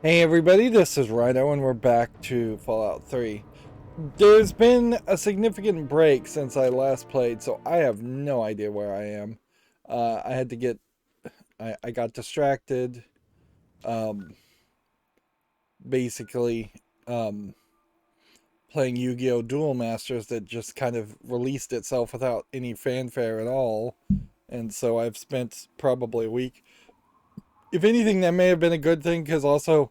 Hey everybody, this is Rydo and we're back to Fallout 3. There's been a significant break since I last played, so I have no idea where I am. I had to get, I got distracted, um, basically, um, playing Yu-Gi-Oh! Duel Masters that just kind of released itself without any fanfare at all. And so I've spent probably a week. If anything, that may have been a good thing because also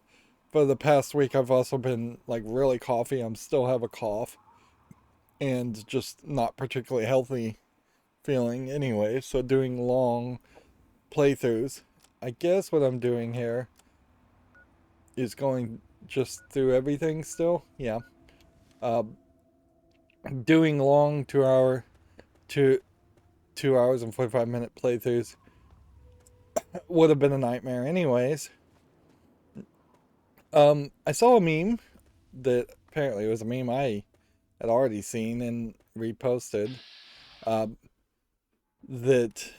for the past week I've also been like really coughy. I'm still have a cough and just not particularly healthy feeling anyway. So doing long playthroughs. I guess what I'm doing here is going just through everything still. Yeah. Uh, doing long 2 hours and 45-minute playthroughs would have been a nightmare anyways. I saw a meme that apparently was a meme I had already seen and reposted. Uh, that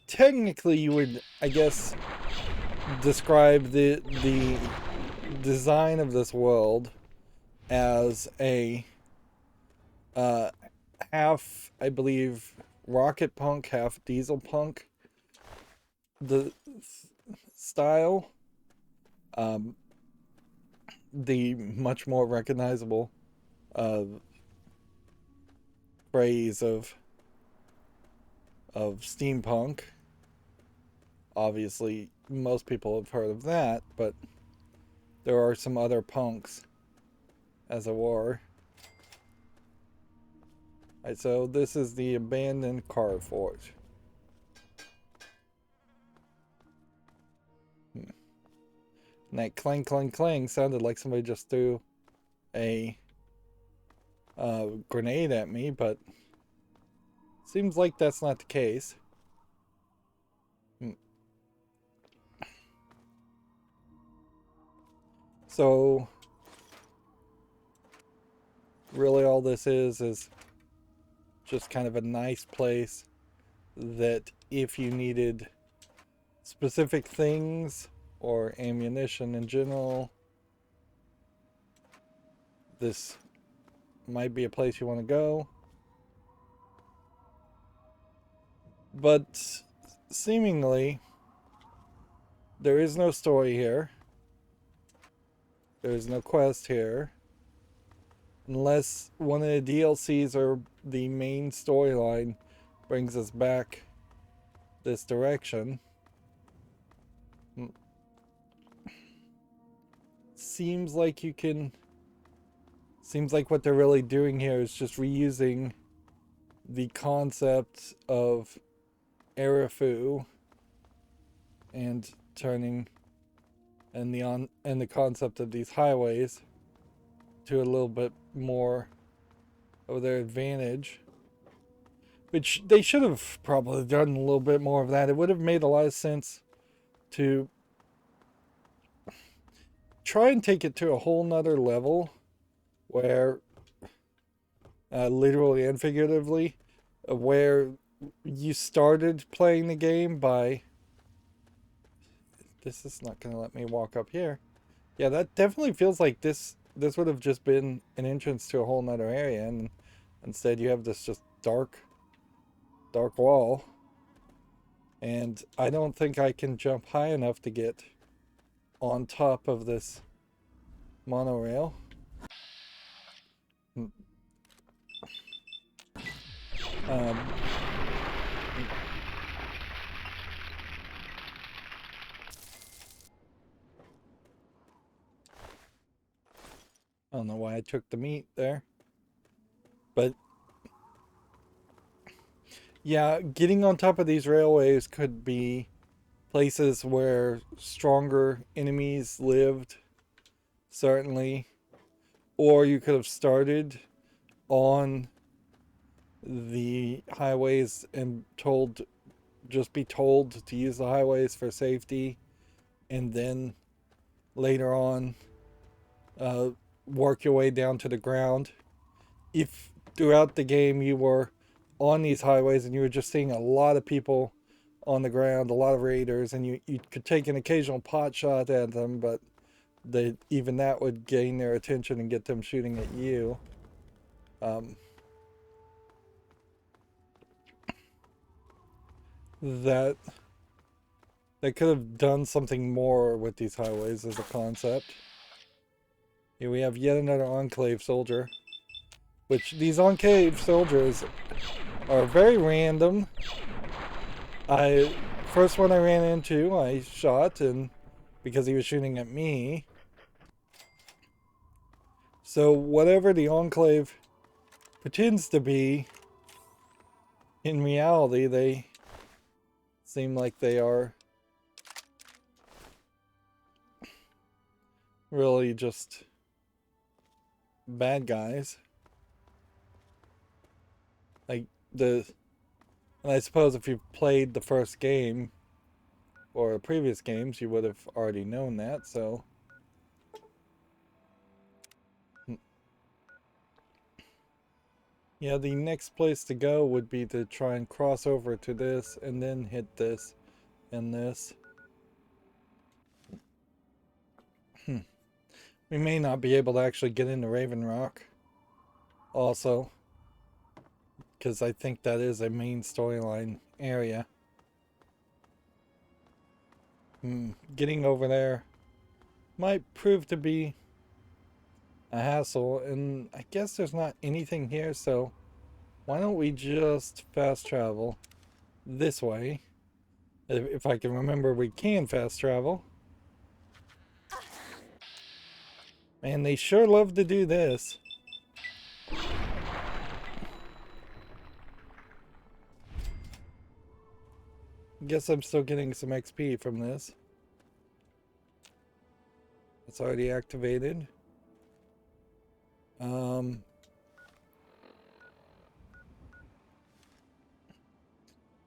technically you would, I guess, describe the design of this world as a uh, half, I believe, rocket punk, half diesel punk the style. Um, the much more recognizable uh, phrase of steampunk. Obviously, most people have heard of that, but there are some other punks, as it were. Right, so this is the abandoned car forge. And that clang, clang, clang sounded like somebody just threw a grenade at me, but seems like that's not the case. So, really all this is just kind of a nice place that if you needed specific things or ammunition in general, this might be a place you want to go. But seemingly, there is no story here. There is no quest here. Unless one of the DLCs or the main storyline brings us back this direction. Seems like you can... Seems like what they're really doing here is just reusing the concept of Arafu and turning and the concept of these highways to a little bit more of their advantage, which they should have probably done a little bit more of that. It would have made a lot of sense to try and take it to a whole nother level where literally and figuratively where you started playing the game by... This is not going to let me walk up here. Yeah, that definitely feels like this would have just been an entrance to a whole nother area, and instead you have this just dark wall. And I don't think I can jump high enough to get on top of this monorail. Um, I don't know why I took the meat there. But yeah, getting on top of these railways could be places where stronger enemies lived, certainly. Or you could have started on the highways and be told to use the highways for safety, and then later on uh, work your way down to the ground. If throughout the game you were on these highways and you were just seeing a lot of people on the ground, a lot of raiders, and you could take an occasional pot shot at them, but even that would gain their attention and get them shooting at you. That they could have done something more with these highways as a concept. Here we have yet another Enclave soldier. Which these Enclave soldiers are very random. First one I ran into, I shot, and because he was shooting at me. So whatever the Enclave pretends to be, in reality, they seem like they are really just bad guys. Like and I suppose if you played the first game or previous games, you would have already known that, so. Yeah, the next place to go would be to try and cross over to this and then hit this and this. We may not be able to actually get into Raven Rock also, because I think that is a main storyline area. Getting over there might prove to be a hassle, and I guess there's not anything here, so why don't we just fast travel this way? If I can remember, we can fast travel. Man, they sure love to do this. Guess I'm still getting some XP from this. It's already activated.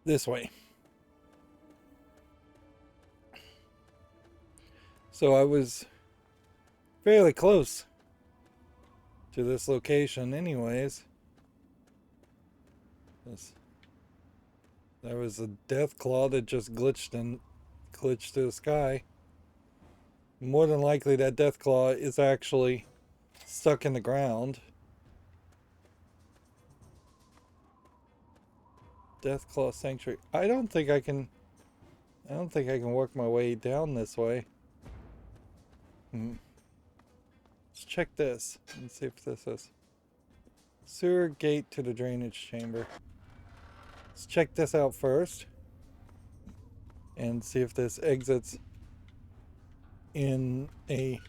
This way. So I was fairly close to this location anyways. There was a death claw that just glitched to the sky. More than likely that death claw is actually stuck in the ground. Death claw sanctuary. I don't think I can work my way down this way. Let's check this and see if this is sewer gate to the drainage chamber. Let's check this out first and see if this exits in a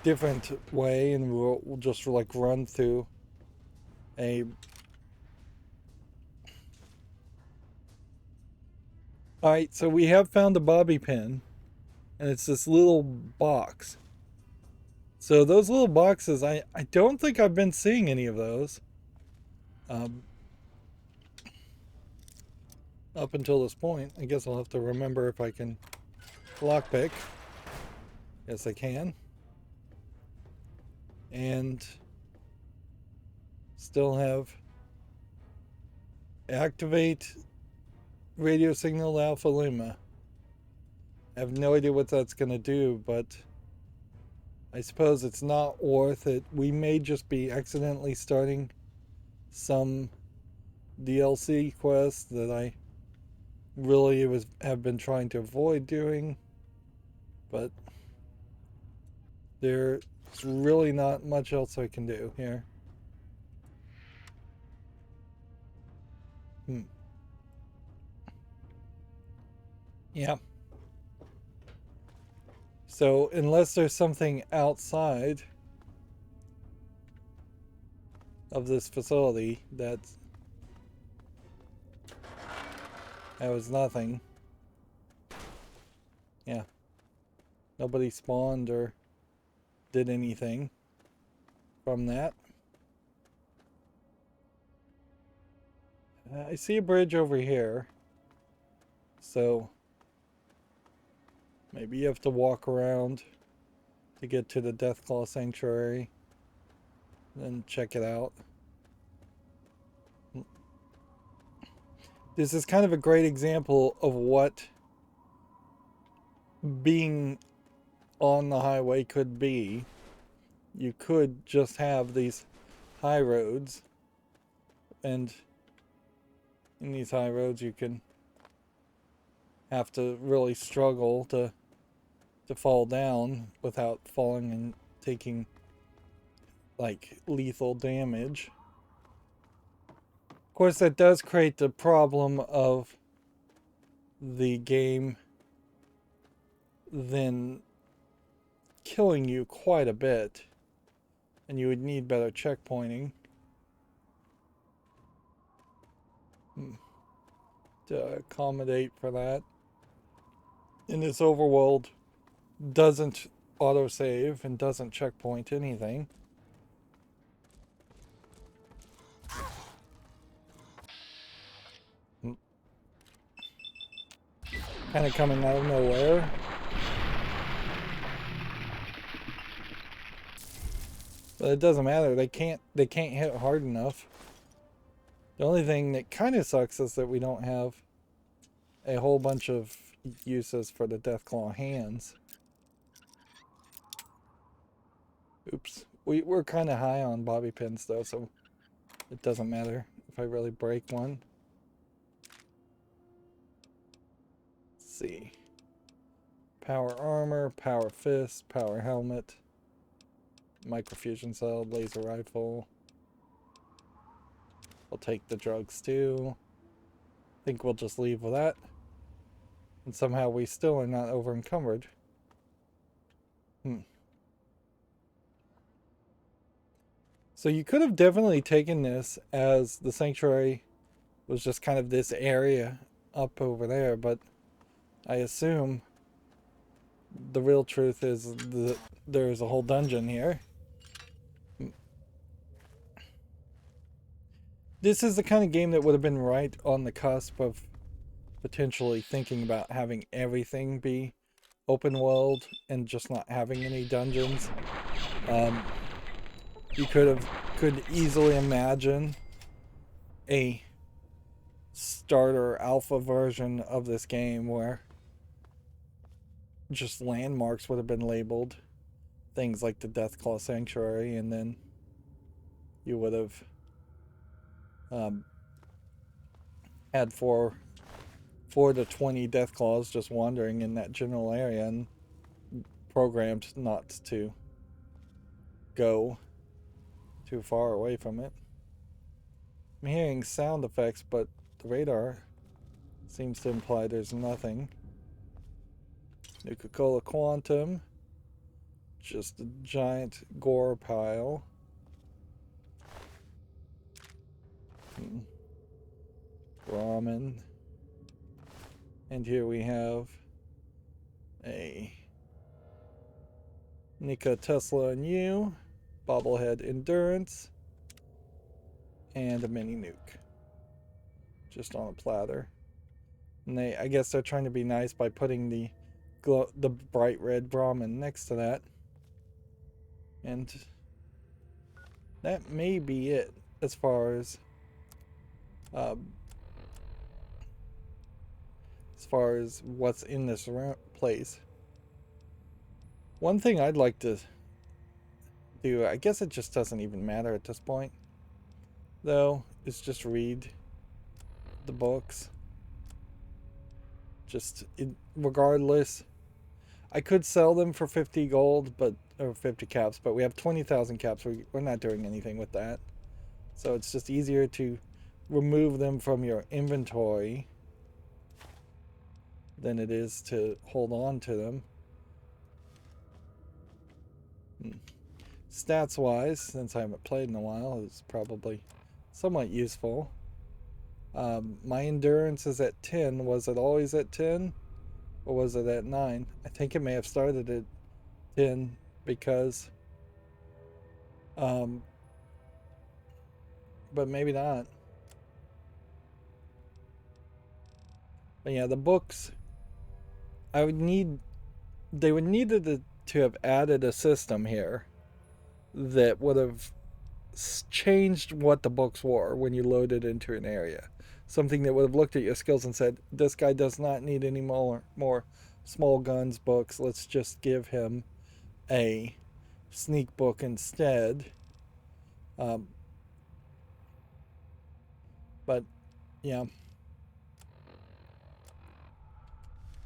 different way, and we'll just like run through a. Alright, so we have found a bobby pin, and it's this little box. So those little boxes, I don't think I've been seeing any of those. Up until this point. I guess I'll have to remember if I can lockpick. Yes, I can. And still have activate radio signal Alpha Lima. I have no idea what that's going to do, but I suppose it's not worth it. We may just be accidentally starting some DLC quest that I really have been trying to avoid doing, but there's really not much else I can do here. Yeah. So unless there's something outside of this facility that was nothing. Yeah. Nobody spawned or did anything from that. I see a bridge over here. So maybe you have to walk around to get to the Deathclaw Sanctuary. Then check it out. This is kind of a great example of what being on the highway could be. You could just have these high roads, and in these high roads you can have to really struggle to fall down without falling and taking like lethal damage. Of course, that does create the problem of the game then killing you quite a bit, and you would need better checkpointing to accommodate for that. And this overworld doesn't autosave and doesn't checkpoint anything. Kind of coming out of nowhere. But it doesn't matter. They can't hit hard enough. The only thing that kind of sucks is that we don't have a whole bunch of uses for the Deathclaw hands. Oops. We're kind of high on bobby pins though, so it doesn't matter if I really break one. Let's see. Power armor, power fist, power helmet, microfusion cell, laser rifle. I'll take the drugs too. I think we'll just leave with that. And somehow we still are not over encumbered. So you could have definitely taken this as the sanctuary was just kind of this area up over there, but I assume the real truth is that there's a whole dungeon here. This is the kind of game that would have been right on the cusp of potentially thinking about having everything be open world and just not having any dungeons. You could easily imagine a starter alpha version of this game where just landmarks would have been labeled, things like the Deathclaw Sanctuary, and then you would have had 4 to 20 Deathclaws just wandering in that general area and programmed not to go too far away from it. I'm hearing sound effects, but the radar seems to imply there's nothing. Nuka-Cola Quantum. Just a giant gore pile. Ramen. And here we have a Nika, Tesla, and you. Bobblehead Endurance. And a mini nuke. Just on a platter. And I guess they're trying to be nice by putting the bright red Brahmin next to that. And that may be it as far as what's in this place. One thing I'd like to do, I guess it just doesn't even matter at this point, though, is just read the books. Regardless, I could sell them for 50 gold, or 50 caps, but we have 20,000 caps. We're not doing anything with that. So it's just easier to remove them from your inventory than it is to hold on to them. Stats wise, since I haven't played in a while, is probably somewhat useful. My endurance is at 10. Was it always at 10? Or was it at 9? I think it may have started at 10 because but maybe not. But yeah, the books, they would need to have added a system here that would have changed what the books were when you loaded into an area. Something that would have looked at your skills and said, this guy does not need any more small guns books. Let's just give him a sneak book instead. But yeah,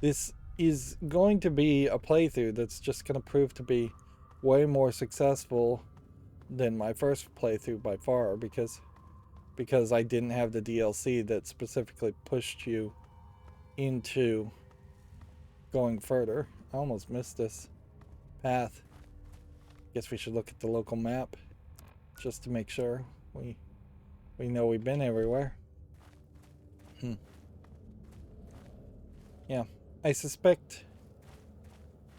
this is going to be a playthrough that's just going to prove to be way more successful than my first playthrough by far, because I didn't have the DLC that specifically pushed you into going further. I almost missed this path. Guess we should look at the local map just to make sure we know we've been everywhere. Yeah, I suspect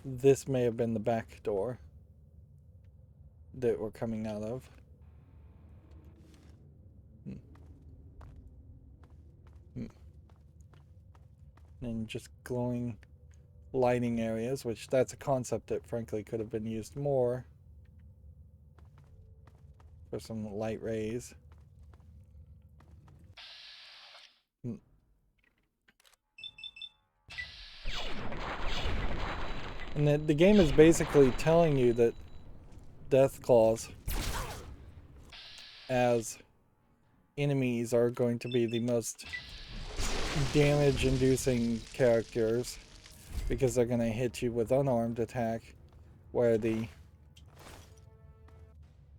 this may have been the back door that we're coming out of. And just glowing lighting areas, which that's a concept that frankly could have been used more for some light rays. And the game is basically telling you that death claws as enemies are going to be the most damage inducing characters, because they're going to hit you with unarmed attack, where the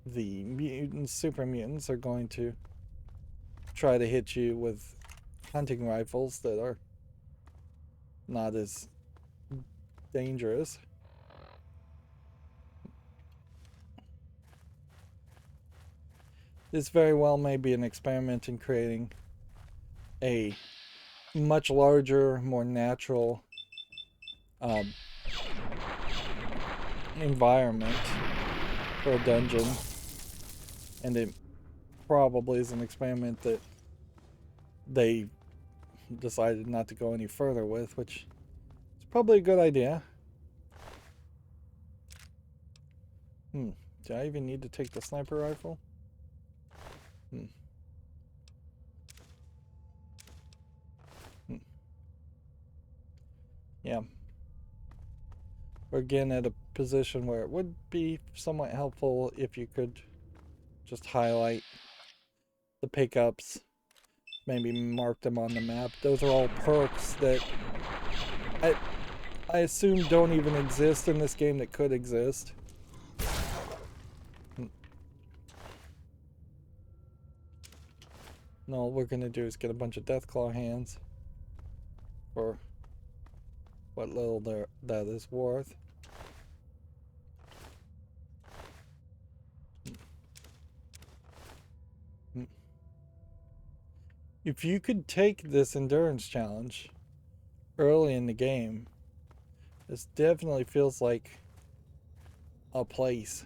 mutants, super mutants, are going to try to hit you with hunting rifles that are not as dangerous. This very well may be an experiment in creating a much larger, more natural environment for a dungeon, and it probably is an experiment that they decided not to go any further with, which is probably a good idea. Do I even need to take the sniper rifle? Yeah. We're again at a position where it would be somewhat helpful if you could just highlight the pickups, maybe mark them on the map. Those are all perks that I assume don't even exist in this game that could exist. No, all we're gonna do is get a bunch of Deathclaw hands for what little that is worth. If you could take this endurance challenge early in the game, this definitely feels like a place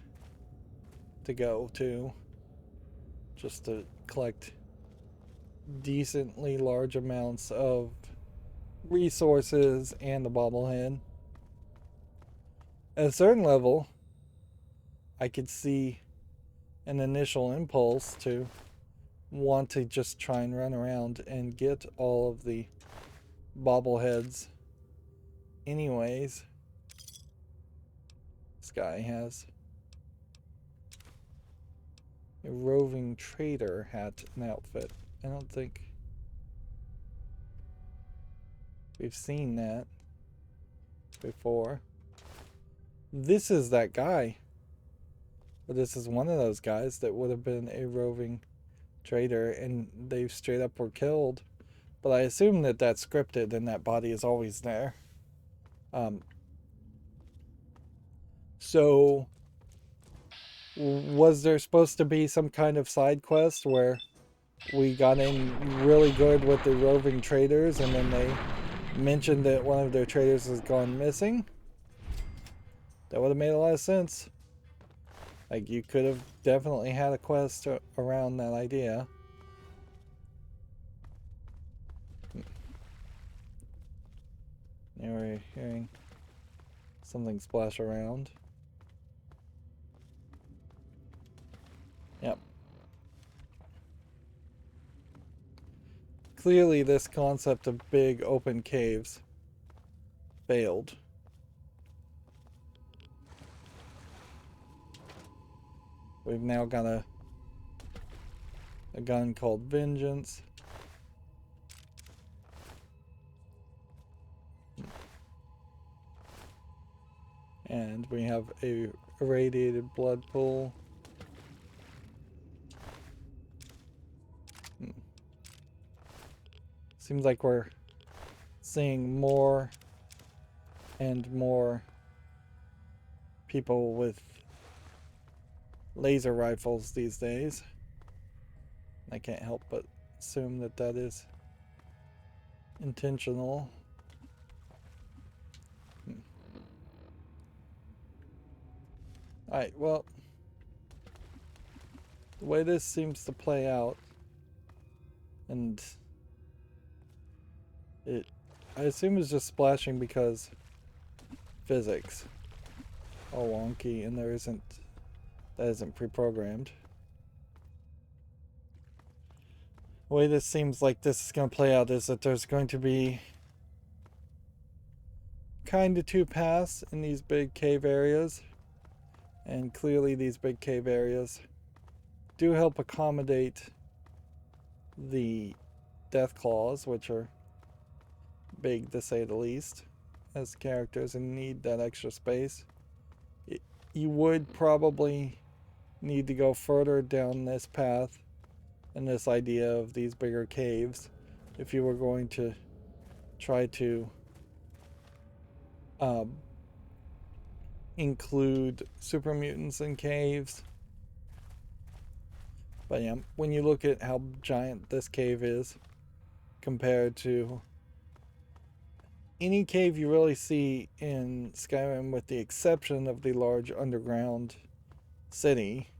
to go to, just to collect decently large amounts of resources and the bobblehead. At a certain level, I could see an initial impulse to want to just try and run around and get all of the bobbleheads anyways. This guy has a roving trader hat and outfit. I don't think we've seen that before. This is that guy. But this is one of those guys that would have been a roving trader, and they straight up were killed. But I assume that that's scripted and that body is always there. So was there supposed to be some kind of side quest where we got in really good with the roving traders, and then they mentioned that one of their traders has gone missing? That would have made a lot of sense. Like, you could have definitely had a quest around that idea. Now we're hearing something splash around. Yep. Clearly this concept of big open caves failed. We've now got a gun called Vengeance. And we have a irradiated blood pool. Seems like we're seeing more and more people with laser rifles these days. I can't help but assume that that is intentional. Alright, well, the way this seems to play out, and I assume it's just splashing because physics all wonky and that isn't pre-programmed. The way this seems like this is going to play out is that there's going to be kind of two paths in these big cave areas, and clearly these big cave areas do help accommodate the death claws, which are big to say the least as characters and need that extra space. You would probably need to go further down this path and this idea of these bigger caves if you were going to try to include super mutants in caves. But yeah, when you look at how giant this cave is compared to any cave you really see in Skyrim, with the exception of the large underground city,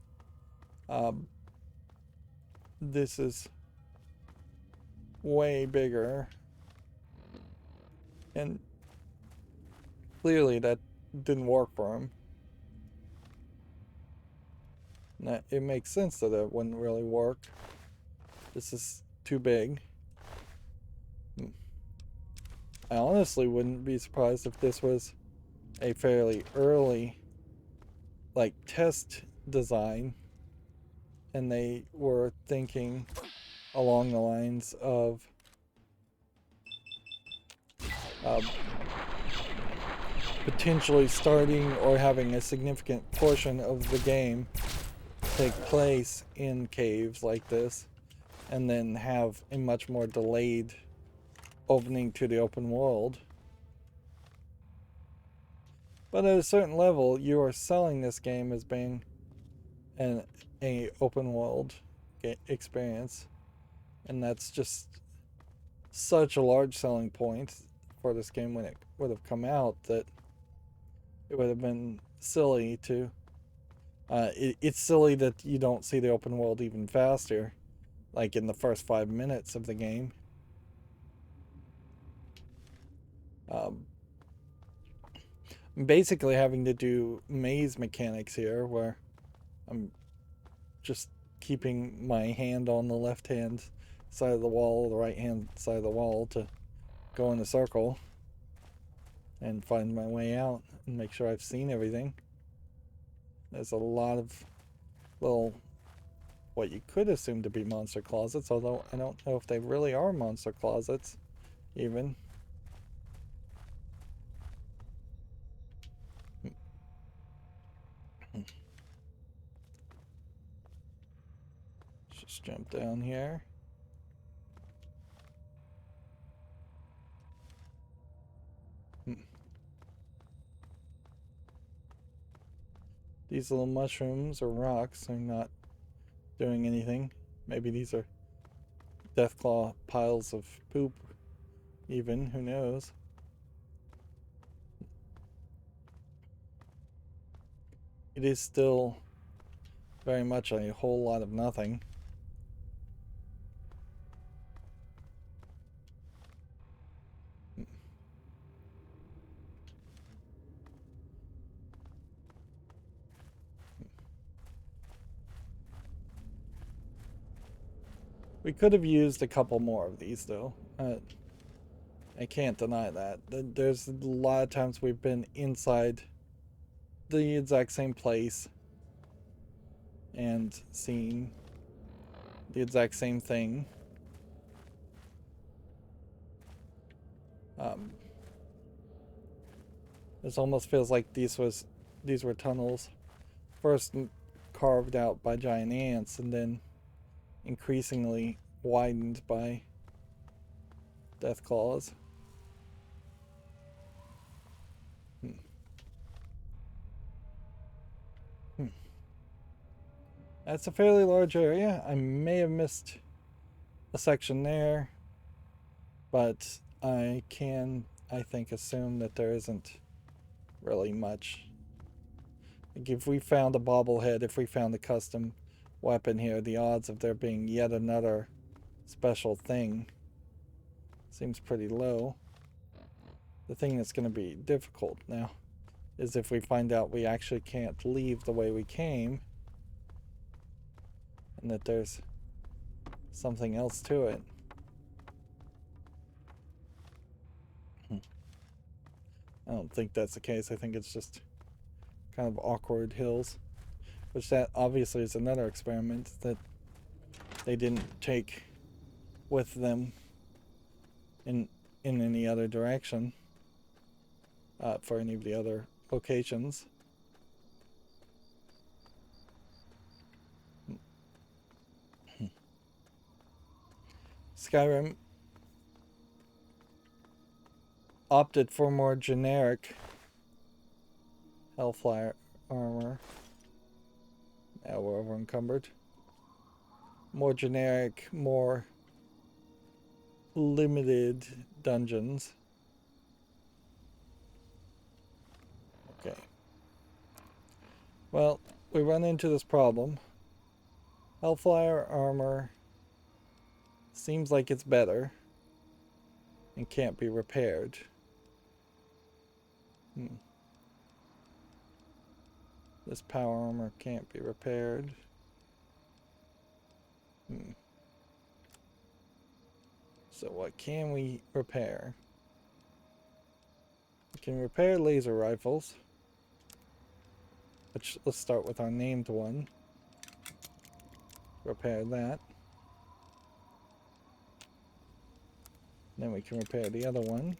this is way bigger, and clearly that didn't work for him. Now, it makes sense that it wouldn't really work. This is too big. I honestly wouldn't be surprised if this was a fairly early, like, test design, and they were thinking along the lines of potentially starting or having a significant portion of the game take place in caves like this, and then have a much more delayed opening to the open world. But at a certain level, you are selling this game as being an open world experience, and that's just such a large selling point for this game when it would have come out that it would have been silly to it's silly that you don't see the open world even faster, like in the first 5 minutes of the game. Basically having to do maze mechanics here where I'm just keeping my hand on the left hand side of the wall, the right hand side of the wall, to go in a circle and find my way out and make sure I've seen everything. There's a lot of little, what you could assume to be monster closets, although I don't know if they really are monster closets even. Just jump down here. These little mushrooms or rocks are not doing anything. Maybe these are deathclaw piles of poop even, who knows. It is still very much a whole lot of nothing. We could have used a couple more of these though. I can't deny that. There's a lot of times we've been inside the exact same place and seen the exact same thing. This almost feels like these were tunnels first carved out by giant ants and then increasingly widened by death claws. Hmm. Hmm. That's a fairly large area. I may have missed a section there, but I think, assume that there isn't really much. Like if we found a bobblehead, if we found a custom weapon here, the odds of there being yet another special thing seems pretty low. The thing that's going to be difficult now is if we find out we actually can't leave the way we came and that there's something else to it. I don't think that's the case. I think it's just kind of awkward hills, which that obviously is another experiment that they didn't take with them in any other direction for any of the other locations. Skyrim opted for more generic Hellfire armor. Now we're over encumbered. More generic, more limited dungeons. Okay. Well, we run into this problem. Hellfire armor seems like it's better and can't be repaired. This power armor can't be repaired. So what can we repair? We can repair laser rifles. Which, let's start with our named one. Repair that. Then we can repair the other one.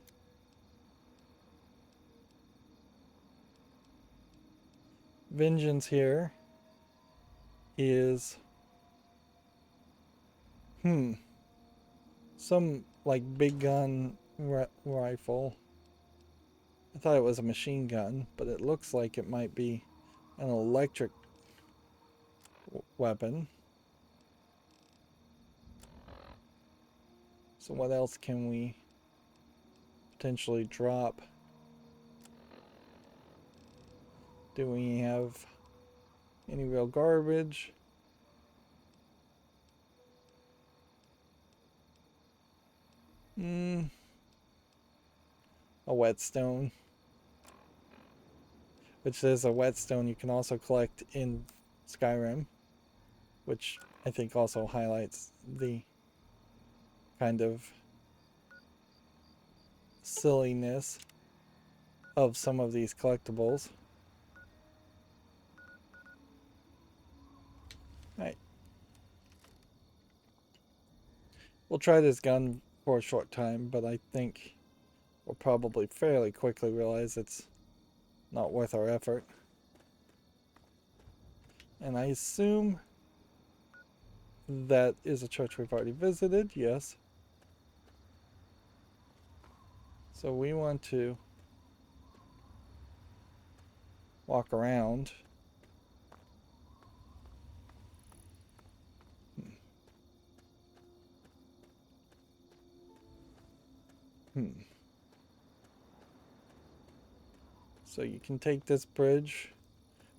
Vengeance here is some like big gun rifle. I thought it was a machine gun, but it looks like it might be an electric weapon. So what else can we potentially drop? Do we have any real garbage? A whetstone. Which is a whetstone you can also collect in Skyrim. Which I think also highlights the kind of silliness of some of these collectibles. Alright. We'll try this gun for a short time, but I think we'll probably fairly quickly realize it's not worth our effort. And I assume that is a church we've already visited, yes. So we want to walk around. So you can take this bridge.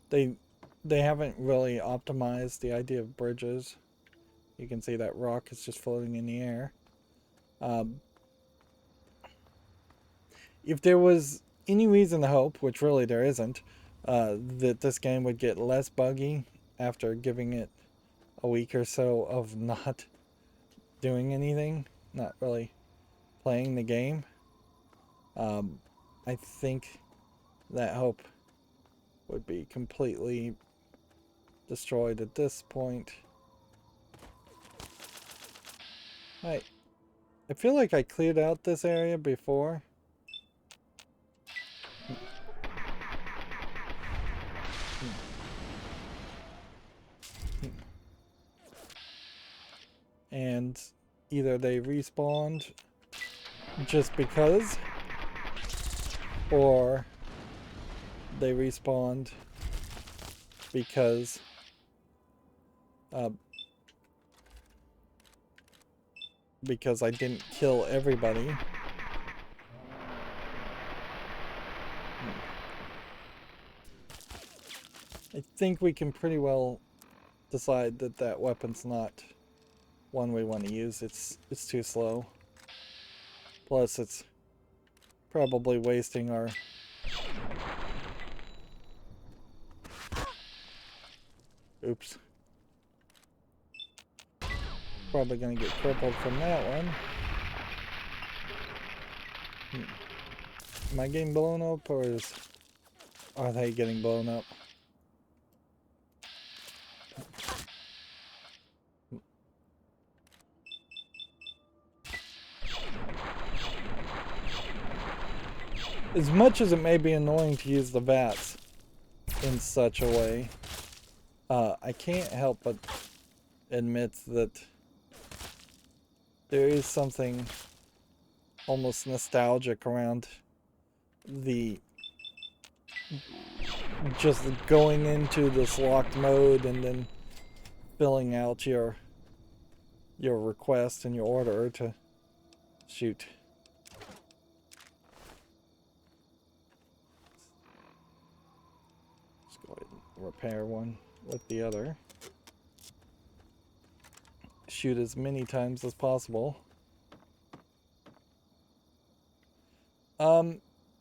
They haven't really optimized the idea of bridges. You can see that rock is just floating in the air. If there was any reason to hope, which really there isn't, that this game would get less buggy after giving it a week or so of not doing anything, not really playing the game, I think that hope would be completely destroyed at this point. I feel like I cleared out this area before. And either they respawned just because, or they respawned because I didn't kill everybody. I think we can pretty well decide that that weapon's not one we want to use. It's too slow. Plus, it's probably wasting our... Oops. Probably gonna get crippled from that one. Am I getting blown up, or are they getting blown up? As much as it may be annoying to use the vats in such a way, I can't help but admit that there is something almost nostalgic around the just going into this locked mode and then filling out your request and your order to shoot. Let's go ahead and repair one with the other. Shoot as many times as possible.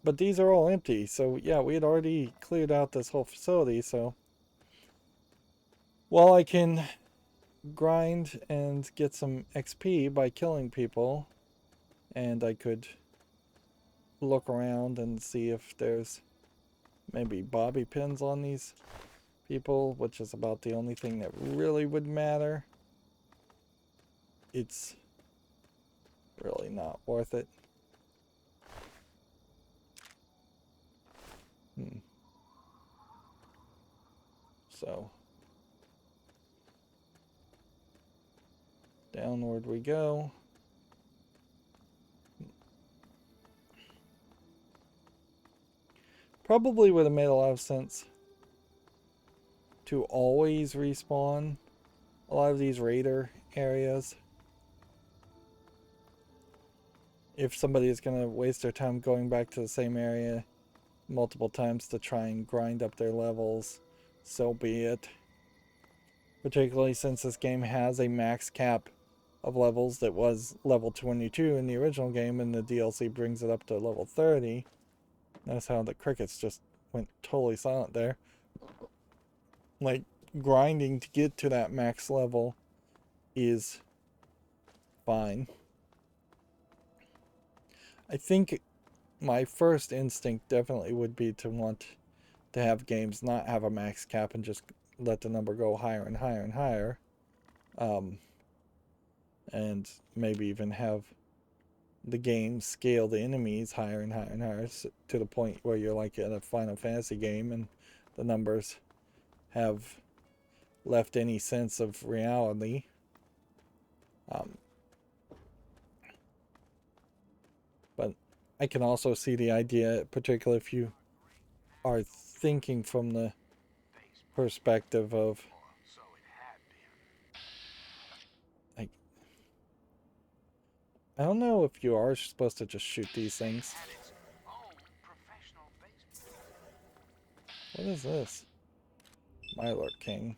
But these are all empty, so yeah, we had already cleared out this whole facility, so while I can grind and get some XP by killing people, and I could look around and see if there's maybe bobby pins on these people, which is about the only thing that really would matter. It's really not worth it. So downward we go. Probably would have made a lot of sense to always respawn a lot of these raider areas. If somebody is going to waste their time going back to the same area multiple times to try and grind up their levels, so be it. Particularly since this game has a max cap of levels that was level 22 in the original game, and the DLC brings it up to level 30. Notice how the crickets just went totally silent there. Like, grinding to get to that max level is fine. I think my first instinct definitely would be to want to have games not have a max cap and just let the number go higher and higher and higher. And maybe even have the game scale the enemies higher and higher and higher to the point where you're like in a Final Fantasy game and the numbers have left any sense of reality. But I can also see the idea, particularly if you are thinking from the perspective of like, I don't know if you are supposed to just shoot these things. What is this? Mylar King.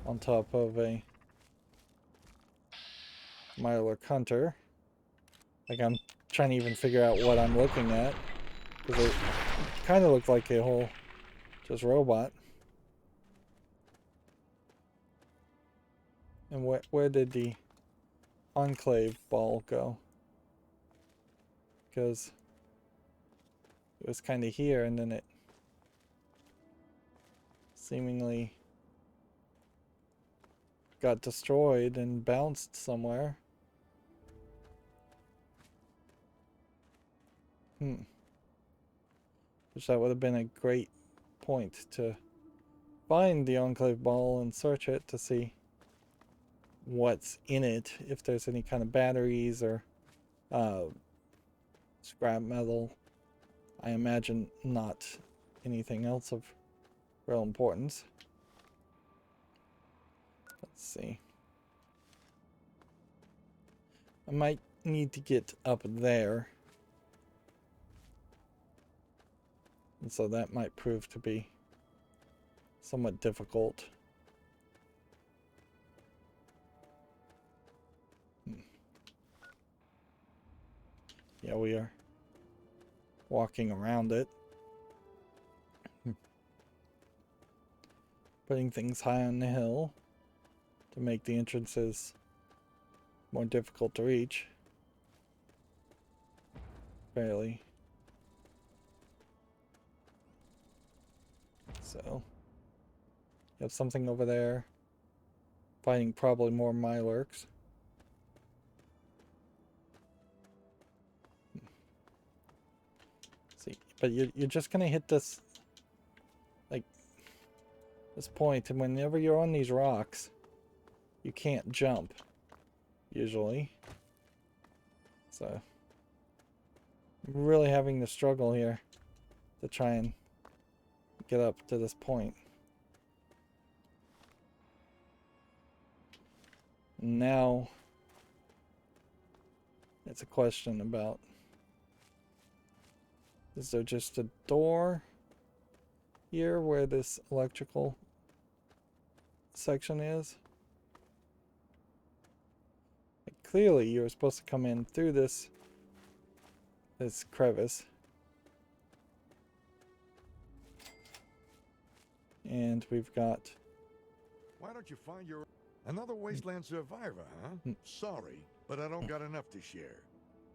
On top of a Mylar Hunter. Like, I'm trying to even figure out what I'm looking at, because it kind of looked like a whole just robot. And where did the Enclave ball go? Because it was kind of here, and then it seemingly got destroyed and bounced somewhere. Which that would have been a great point to find the Enclave ball and search it to see what's in it, if there's any kind of batteries or scrap metal. I imagine not anything else of real importance. Let's see. I might need to get up there. And so that might prove to be somewhat difficult. Yeah, we are walking around it. Putting things high on the hill to make the entrances more difficult to reach. Barely. So, you have something over there. Fighting probably more Mylurks. See, but you're just gonna hit this, like, this point, and whenever you're on these rocks, you can't jump, usually. So, I'm really having to struggle here to try and get up to this point. Now, it's a question about, is there just a door here where this electrical section is? Like, clearly you're supposed to come in through this crevice. And we've got... Why don't you find your... Another wasteland survivor, huh? Sorry, but I don't got enough to share.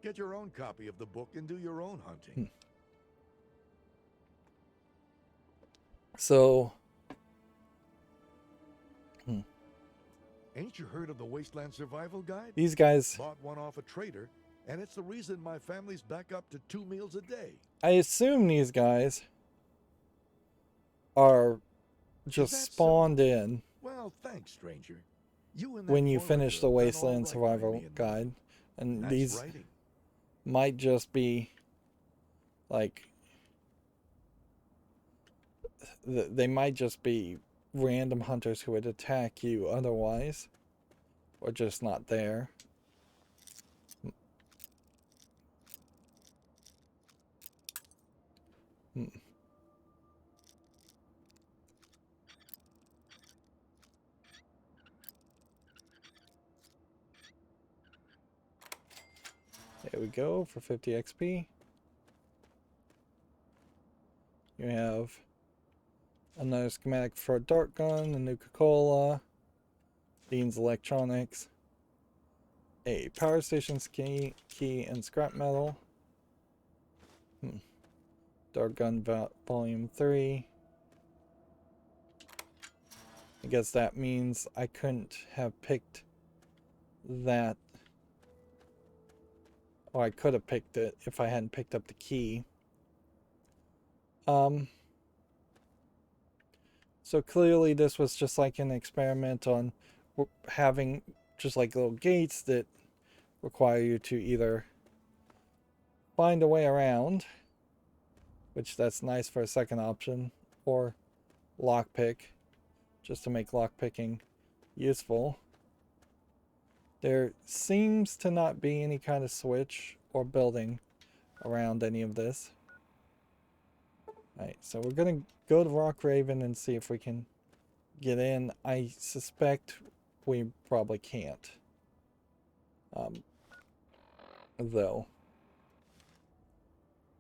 Get your own copy of the book and do your own hunting. So... Ain't you heard of the Wasteland Survival Guide? These guys... Bought one off a trader, and it's the reason my family's back up to 2 meals a day. I assume these guys are just spawned so? in. Well, thanks, stranger. You and when you finish the Wasteland Survival Guide. And nice these writing. Might just be like... They might just be random hunters who would attack you otherwise. Or just not there. There we go for 50 XP. You have another schematic for a dart gun, a Nuka-Cola, Dean's Electronics, a power station's key and scrap metal. Dart gun volume 3. I guess that means I couldn't have picked that. Or I could have picked it if I hadn't picked up the key. So clearly this was just like an experiment on having just like little gates that require you to either find a way around, which that's nice for a second option, or lockpick, just to make lockpicking useful. There seems to not be any kind of switch or building around any of this. Alright, so we're gonna go to Rock Raven and see if we can get in. I suspect we probably can't. Though.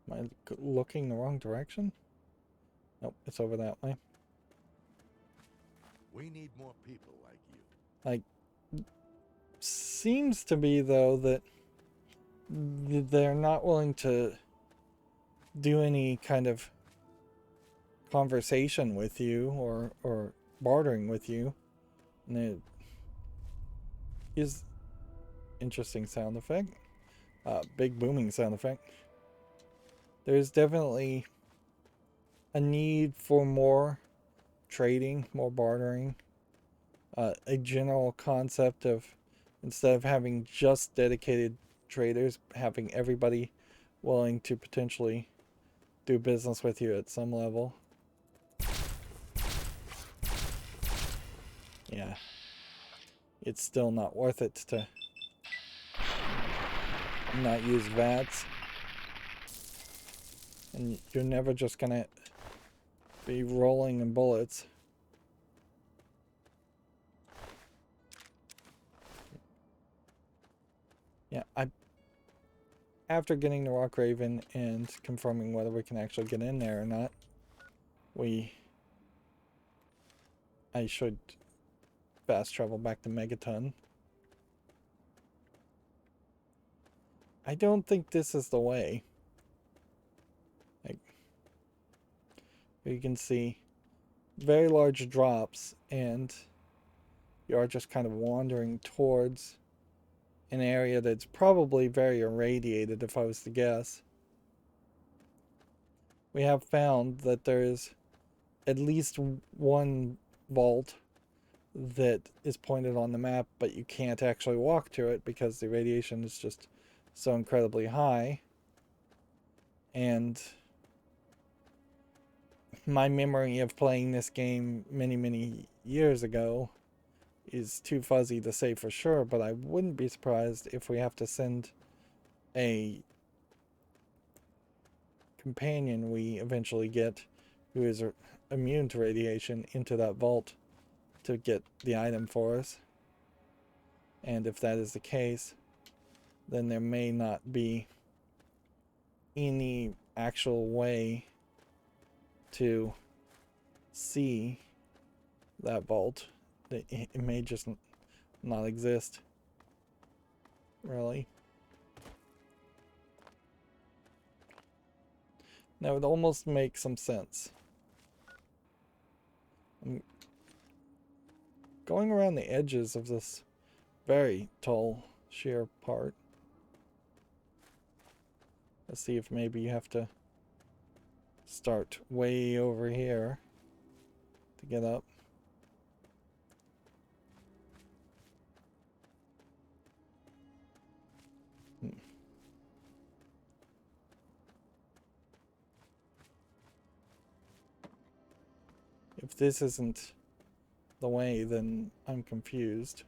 Am I looking the wrong direction? Nope, it's over that way. We need more people like you. Like, seems to be, though, that they're not willing to do any kind of conversation with you or bartering with you. And it is interesting sound effect. Big booming sound effect. There's definitely a need for more trading, more bartering. A general concept of, instead of having just dedicated traders, having everybody willing to potentially do business with you at some level. Yeah. It's still not worth it to not use VATs. And you're never just gonna be rolling in bullets. Yeah, after getting the Rock Raven and confirming whether we can actually get in there or not, I should fast travel back to Megaton. I don't think this is the way. Like, you can see very large drops, and you are just kind of wandering towards an area that's probably very irradiated, if I was to guess. We have found that there is at least one vault that is pointed on the map, but you can't actually walk to it because the radiation is just so incredibly high. And my memory of playing this game many, many years ago is too fuzzy to say for sure, but I wouldn't be surprised if we have to send a companion we eventually get who is immune to radiation into that vault to get the item for us. And if that is the case, then there may not be any actual way to see that vault. It may just not exist, really. That would almost make some sense. I'm going around the edges of this very tall, sheer part. Let's see if maybe you have to start way over here to get up. If this isn't the way, then I'm confused.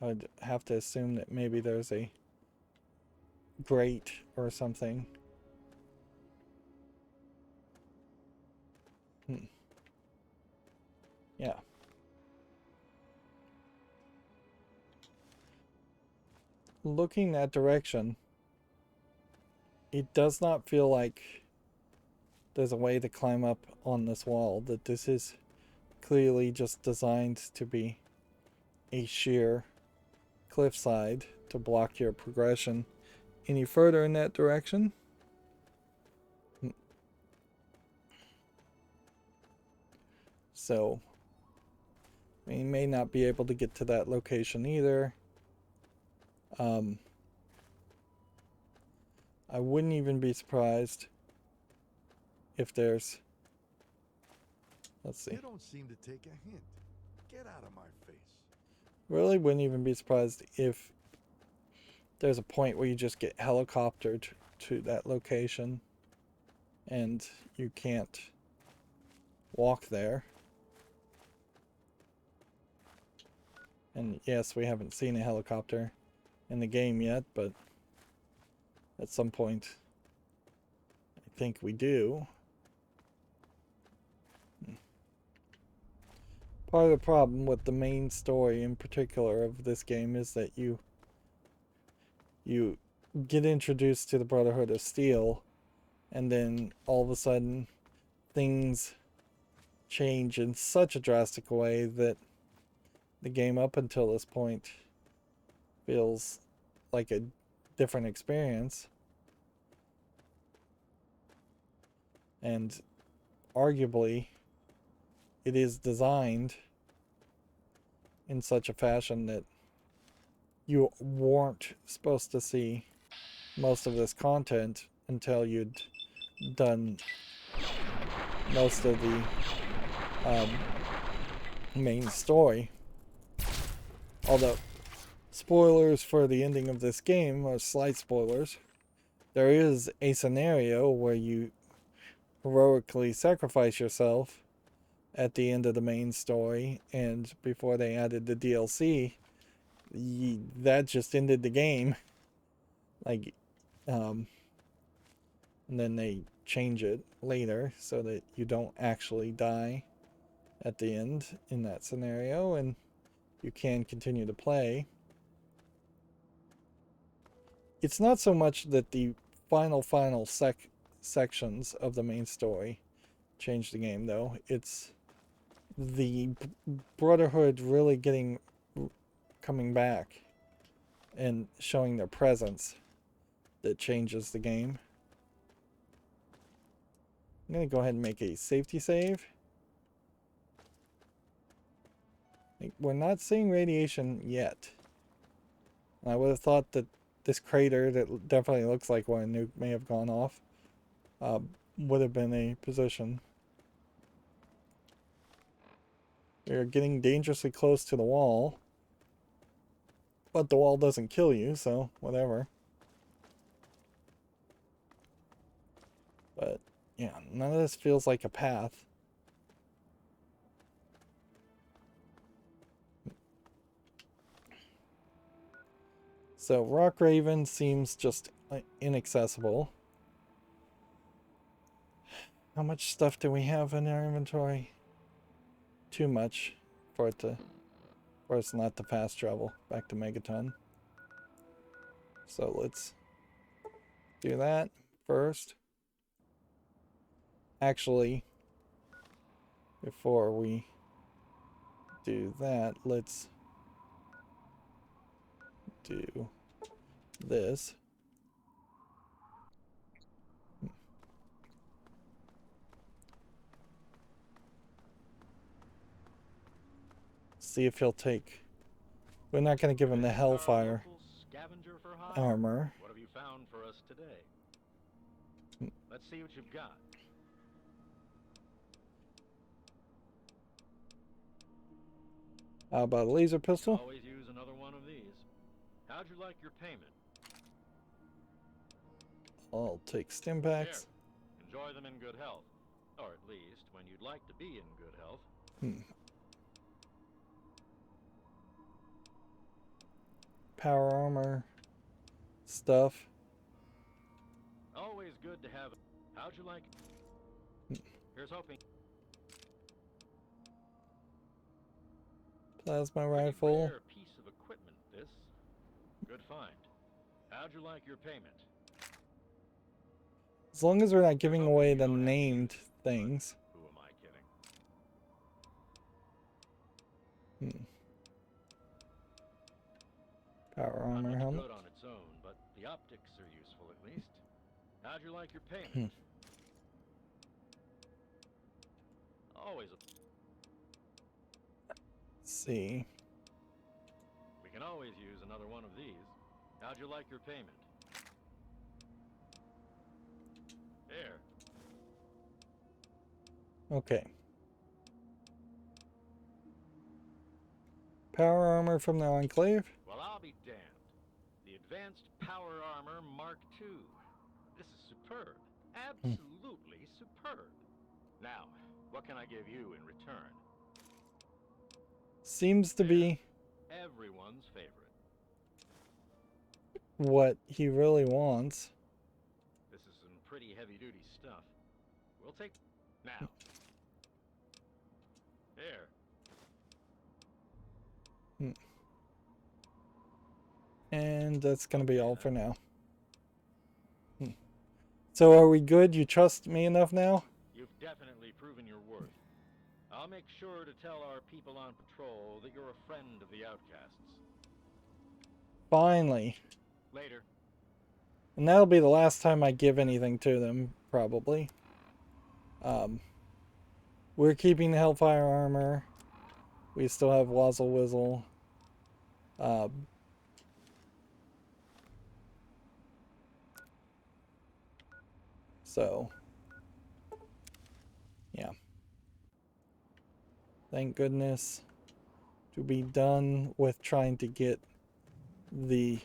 I'd have to assume that maybe there's a grate or something. Yeah. Looking that direction, it does not feel like there's a way to climb up on this wall, that this is clearly just designed to be a sheer cliffside to block your progression any further in that direction. So we may not be able to get to that location either. I wouldn't even be surprised if there's... Let's see. You don't seem to take a hint. Get out of my face. Really wouldn't even be surprised if there's a point where you just get helicoptered to that location and you can't walk there. And yes, we haven't seen a helicopter in the game yet, but at some point I think we do. Part of the problem with the main story in particular of this game is that you get introduced to the Brotherhood of Steel, and then all of a sudden things change in such a drastic way that the game up until this point feels like a different experience. And arguably, it is designed in such a fashion that you weren't supposed to see most of this content until you'd done most of the main story. Although, spoilers for the ending of this game are slight spoilers. There is a scenario where you heroically sacrifice yourself at the end of the main story, and before they added the DLC, that just ended the game. Like, and then they change it later so that you don't actually die at the end in that scenario, and you can continue to play. It's not so much that the final sections of the main story change the game, though. It's the Brotherhood really coming back and showing their presence that changes the game. I'm going to go ahead and make a safety save. We're not seeing radiation yet. I would have thought that this crater that definitely looks like where a nuke may have gone off would have been a position. We're getting dangerously close to the wall. But the wall doesn't kill you, so whatever. But yeah, none of this feels like a path. So Rock Raven seems just inaccessible. How much stuff do we have in our inventory? Too much for us not to fast travel back to Megaton. So let's do that first. Actually, before we do that, let's do this. See if he'll take. We're not going to give him the Hellfire armor. What have you found for us today? Let's see what you've got. How about a laser pistol? Always use another one of these. How'd you like your payment? I'll take stim packs. Here, enjoy them in good health. Or at least when you'd like to be in good health. Power armor stuff. Always good to have. How'd you like it? Here's hoping. Plasma rifle. Rare piece of equipment, this. Good find. How'd you like your payment? As long as we're not giving away the named things. Who am I kidding? Power armor helmet. Good on its own, but the optics are useful at least. How'd you like your payment? Always a... Let's see. We can always use another one of these. How'd you like your payment? Here. Okay. Power armor from the Enclave. Well, I'll be damned. The Advanced Power Armor Mark II. This is superb. Absolutely superb. Now, what can I give you in return? Seems to be everyone's favorite. What he really wants. This is some pretty heavy-duty stuff. We'll take... Now. Here. And that's going to be all for now. So are we good? You trust me enough now? You've definitely proven your worth. I'll make sure to tell our people on patrol that you're a friend of the outcasts. Finally. Later. And that'll be the last time I give anything to them, probably. We're keeping the Hellfire armor. We still have Wazzle Wizzle. So, yeah. Thank goodness to be done with trying to get the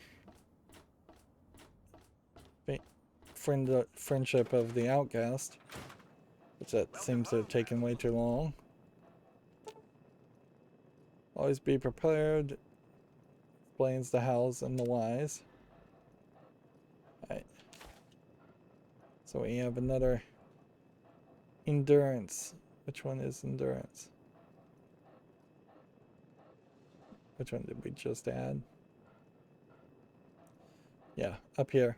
friendship of the outcast, which that seems to have taken way too long. Always be prepared. Explains the hows and the whys. Alright. So we have another endurance. Which one is endurance? Which one did we just add? Yeah, up here.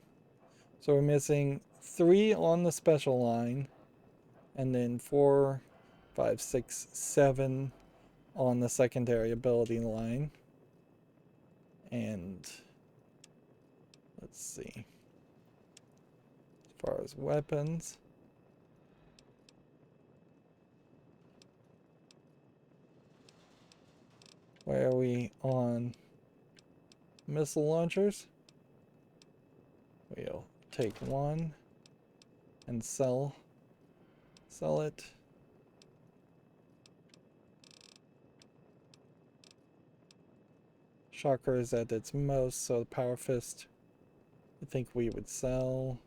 So we're missing 3 on the special line, and then 4, 5, 6, 7 on the secondary ability line. And let's see. As far as weapons, where are we on missile launchers? We'll take 1 and sell it. Shocker is at its most, so the Power Fist I think we would sell.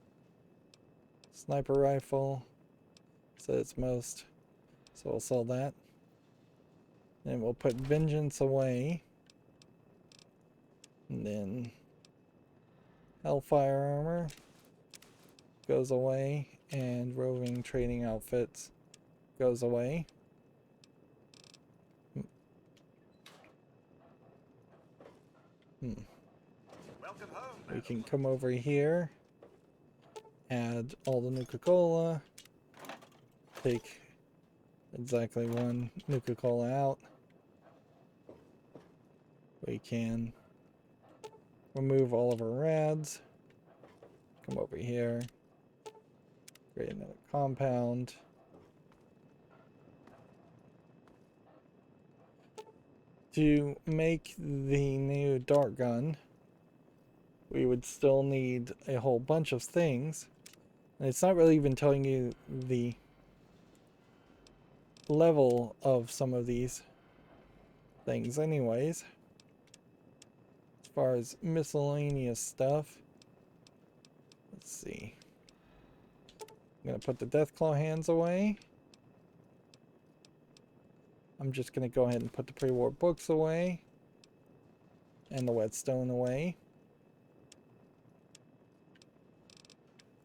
Sniper rifle is at its most, so we'll sell that. Then we'll put Vengeance away. And then Hellfire armor goes away, and roving trading outfits goes away. We can come over here, add all the Nuka-Cola, take exactly 1 Nuka-Cola out. We can remove all of our rads, come over here, create another compound. To make the new dart gun, we would still need a whole bunch of things. And it's not really even telling you the level of some of these things anyways. As far as miscellaneous stuff, let's see. I'm going to put the Deathclaw hands away. I'm just going to go ahead and put the pre-war books away. And the whetstone away.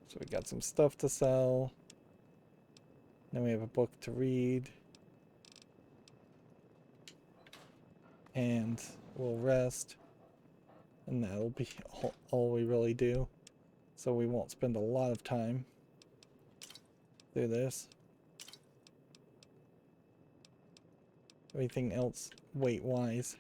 So we got some stuff to sell. Then we have a book to read. And we'll rest. And that'll be all we really do. So we won't spend a lot of time through this. Anything else weight-wise?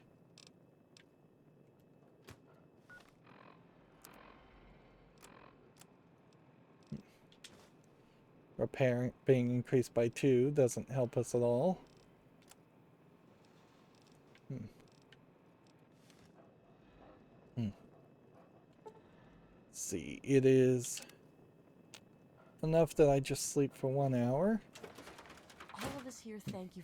Repair being increased by 2 doesn't help us at all. Let's see, it is enough that I just sleep for 1 hour. All of us here thank you.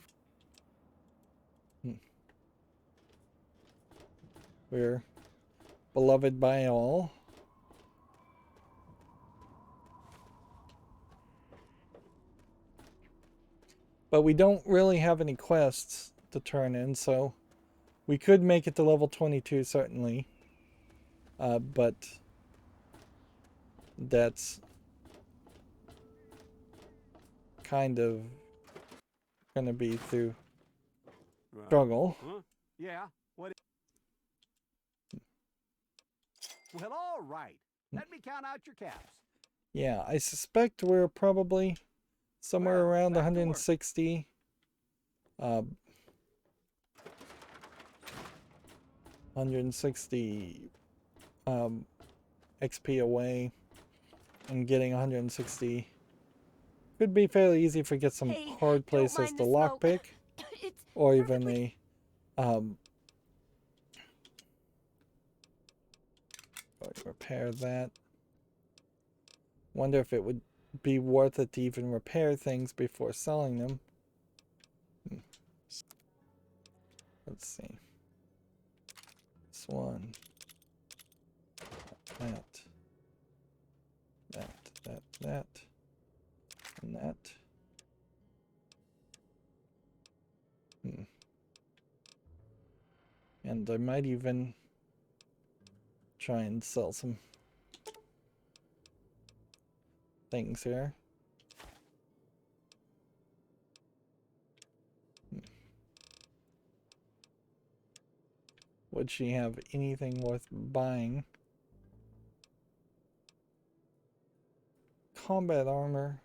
We're beloved by all. But we don't really have any quests to turn in, so we could make it to level 22 certainly. But that's kind of going to be through struggle. Huh? Yeah. What? Well, all right. Let me count out your caps. Yeah, I suspect we're probably somewhere around back to work. 160. 160 XP away and getting 160 could be fairly easy if we get some Hey, hard don't places mind to the smoke. lockpick, It's or even perfectly... repair that. Wonder if it would be worth it to even repair things before selling them. Let's see. This one. That. And that. And I might even try and sell some things here. Would she have anything worth buying? Combat armor.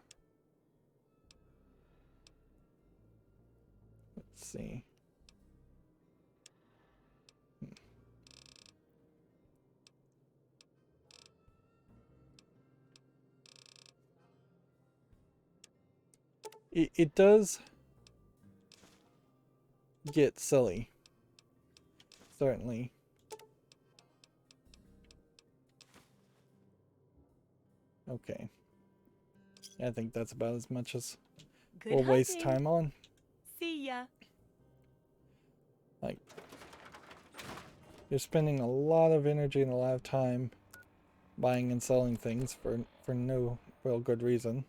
Let's see. It does get silly. Certainly. Okay. I think that's about as much as Good we'll waste hunting. time on. See ya. Like, you're spending a lot of energy and a lot of time buying and selling things for no real good reason.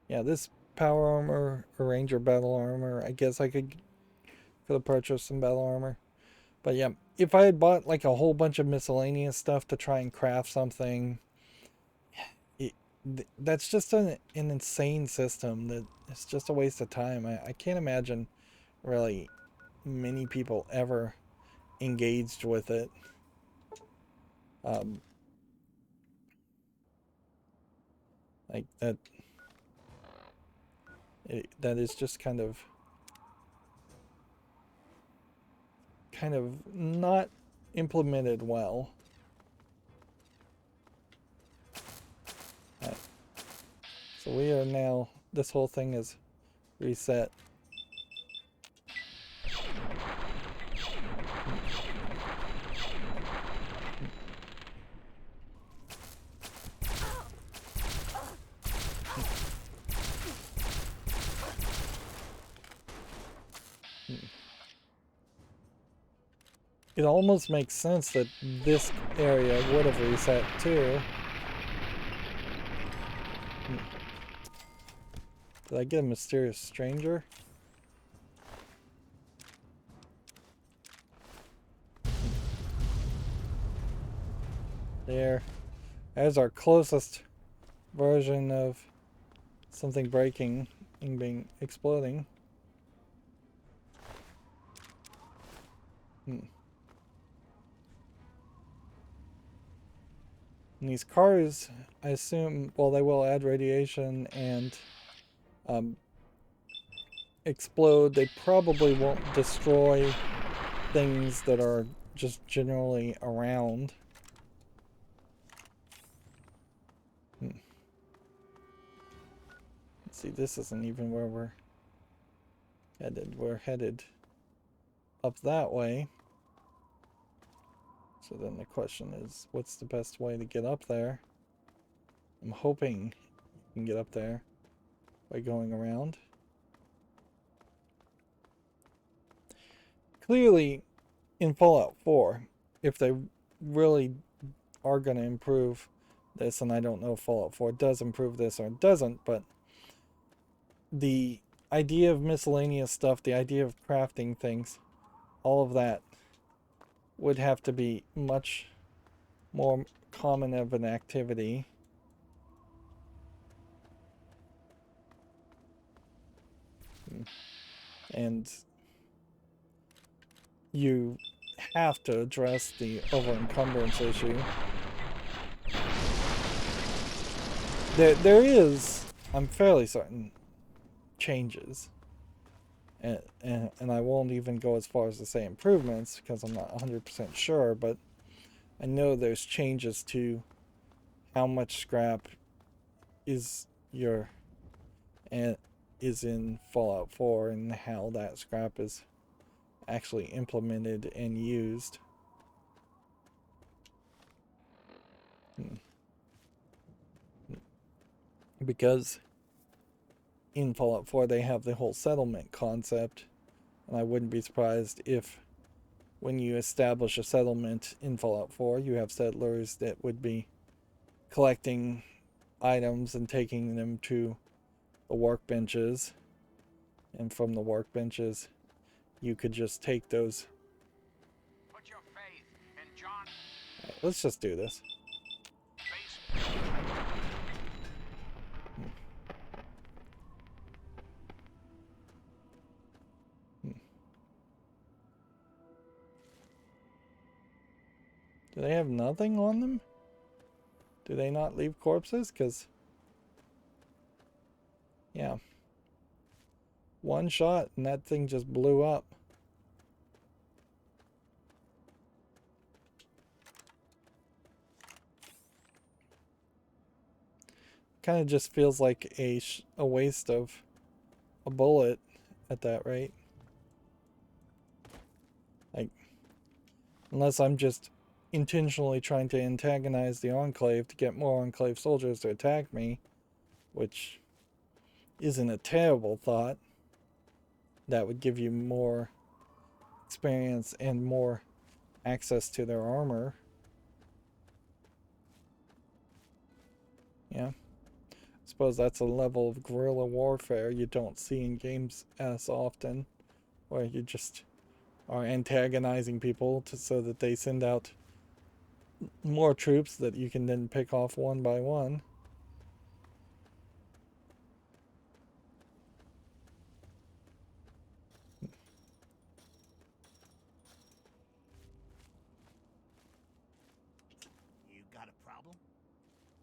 Yeah, this power armor or ranger battle armor, I guess I could have purchased some battle armor. But yeah, if I had bought like a whole bunch of miscellaneous stuff to try and craft something, that's just an insane system that it's just a waste of time. I can't imagine really many people ever engaged with it. Like that, that is just kind of not implemented well. Right. So we are now, this whole thing is reset. It almost makes sense that this area would have reset too. Did I get a mysterious stranger? There's our closest version of something breaking and exploding. And these cars, I assume, well, they will add radiation and explode. They probably won't destroy things that are just generally around. Let's see, this isn't even where we're headed. We're headed up that way. So then the question is, what's the best way to get up there? I'm hoping you can get up there by going around. Clearly, in Fallout 4, if they really are going to improve this, and I don't know if Fallout 4 does improve this or it doesn't, but the idea of miscellaneous stuff, the idea of crafting things, all of that would have to be much more common of an activity. And you have to address the over-encumbrance issue. There is, I'm fairly certain, changes. and I won't even go as far as to say improvements because I'm not 100% sure, but I know there's changes to how much scrap is your and is in Fallout 4 and how that scrap is actually implemented and used. Because in Fallout 4 they have the whole settlement concept, and I wouldn't be surprised if when you establish a settlement in Fallout 4 you have settlers that would be collecting items and taking them to the workbenches, and from the workbenches you could just take those. Put your faith in John. Right, let's just do this. Do they have nothing on them? Do they not leave corpses? Because, yeah. One shot and that thing just blew up. Kind of just feels like a waste of a bullet at that rate. Like, unless I'm just intentionally trying to antagonize the Enclave to get more Enclave soldiers to attack me, which isn't a terrible thought. That would give you more experience and more access to their armor. Yeah. I suppose that's a level of guerrilla warfare you don't see in games as often, where you just are antagonizing people so that they send out more troops that you can then pick off one by one. You got a problem?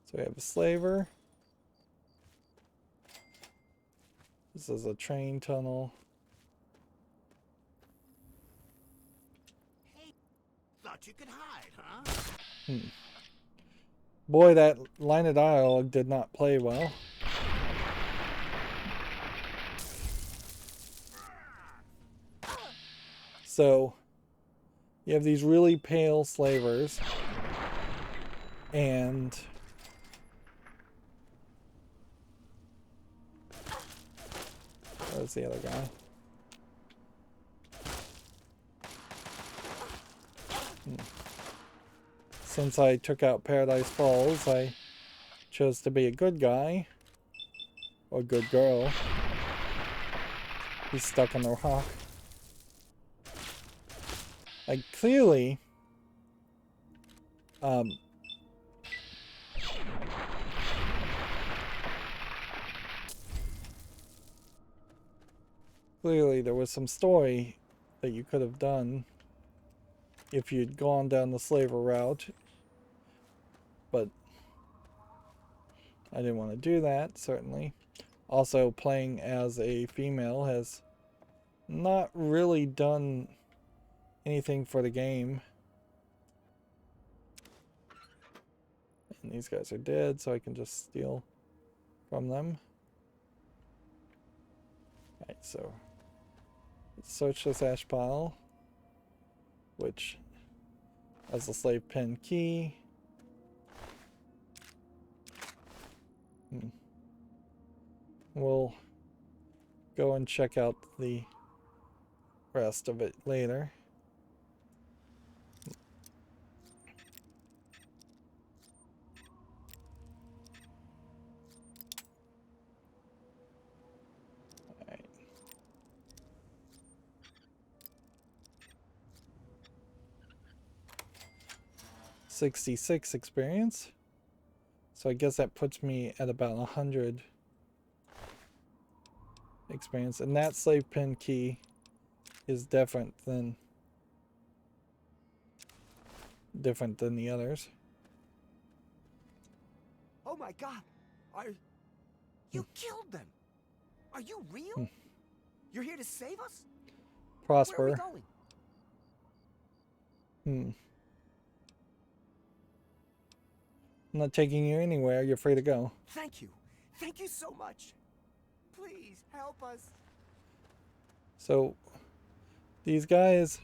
So we have a slaver. This is a train tunnel. Hey, thought you could hide, huh? Boy, that line of dialogue did not play well. So, you have these really pale slavers, and where's the other guy? Since I took out Paradise Falls, I chose to be a good guy. Or good girl. He's stuck on the rock. Like, clearly... clearly there was some story that you could have done if you'd gone down the slaver route. But I didn't want to do that, certainly. Also, playing as a female has not really done anything for the game. And these guys are dead, so I can just steal from them. Alright, so let's search this ash pile, which has the slave pen key. We'll go and check out the rest of it later. Alright. $66 experience. So I guess that puts me at about 100 experience. And that slave pen key is different than the others. Oh my God! You killed them? Are you real? You're here to save us? prosper. Where are we going? I'm not taking you anywhere. You're free to go. Thank you. Thank you so much. Please help us. So, these guys,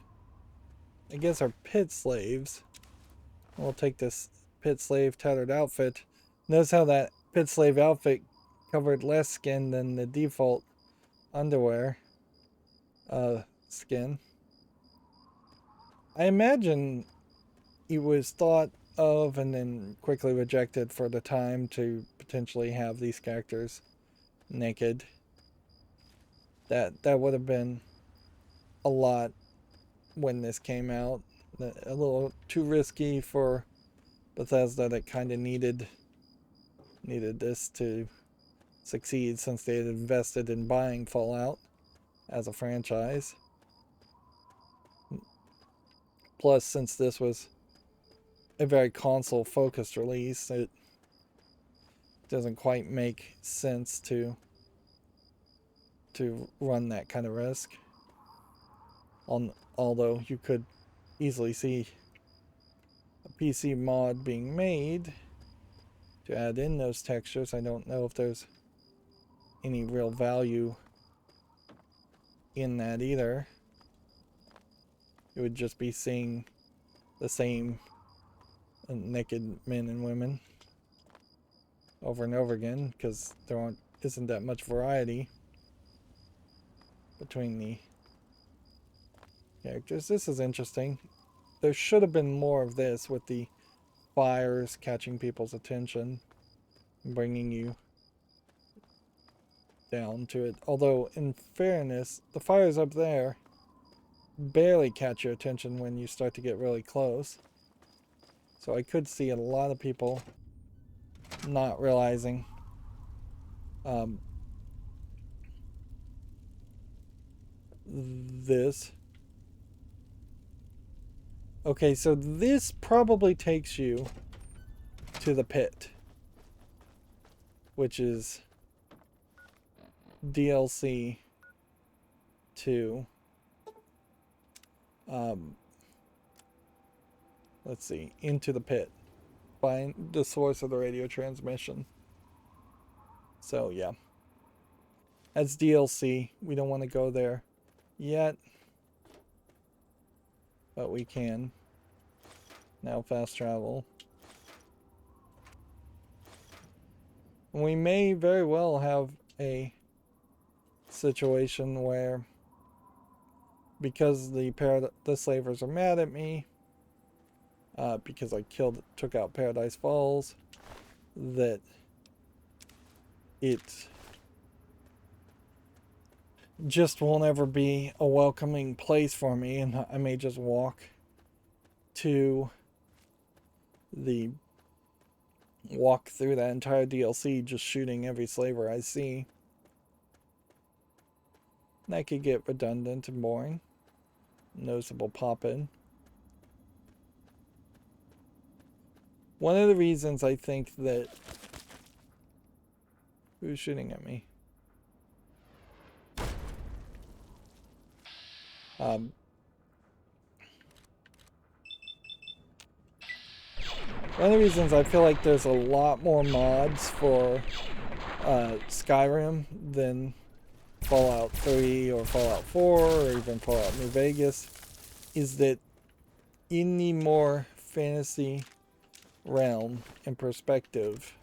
I guess, are pit slaves. We'll take this pit slave tattered outfit. Notice how that pit slave outfit covered less skin than the default underwear skin. I imagine it was thought of and then quickly rejected for the time to potentially have these characters naked. That would have been a lot when this came out. A little too risky for Bethesda that kind of needed this to succeed since they had invested in buying Fallout as a franchise. Plus, since this was a very console-focused release, it doesn't quite make sense to run that kind of risk. Although you could easily see a PC mod being made to add in those textures. I don't know if there's any real value in that either. It would just be seeing the same naked men and women over and over again, because there isn't that much variety between the characters. This is interesting. There should have been more of this with the fires catching people's attention and bringing you down to it. Although, in fairness, the fires up there barely catch your attention when you start to get really close. So I could see a lot of people not realizing this. Okay, so this probably takes you to the pit, which is DLC to let's see, into the pit. Find the source of the radio transmission. So yeah, that's DLC. We don't want to go there yet, but we can now fast travel. And we may very well have a situation where, because the slavers are mad at me, because I took out Paradise Falls, that it just won't ever be a welcoming place for me, and I may just walk through that entire DLC just shooting every slaver I see. That could get redundant and boring. Noticeable pop-in. One of the reasons I think that... Who's shooting at me? One of the reasons I feel like there's a lot more mods for Skyrim than Fallout 3 or Fallout 4 or even Fallout New Vegas is that in the more fantasy realm and perspective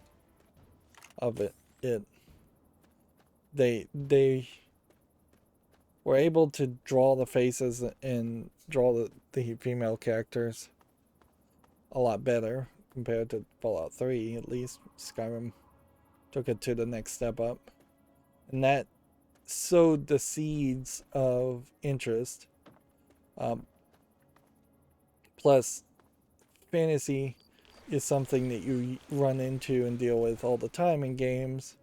of it, they were able to draw the faces and draw the female characters a lot better compared to Fallout 3. At least Skyrim took it to the next step up, and that sowed the seeds of interest. Plus, fantasy is something that you run into and deal with all the time in games,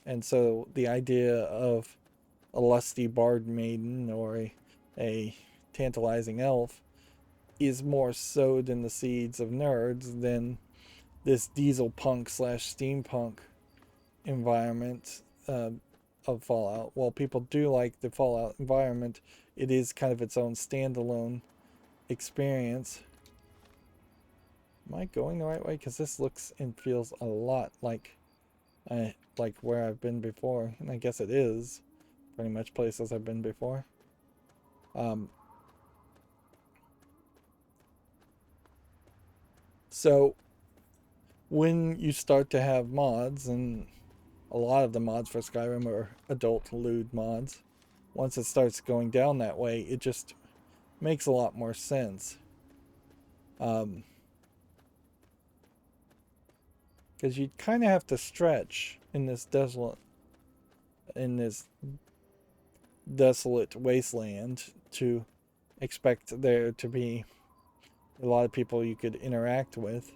and so the idea of a lusty bard maiden or a tantalizing elf is more sowed in the seeds of nerds than this diesel punk / steampunk environment of Fallout. While people do like the Fallout environment, it is kind of its own standalone experience. Am I going the right way? Because this looks and feels a lot like where I've been before, and I guess it is pretty much places I've been before. So when you start to have mods, and a lot of the mods for Skyrim are adult lewd mods, once it starts going down that way, it just makes a lot more sense. Because you kind of have to stretch in this desolate wasteland to expect there to be a lot of people you could interact with.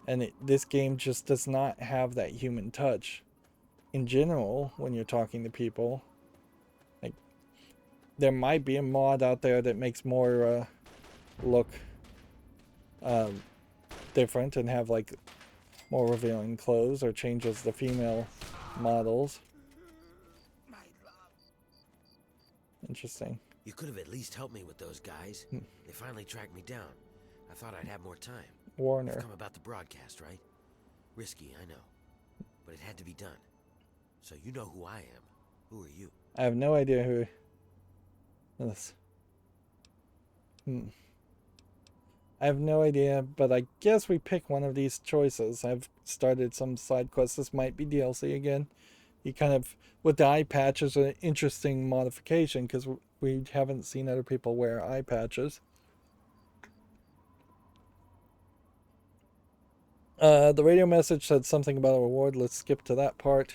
And this game just does not have that human touch. In general, when you're talking to people, like, there might be a mod out there that makes more look different and have like more revealing clothes, or changes the female models. Interesting. You could have at least helped me with those guys. They finally tracked me down. I thought I'd have more time. Warner. You've come about the broadcast, right? Risky, I know. But it had to be done. So you know who I am. Who are you? I have no idea who this. I have no idea, but I guess we pick one of these choices. I've started some side quests. This might be DLC again. You kind of, with the eye patch, is an interesting modification because we haven't seen other people wear eye patches. The radio message said something about a reward. Let's skip to that part.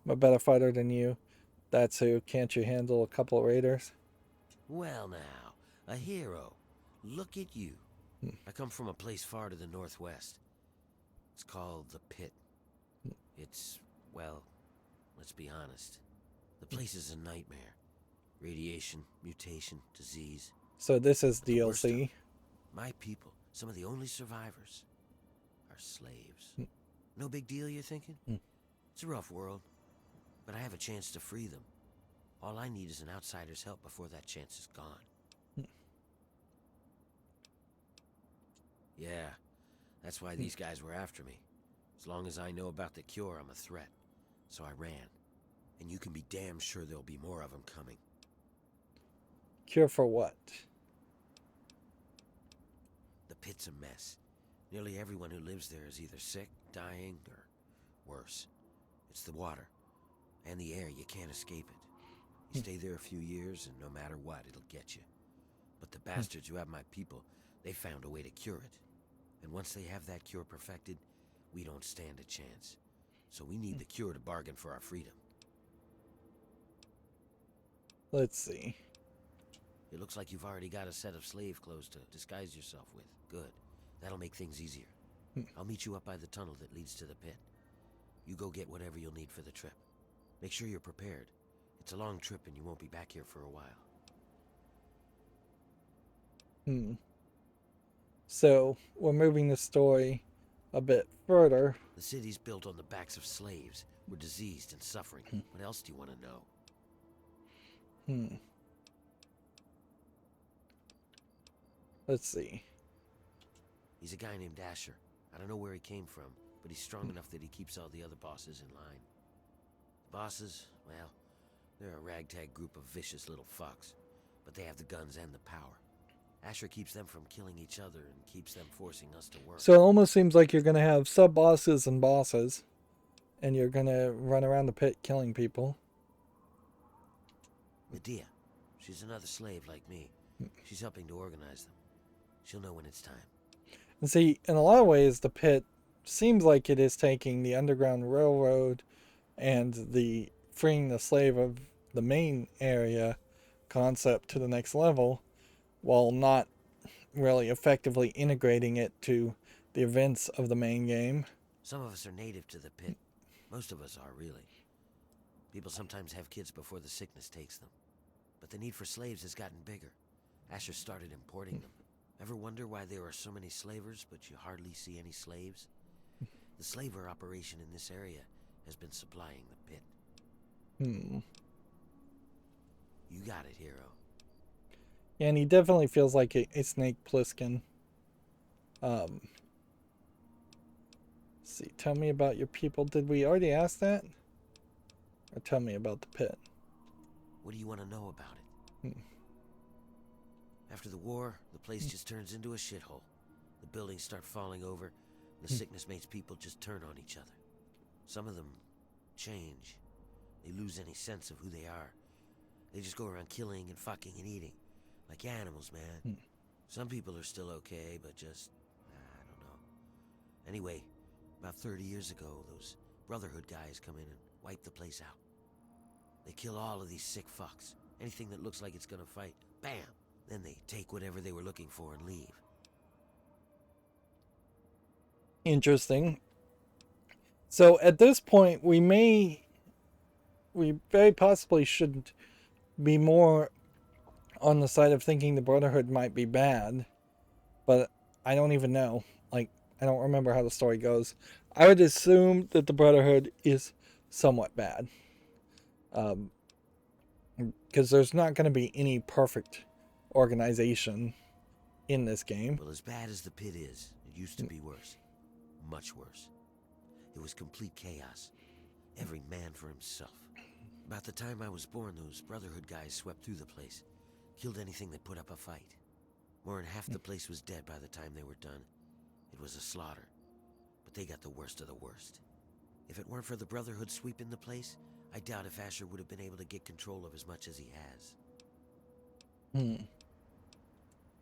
I'm a better fighter than you. That's who. Can't you handle a couple of raiders? Well now, a hero. Look at you. I come from a place far to the northwest. It's called the Pitt. It's, well, let's be honest. The place is a nightmare. Radiation, mutation, disease. So this is But the worst of DLC. it, my people, some of the only survivors, are slaves. No big deal, you're thinking? It's a rough world, but I have a chance to free them. All I need is an outsider's help before that chance is gone. Yeah, that's why these guys were after me. As long as I know about the cure, I'm a threat. So I ran. And you can be damn sure there'll be more of them coming. Cure for what? The Pitt's a mess. Nearly everyone who lives there is either sick, dying, or worse. It's the water. And the air, you can't escape it. You stay there a few years, and no matter what, it'll get you. But the bastards who have my people, they found a way to cure it. And once they have that cure perfected, we don't stand a chance. So we need the cure to bargain for our freedom. Let's see. It looks like you've already got a set of slave clothes to disguise yourself with. Good. That'll make things easier. I'll meet you up by the tunnel that leads to the Pit. You go get whatever you'll need for the trip. Make sure you're prepared. It's a long trip and you won't be back here for a while. So we're moving the story a bit further. The city's built on the backs of slaves. We're diseased and suffering. What else do you want to know? Let's see. He's a guy named Asher. I don't know where he came from, but he's strong enough that he keeps all the other bosses in line. Bosses, well, they're a ragtag group of vicious little fucks, but they have the guns and the power. Asher keeps them from killing each other and keeps them forcing us to work. So it almost seems like you're going to have sub-bosses and bosses, and you're going to run around the pit killing people. Medea, she's another slave like me. She's helping to organize them. She'll know when it's time. And see, in a lot of ways, the pit seems like it is taking the Underground Railroad and the freeing the slave of the main area concept to the next level, while not really effectively integrating it to the events of the main game. Some of us are native to the Pit. Most of us are, really. People sometimes have kids before the sickness takes them. But the need for slaves has gotten bigger. Asher started importing them. Ever wonder why there are so many slavers, but you hardly see any slaves? The slaver operation in this area has been supplying the Pit. Hmm. You got it, hero. Yeah, and he definitely feels like a Snake Plissken. Let's see, tell me about your people. Did we already ask that? Or tell me about the pit? What do you want to know about it? Hmm. After the war, the place just turns into a shithole. The buildings start falling over, and the sickness makes people just turn on each other. Some of them change. They lose any sense of who they are. They just go around killing and fucking and eating. Like animals, man. Some people are still okay, but just... I don't know. Anyway, about 30 years ago, those Brotherhood guys come in and wipe the place out. They kill all of these sick fucks. Anything that looks like it's gonna fight, bam! Then they take whatever they were looking for and leave. Interesting. So at this point, we very possibly should be more on the side of thinking the Brotherhood might be bad, but I don't even know. Like, I don't remember how the story goes. I would assume that the Brotherhood is somewhat bad. Because there's not going to be any perfect organization in this game. Well, as bad as the pit is, it used to be worse. Much worse. It was complete chaos. Every man for himself. About the time I was born, those Brotherhood guys swept through the place. Killed anything that put up a fight. More than half the place was dead by the time they were done. It was a slaughter. But they got the worst of the worst. If it weren't for the Brotherhood sweeping the place, I doubt if Asher would have been able to get control of as much as he has.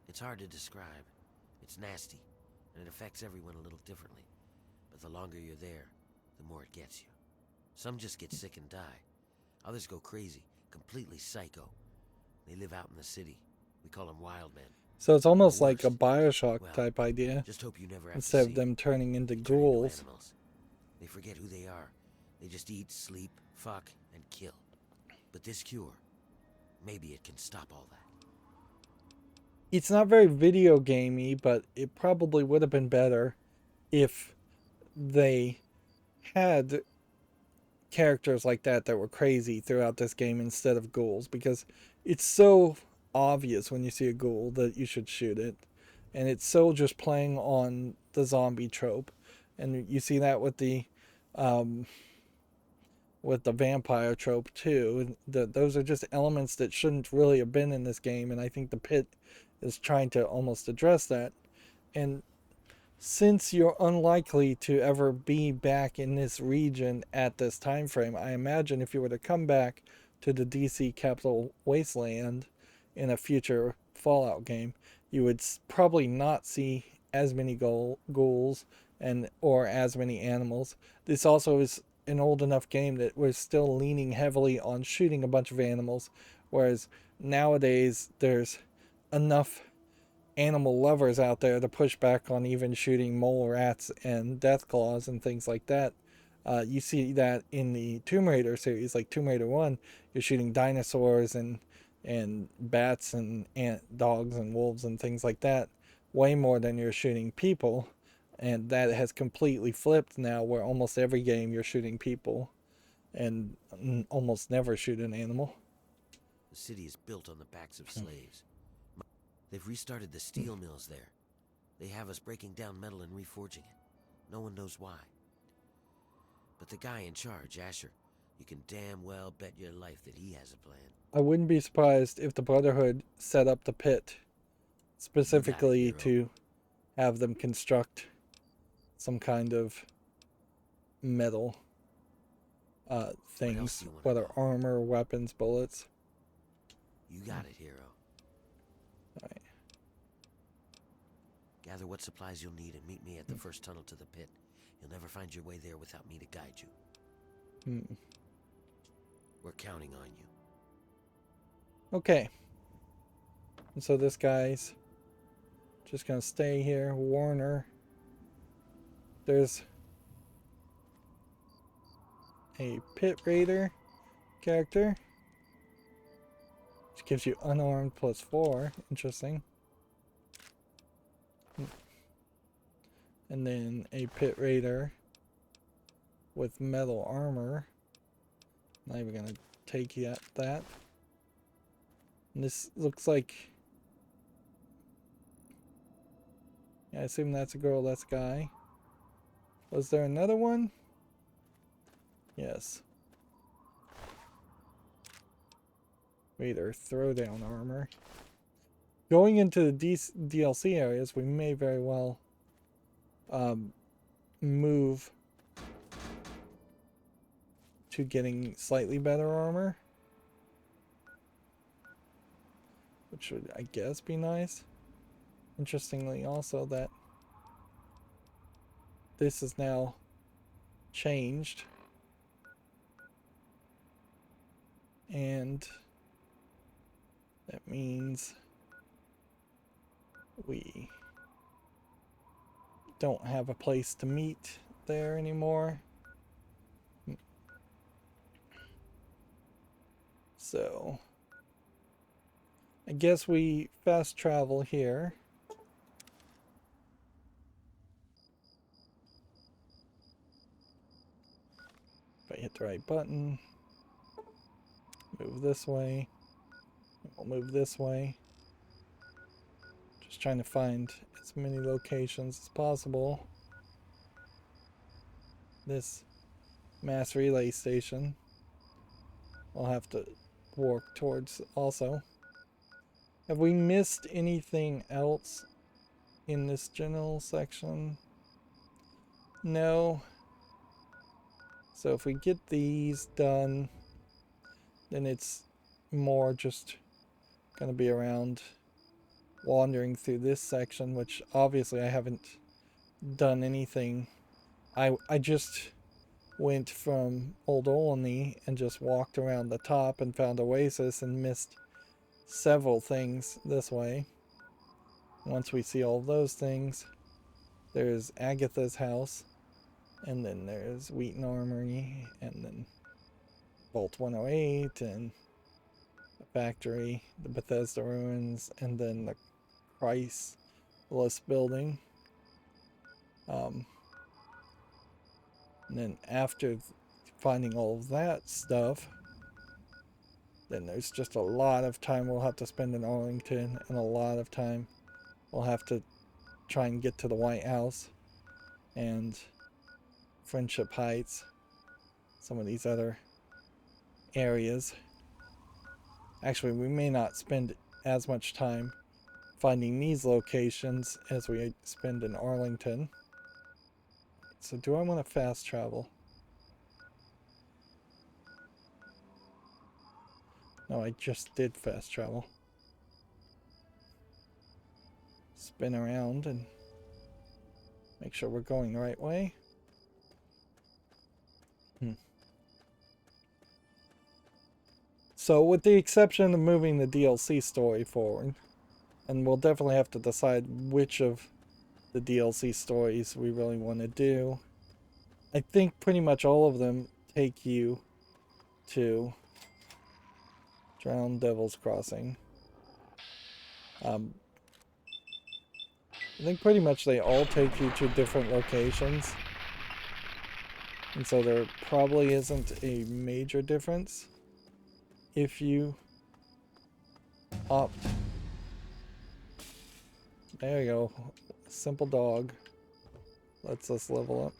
It's hard to describe. It's nasty, and it affects everyone a little differently. But the longer you're there, the more it gets you. Some just get sick and die. Others go crazy, completely psycho. They live out in the city. We call them wild men. So it's almost Or like a worse. Bioshock Well, type idea. Just hope you never have Instead to of see them turning into They turn into ghouls. animals. They forget who they are. They just eat, sleep, fuck, and kill. But this cure, maybe it can stop all that. It's not very video gamey, but it probably would have been better if they had characters like that were crazy throughout this game instead of ghouls, because it's so obvious when you see a ghoul that you should shoot it, and it's so just playing on the zombie trope, and you see that with the vampire trope too. Those are just elements that shouldn't really have been in this game, and I think the pit is trying to almost address that. And since you're unlikely to ever be back in this region at this time frame, I imagine if you were to come back to the DC Capital Wasteland in a future Fallout game, you would probably not see as many ghouls or as many animals. This also is an old enough game that we're still leaning heavily on shooting a bunch of animals, whereas nowadays there's enough animal lovers out there to push back on even shooting mole rats and death claws and things like that. You see that in the Tomb Raider series, like Tomb Raider 1, you're shooting dinosaurs and bats and dogs and wolves and things like that way more than you're shooting people. And that has completely flipped now, where almost every game you're shooting people and almost never shoot an animal. The city is built on the backs of slaves. They've restarted the steel mills there. They have us breaking down metal and reforging it. No one knows why. But the guy in charge, Asher, you can damn well bet your life that he has a plan. I wouldn't be surprised if the Brotherhood set up the pit specifically to have them construct some kind of metal things, whether armor, weapons, bullets. You got it, hero. Alright. Gather what supplies you'll need and meet me at the first tunnel to the pit. You'll never find your way there without me to guide you. We're counting on you. Okay. And so this guy's just gonna stay here. Warner. There's a pit raider character, which gives you unarmed +4. Interesting. And then a pit raider with metal armor Not even gonna take yet that. And this looks like, yeah, I assume that's a girl, that's a guy. Was there another one? Yes. Raider throwdown armor. Going into the DLC areas, we may very well move to getting slightly better armor, which would, I guess, be nice. Interestingly, also, that this is now changed, and that means we don't have a place to meet there anymore. So I guess we fast travel here. If I hit the right button, move this way, we'll move this way. Just trying to find as many locations as possible. This mass relay station I'll have to work towards also. Have we missed anything else in this general section? No. So if we get these done, then it's more just going to be around wandering through this section, which obviously I haven't done anything. I just went from Old Olney and just walked around the top and found Oasis and missed several things this way. Once we see all those things, there's Agatha's house, and then there's Wheaton Armory, and then Vault 108, and the factory, the Bethesda ruins, and then the Chrysalis building. And then after finding all of that stuff, then there's just a lot of time we'll have to spend in Arlington, and a lot of time we'll have to try and get to the White House and Friendship Heights, some of these other areas. Actually, we may not spend as much time finding these locations as we spend in Arlington. So do I want to fast travel? No, I just did fast travel. Spin around and make sure we're going the right way. So with the exception of moving the DLC story forward, and we'll definitely have to decide which of the DLC stories we really want to do. I think pretty much all of them take you to Drowned Devil's Crossing. I think pretty much they all take you to different locations. And so there probably isn't a major difference if you opt. There you go. Simple dog. Lets us level up.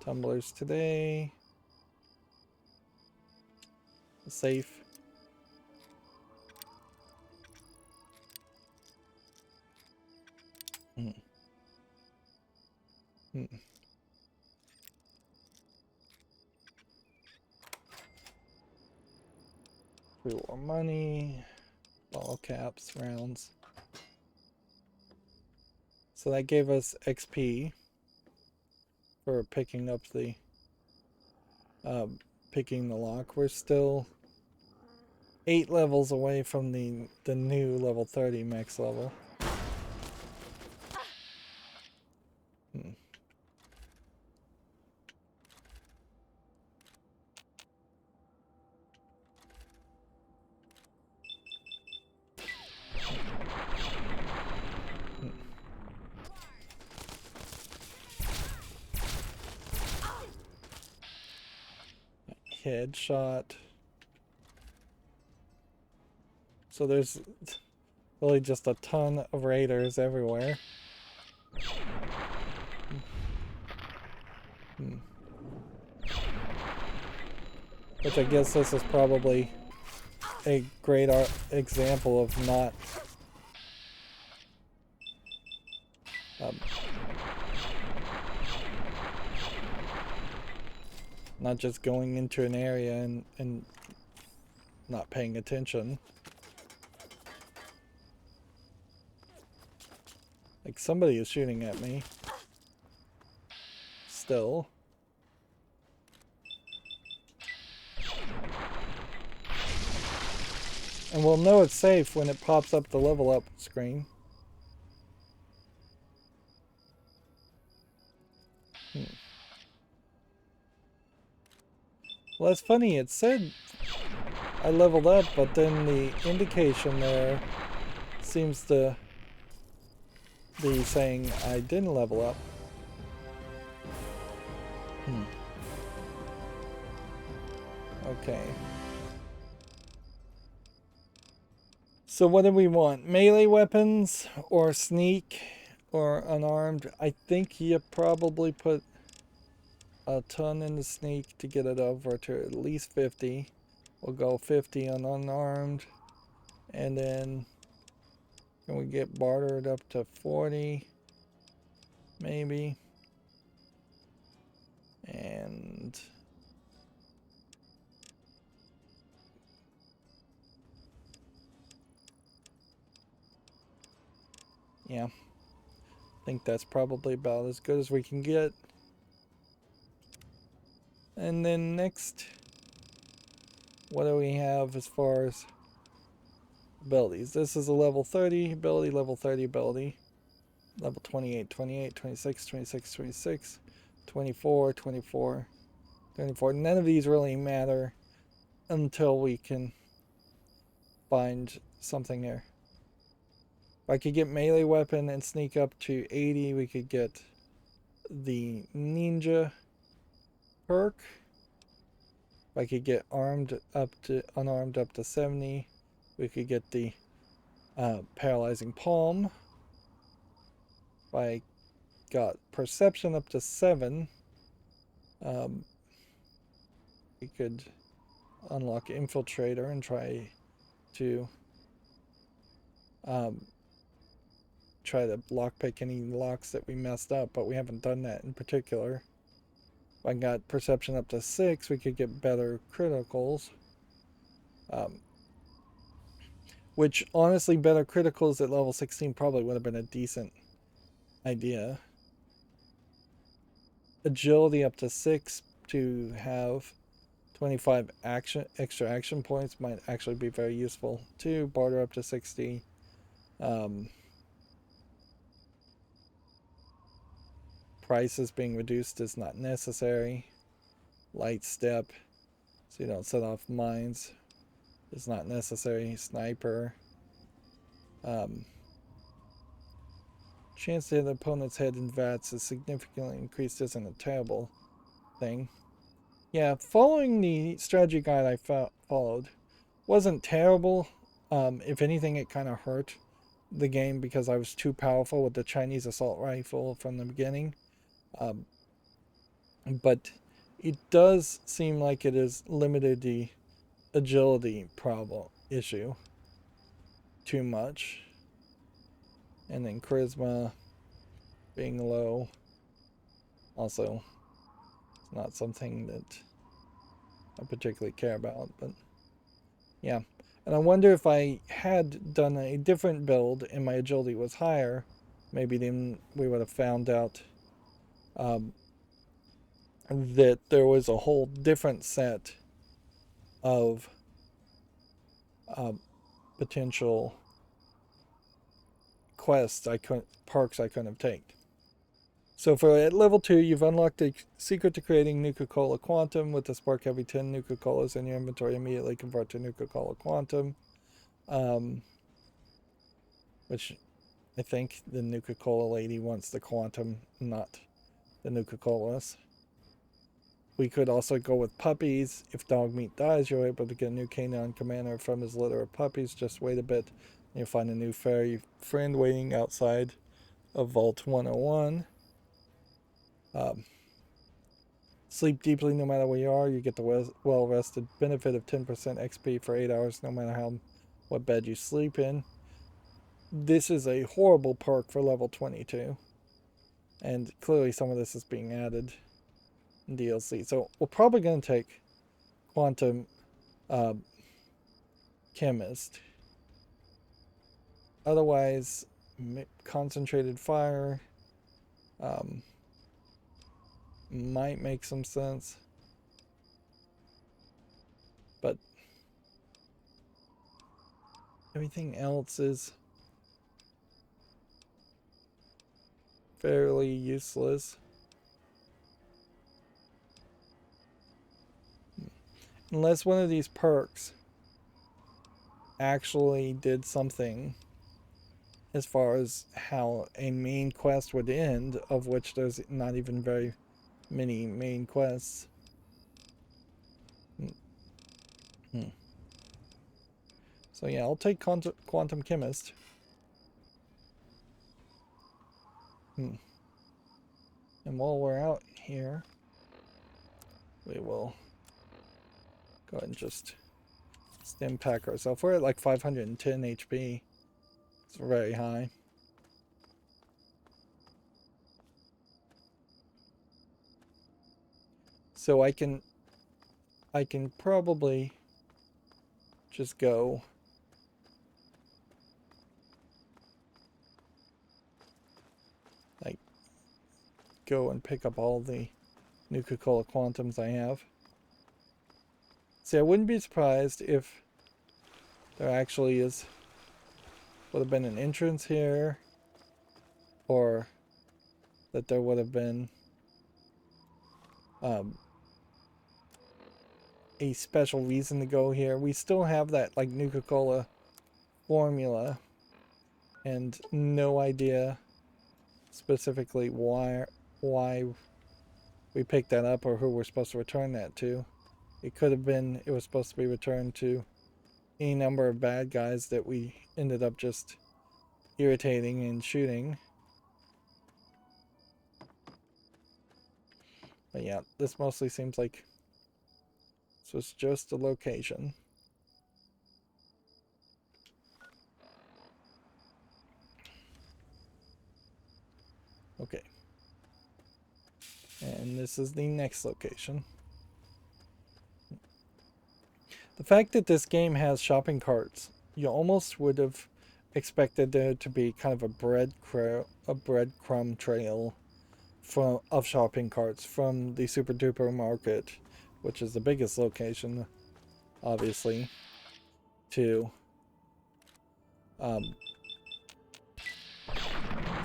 Tumblers today. Safe. More money, ball caps, rounds. So that gave us XP for picking up the picking the lock. We're still 8 levels away from the new level 30 max level. headshot. So there's really just a ton of raiders everywhere. Which I guess this is probably a great example of not just going into an area and not paying attention. Like somebody is shooting at me. Still. And we'll know it's safe when it pops up the level up screen. Well, that's funny. It said I leveled up, but then the indication there seems to be saying I didn't level up. Okay. So what do we want? Melee weapons or sneak or unarmed? I think you probably put a ton in the sneak to get it over to at least 50. We'll go 50 on unarmed. And then can we get bartered up to 40? Maybe. And yeah, I think that's probably about as good as we can get. And then next, what do we have as far as abilities? This is a level 30 ability, level 30 ability, level 28, 28, 26, 26, 26, 24, 24, 24. None of these really matter until we can find something there. If I could get melee weapon and sneak up to 80, we could get the ninja perk. If I could get unarmed up to 70, we could get the paralyzing palm. If I got perception up to 7, we could unlock infiltrator and try to lockpick any locks that we messed up, but we haven't done that in particular. If I got perception up to 6, we could get better criticals. Which honestly, better criticals at level 16 probably would have been a decent idea. Agility up to 6 to have 25 extra action points might actually be very useful too. Barter up to 60. Prices being reduced is not necessary. Light step, so you don't set off mines, is not necessary. Sniper. Chance to hit the opponent's head in VATS is significantly increased isn't a terrible thing. Yeah, following the strategy guide I followed wasn't terrible. If anything, it kind of hurt the game because I was too powerful with the Chinese assault rifle from the beginning. But it does seem like it has limited the agility issue too much. And then charisma being low also not something that I particularly care about, but yeah. And I wonder if I had done a different build and my agility was higher, maybe then we would have found out that there was a whole different set of potential quests perks I couldn't have taken. So at level 2, you've unlocked the secret to creating Nuka-Cola Quantum. With the spark, every 10 Nuka-Colas in your inventory immediately convert to Nuka-Cola Quantum. Which I think the Nuka-Cola lady wants the Quantum, not the Nuka-Colas. We could also go with puppies. If dog meat dies, you're able to get a new canine commander from his litter of puppies. Just wait a bit. You'll find a new fairy friend waiting outside of Vault 101. Sleep deeply no matter where you are. You get the well-rested benefit of 10% XP for 8 hours no matter what bed you sleep in. This is a horrible perk for level 22. And clearly some of this is being added in DLC. So we're probably going to take Quantum Chemist. Otherwise, concentrated fire might make some sense. But everything else is fairly useless. Unless one of these perks actually did something as far as how a main quest would end, of which there's not even very many main quests. So yeah, I'll take Quantum Chemist. And while we're out here, we will go ahead and just stim pack ourselves. We're at like 510 HP. It's very high. So I can probably just go and pick up all the Nuka-Cola Quantums I have. See, I wouldn't be surprised if there actually would have been an entrance here, or that there would have been a special reason to go here. We still have that like Nuka-Cola formula, and no idea specifically why we picked that up or who we're supposed to return that to. It could have been it was supposed to be returned to any number of bad guys that we ended up just irritating and shooting. But yeah, this mostly seems like this was just a location. Okay. And this is the next location. The fact that this game has shopping carts, you almost would have expected there to be kind of a breadcrumb trail of shopping carts from the Super Duper Market, which is the biggest location, obviously, to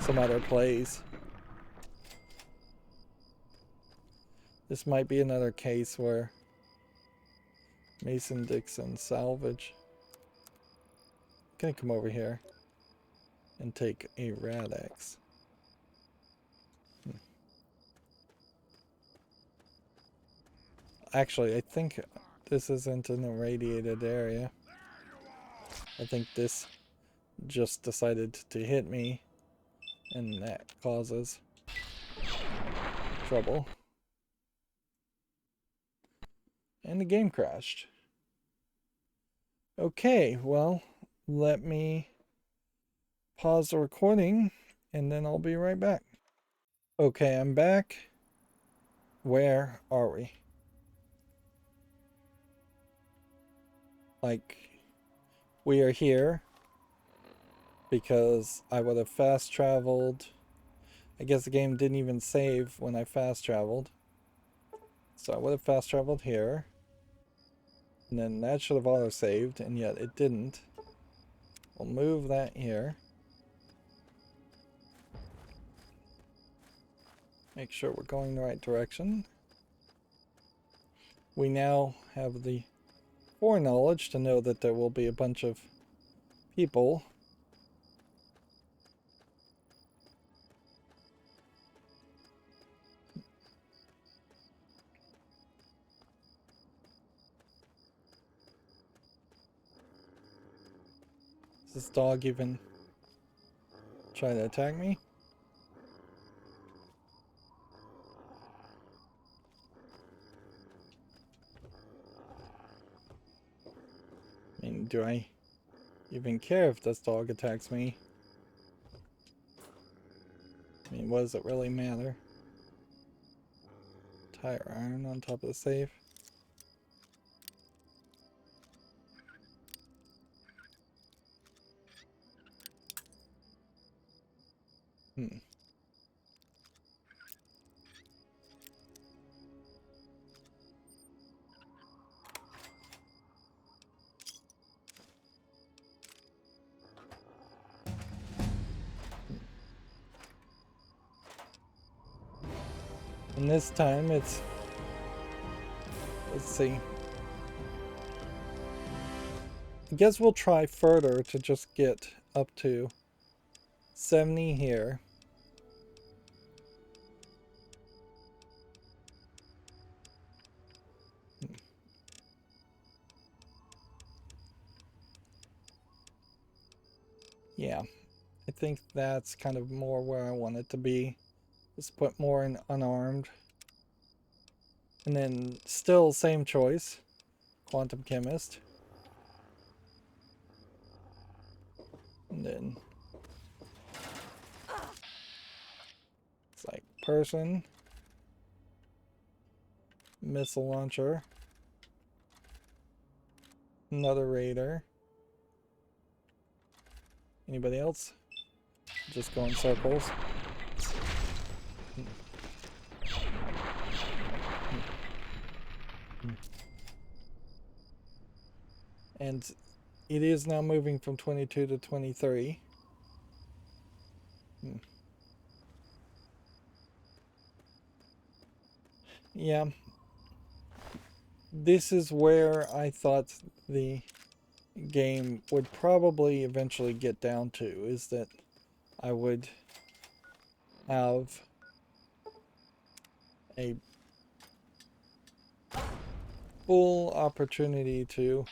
some other place. This might be another case where Mason-Dixon salvage. I'm gonna come over here and take a Rad-X. Actually, I think this isn't an irradiated area. I think this just decided to hit me, and that causes trouble. And the game crashed. Okay, well, let me pause the recording, and then I'll be right back. Okay, I'm back. Where are we? Like, we are here because I would have fast traveled. I guess the game didn't even save when I fast traveled. So I would have fast traveled here. And then that should have auto-saved, and yet it didn't. We'll move that here. Make sure we're going the right direction. We now have the foreknowledge to know that there will be a bunch of people. Is this dog even trying to attack me? I mean, do I even care if this dog attacks me? I mean, what does it really matter? Tire iron on top of the safe. And this time it's, let's see. I guess we'll try further to just get up to 70 here. Yeah, I think that's kind of more where I want it to be. Let's put more in unarmed. And then still same choice. Quantum chemist. And then it's like person. Missile launcher. Another raider. Anybody else? Just go in circles. And it is now moving from 22 to 23. Yeah. This is where I thought the game would probably eventually get down to, is that I would have a full opportunity to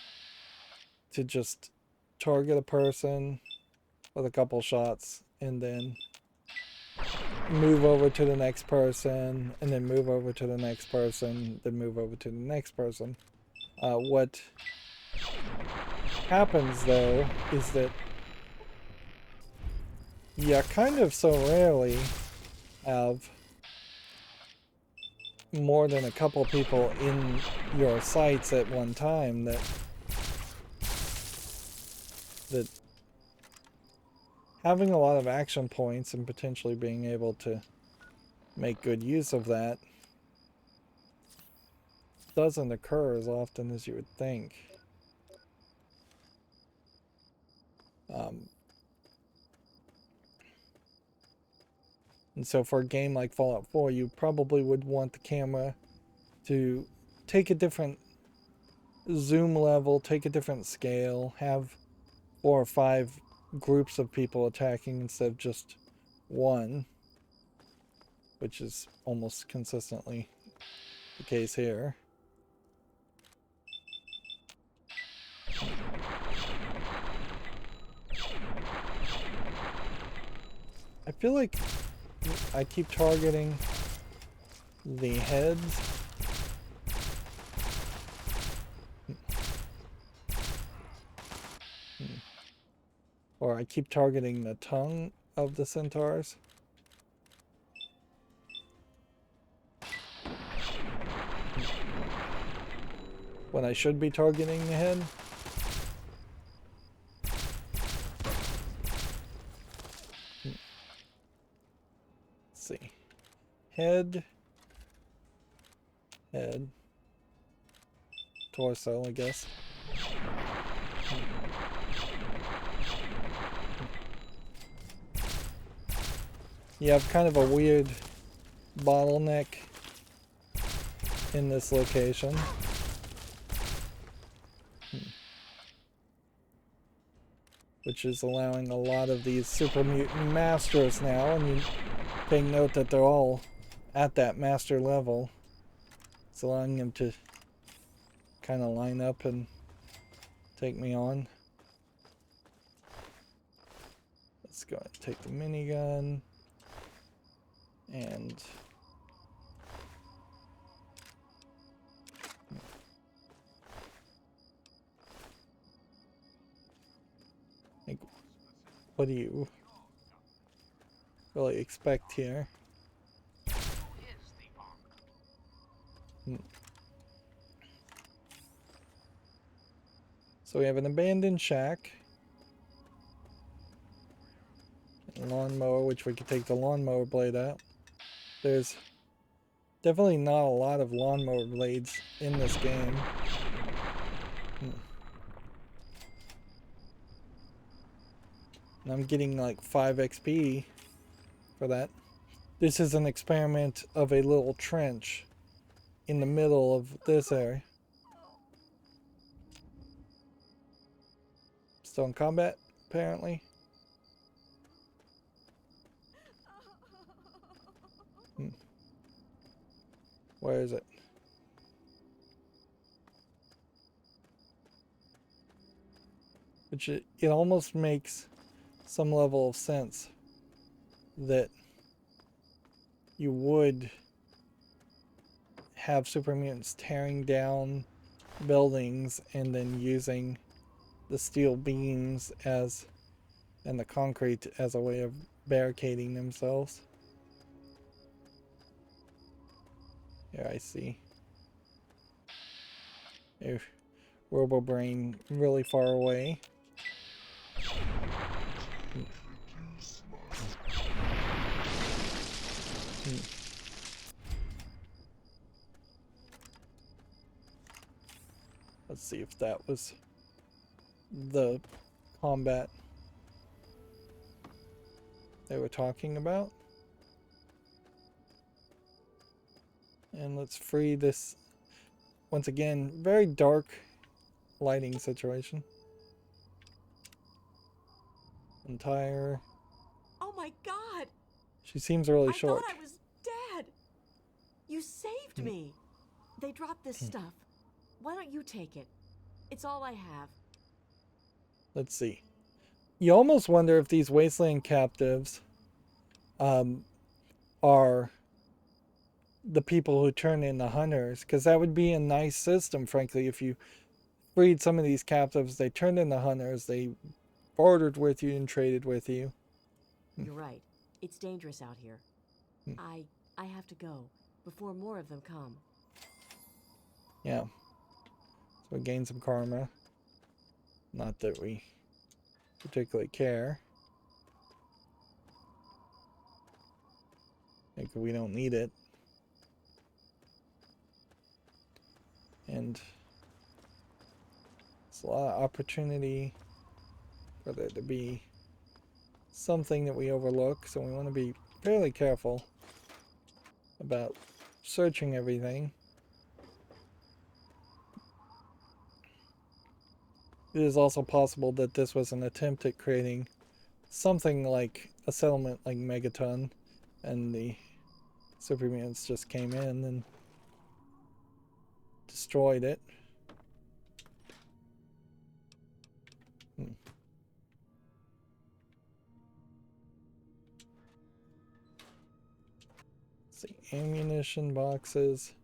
just target a person with a couple shots and then move over to the next person and then move over to the next person, then move over to the next person. What happens though is that you kind of so rarely have more than a couple people in your sights at one time that having a lot of action points and potentially being able to make good use of that doesn't occur as often as you would think. And so for a game like Fallout 4, you probably would want the camera to take a different zoom level, take a different scale, have 4 or 5 groups of people attacking instead of just one, which is almost consistently the case here. I feel like I keep targeting the heads. Or I keep targeting the tongue of the centaurs. When I should be targeting the head. Let's see. Head. Head. Torso, I guess. You have kind of a weird bottleneck in this location. Which is allowing a lot of these super mutant masters now, and you paying note that they're all at that master level. It's allowing them to kind of line up and take me on. Let's go and take the minigun and like, what do you really expect here? So we have an abandoned shack, a lawnmower, which we could take the lawnmower blade out. There's definitely not a lot of lawnmower blades in this game. And I'm getting like 5 XP for that. This is an experiment of a little trench in the middle of this area. Still in combat, apparently. Where is it? Which it almost makes some level of sense that you would have super mutants tearing down buildings and then using the steel beams as and the concrete as a way of barricading themselves. Here I see. If Robo Brain really far away. Let's see if that was the combat they were talking about. And let's free this, once again, very dark lighting situation. Entire. Oh my God! She seems really short. I thought I was dead. You saved me. They dropped this stuff. Why don't you take it? It's all I have. Let's see. You almost wonder if these wasteland captives are the people who turn in the hunters, because that would be a nice system, frankly, if you freed some of these captives, they turned in the hunters, they bartered with you and traded with you. You're right. It's dangerous out here. I have to go before more of them come. Yeah. So we gain some karma. Not that we particularly care. Like, we don't need it. And it's a lot of opportunity for there to be something that we overlook, so we want to be fairly careful about searching everything. It is also possible that this was an attempt at creating something like a settlement like Megaton, and the super mutants just came in and destroyed it. Let's see, ammunition boxes.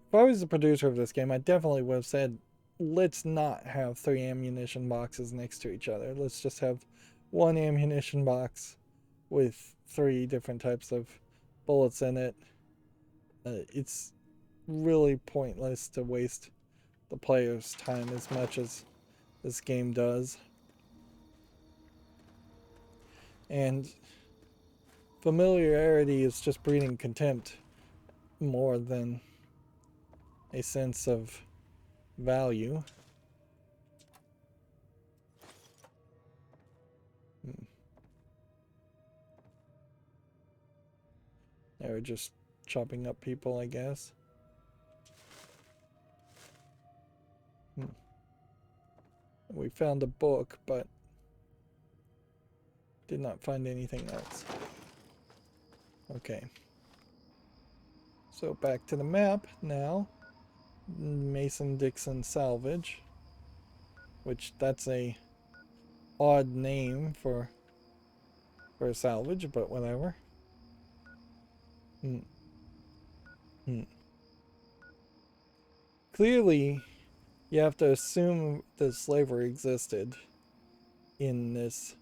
If I was the producer of this game, I definitely would have said, let's not have 3 ammunition boxes next to each other. Let's just have 1 ammunition box with 3 different types of bullets in it. It's really pointless to waste the player's time as much as this game does. And familiarity is just breeding contempt more than a sense of value. They were just chopping up people, I guess. We found a book, but did not find anything else. Okay. So back to the map now. Mason-Dixon salvage. Which, that's a odd name for salvage, but whatever. Clearly, you have to assume that slavery existed in this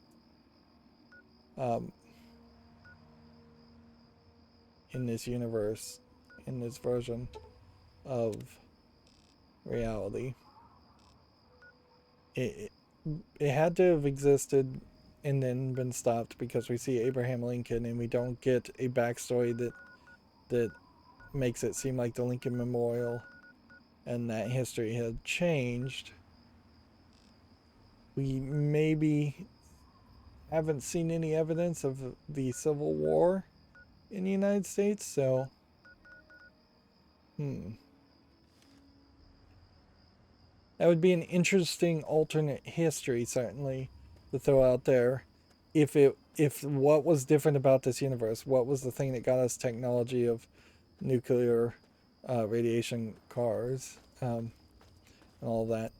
universe, in this version of reality. It had to have existed and then been stopped because we see Abraham Lincoln and we don't get a backstory that makes it seem like the Lincoln Memorial and that history had changed. We maybe haven't seen any evidence of the Civil War in the United States, so that would be an interesting alternate history, certainly, to throw out there. If what was different about this universe, what was the thing that got us technology of nuclear radiation cars and all that?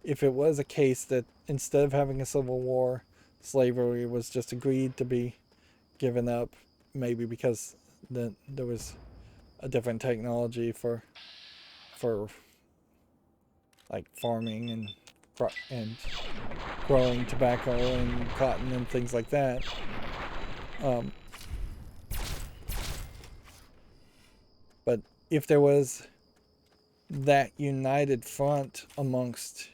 If it was a case that instead of having a civil war, slavery was just agreed to be given up, maybe because there was a different technology for like farming and growing tobacco and cotton and things like that. But if there was that united front amongst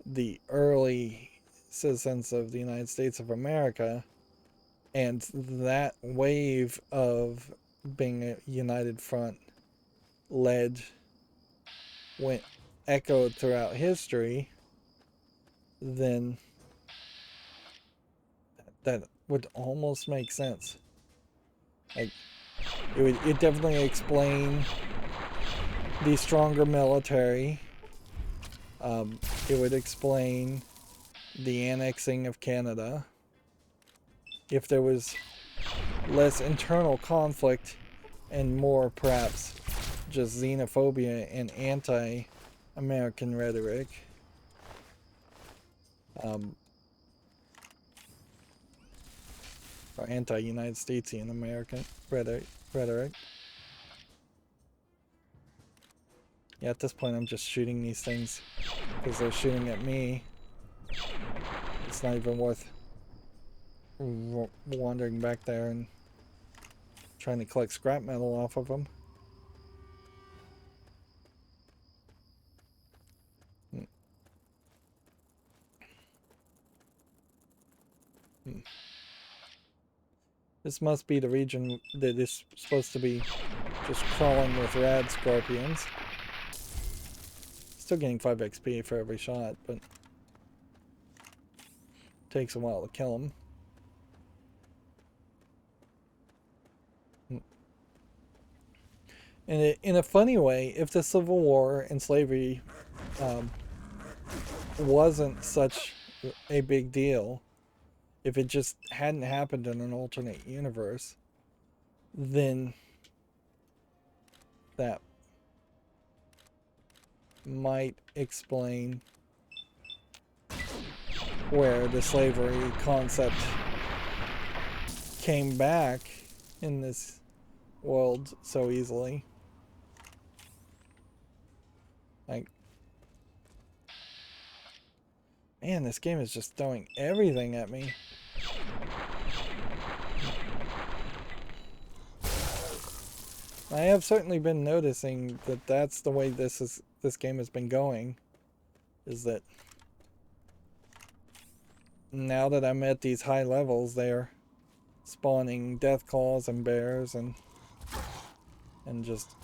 the early citizens of the United States of America, and that wave of being a united front echoed throughout history, then that would almost make sense. Like, it definitely explain the stronger military. It would explain the annexing of Canada. If there was less internal conflict and more, perhaps, just xenophobia and anti-American rhetoric. Or anti-United Statesian American rhetoric. Yeah, at this point I'm just shooting these things because they're shooting at me. It's not even worth wandering back there and trying to collect scrap metal off of them. This must be the region that is supposed to be just crawling with rad scorpions. Still getting 5 XP for every shot, but takes a while to kill them. And in a funny way, if the Civil War and slavery wasn't such a big deal, if it just hadn't happened in an alternate universe, then that might explain where the slavery concept came back in this world so easily. Like, man, this game is just throwing everything at me. I have certainly been noticing that that's the way this game has been going, is that now that I'm at these high levels, they're spawning death claws and bears and just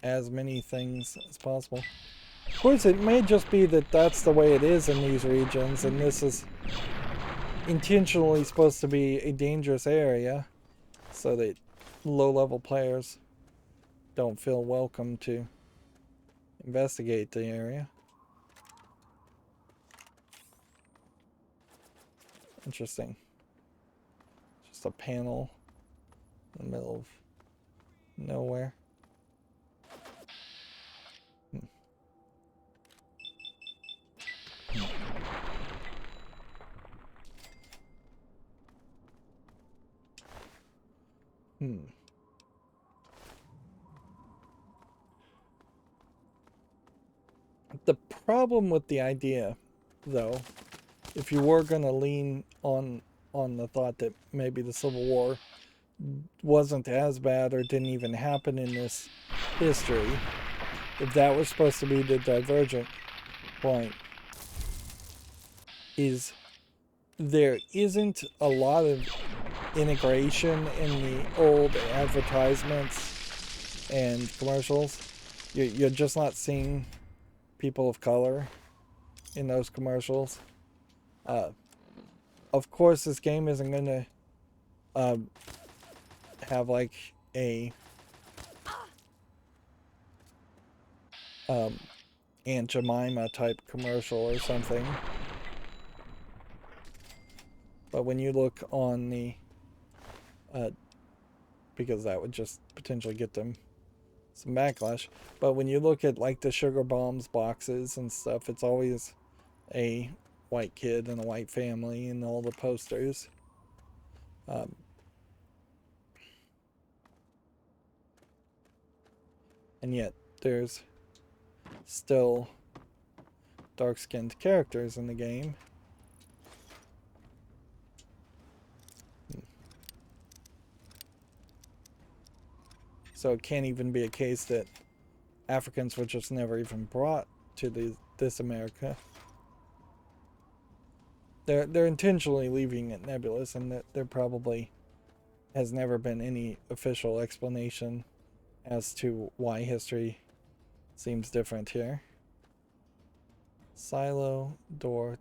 as many things as possible. Of course, it may just be that that's the way it is in these regions, and this is intentionally supposed to be a dangerous area so that low-level players don't feel welcome to investigate the area. Interesting. Just a panel in the middle of nowhere. Hmm. The problem with the idea, though, if you were going to lean on the thought that maybe the Civil War wasn't as bad or didn't even happen in this history, if that was supposed to be the divergent point, is there isn't a lot of integration in the old advertisements and commercials. You're just not seeing people of color in those commercials. Of course, this game isn't going to have like a Aunt Jemima type commercial or something. But when you look on the because that would just potentially get them some backlash. But when you look at like the Sugar Bombs boxes and stuff, it's always a white kid and a white family in all the posters. And yet there's still dark-skinned characters in the game. So it can't even be a case that Africans were just never even brought to this America. They're intentionally leaving it nebulous, and that there probably has never been any official explanation as to why history seems different here. Silo, door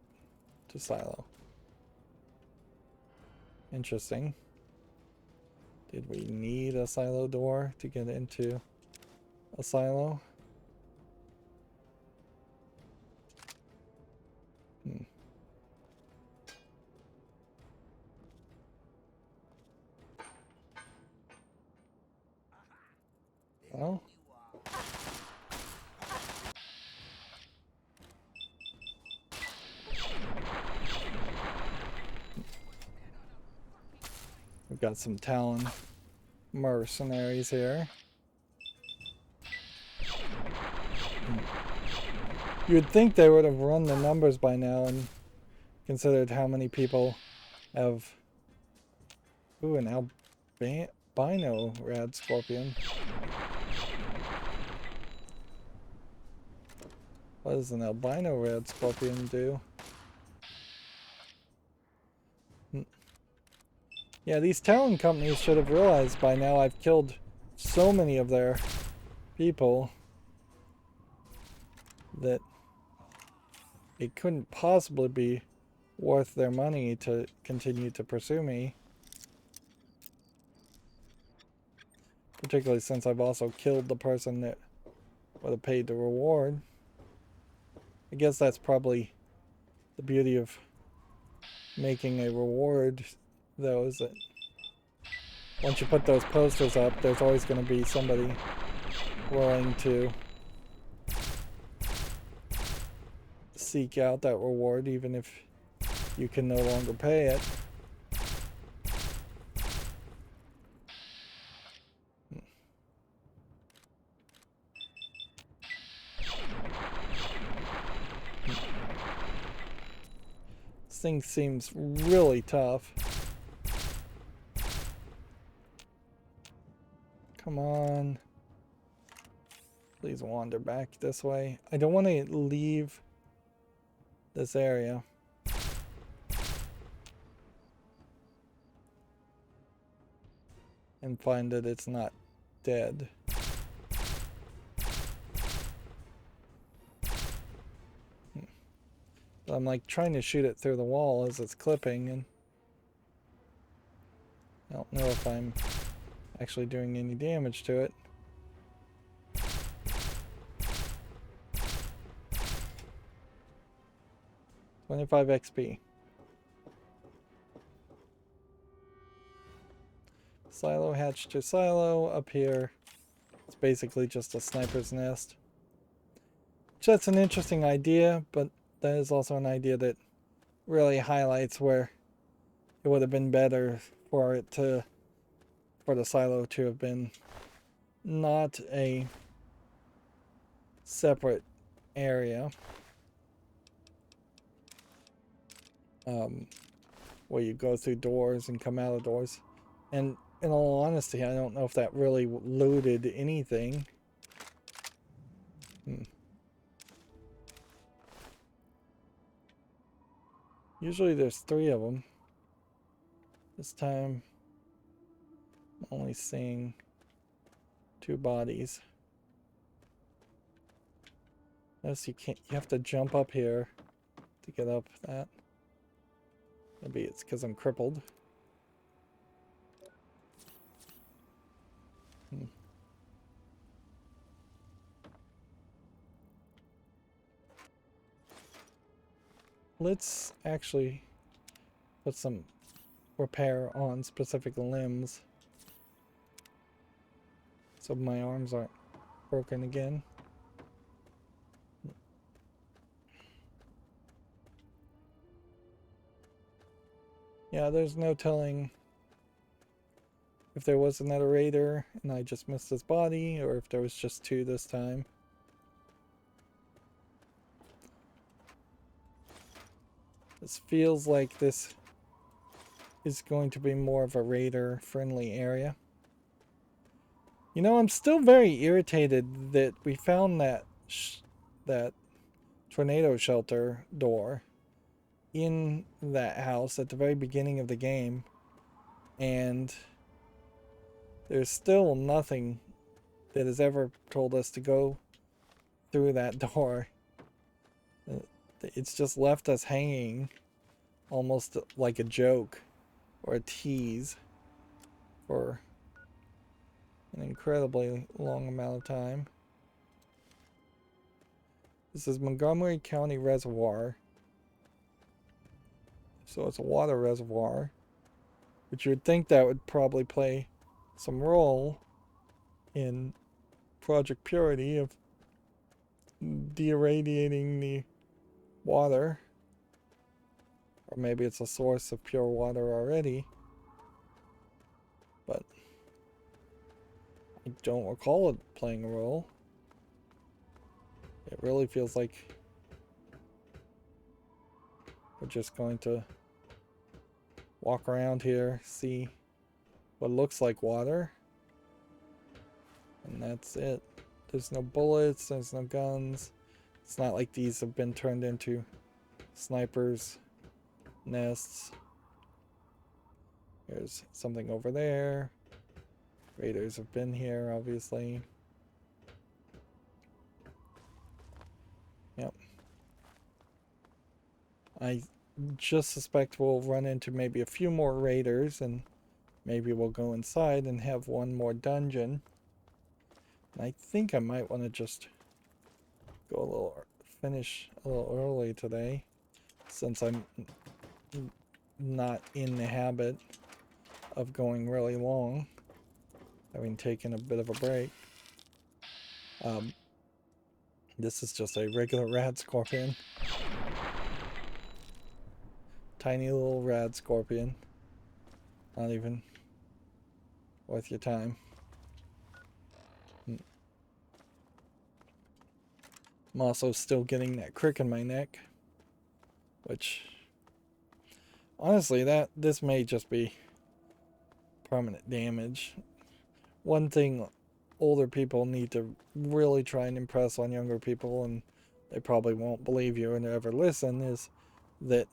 to silo. Interesting. Did we need a silo door to get into a silo? Well. We've got some Talon mercenaries here. You'd think they would have run the numbers by now and considered how many people have... Ooh, an albino rad scorpion. What does an albino rad scorpion do? Yeah, these Talon companies should have realized by now I've killed so many of their people that it couldn't possibly be worth their money to continue to pursue me. Particularly since I've also killed the person that would have paid the reward. I guess that's probably the beauty of making a reward, though, is that once you put those posters up, there's always going to be somebody willing to seek out that reward, even if you can no longer pay it. This thing seems really tough. Come on. Please wander back this way. I don't want to leave this area. And find that it's not dead. But I'm like trying to shoot it through the wall as it's clipping, and I don't know if I'm actually doing any damage to it. $25 XP. Silo hatch to silo. Up here, it's basically just a sniper's nest. Which that's an interesting idea, but that is also an idea that really highlights where it would have been better for it to for the silo to have been not a separate area where you go through doors and come out of doors. And in all honesty, I don't know if that really looted anything. Usually there's 3 of them. This time, I'm only seeing 2 bodies. Notice you can't. You have to jump up here to get up that. Maybe it's because I'm crippled. Let's actually put some repair on specific limbs so my arms aren't broken again. Yeah, there's no telling if there was another raider and I just missed his body, or if there was just 2 this time. This feels like this is going to be more of a raider-friendly area. You know, I'm still very irritated that we found that that tornado shelter door in that house at the very beginning of the game, and there's still nothing that has ever told us to go through that door. It's just left us hanging almost like a joke or a tease for an incredibly long amount of time. This is Montgomery County Reservoir. So it's a water reservoir, which you would think that would probably play some role in Project Purity of de-irradiating the water. Or maybe it's a source of pure water already. But I don't recall it playing a role. It really feels like we're just going to walk around here, see what looks like water, and that's it. There's no bullets, there's no guns. It's not like these have been turned into snipers' nests. There's something over there. Raiders have been here, obviously. Yep. I just suspect we'll run into maybe a few more raiders, and maybe we'll go inside and have one more dungeon. And I think I might want to just finish a little early today, since I'm not in the habit of going really long, having taken a bit of a break. This is just a regular rad scorpion. Tiny little rad scorpion. Not even worth your time. I'm also still getting that crick in my neck, which honestly, this may just be permanent damage. One thing older people need to really try and impress on younger people, and they probably won't believe you and ever listen, is that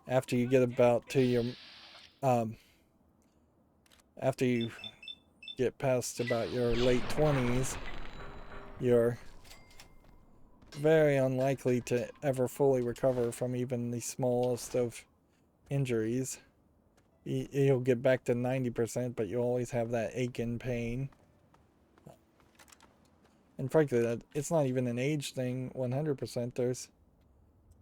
after you get about to your after you get past about your late 20s, you're very unlikely to ever fully recover from even the smallest of injuries. You'll get back to 90%, but you always have that ache and pain. And frankly, it's not even an age thing. 100%.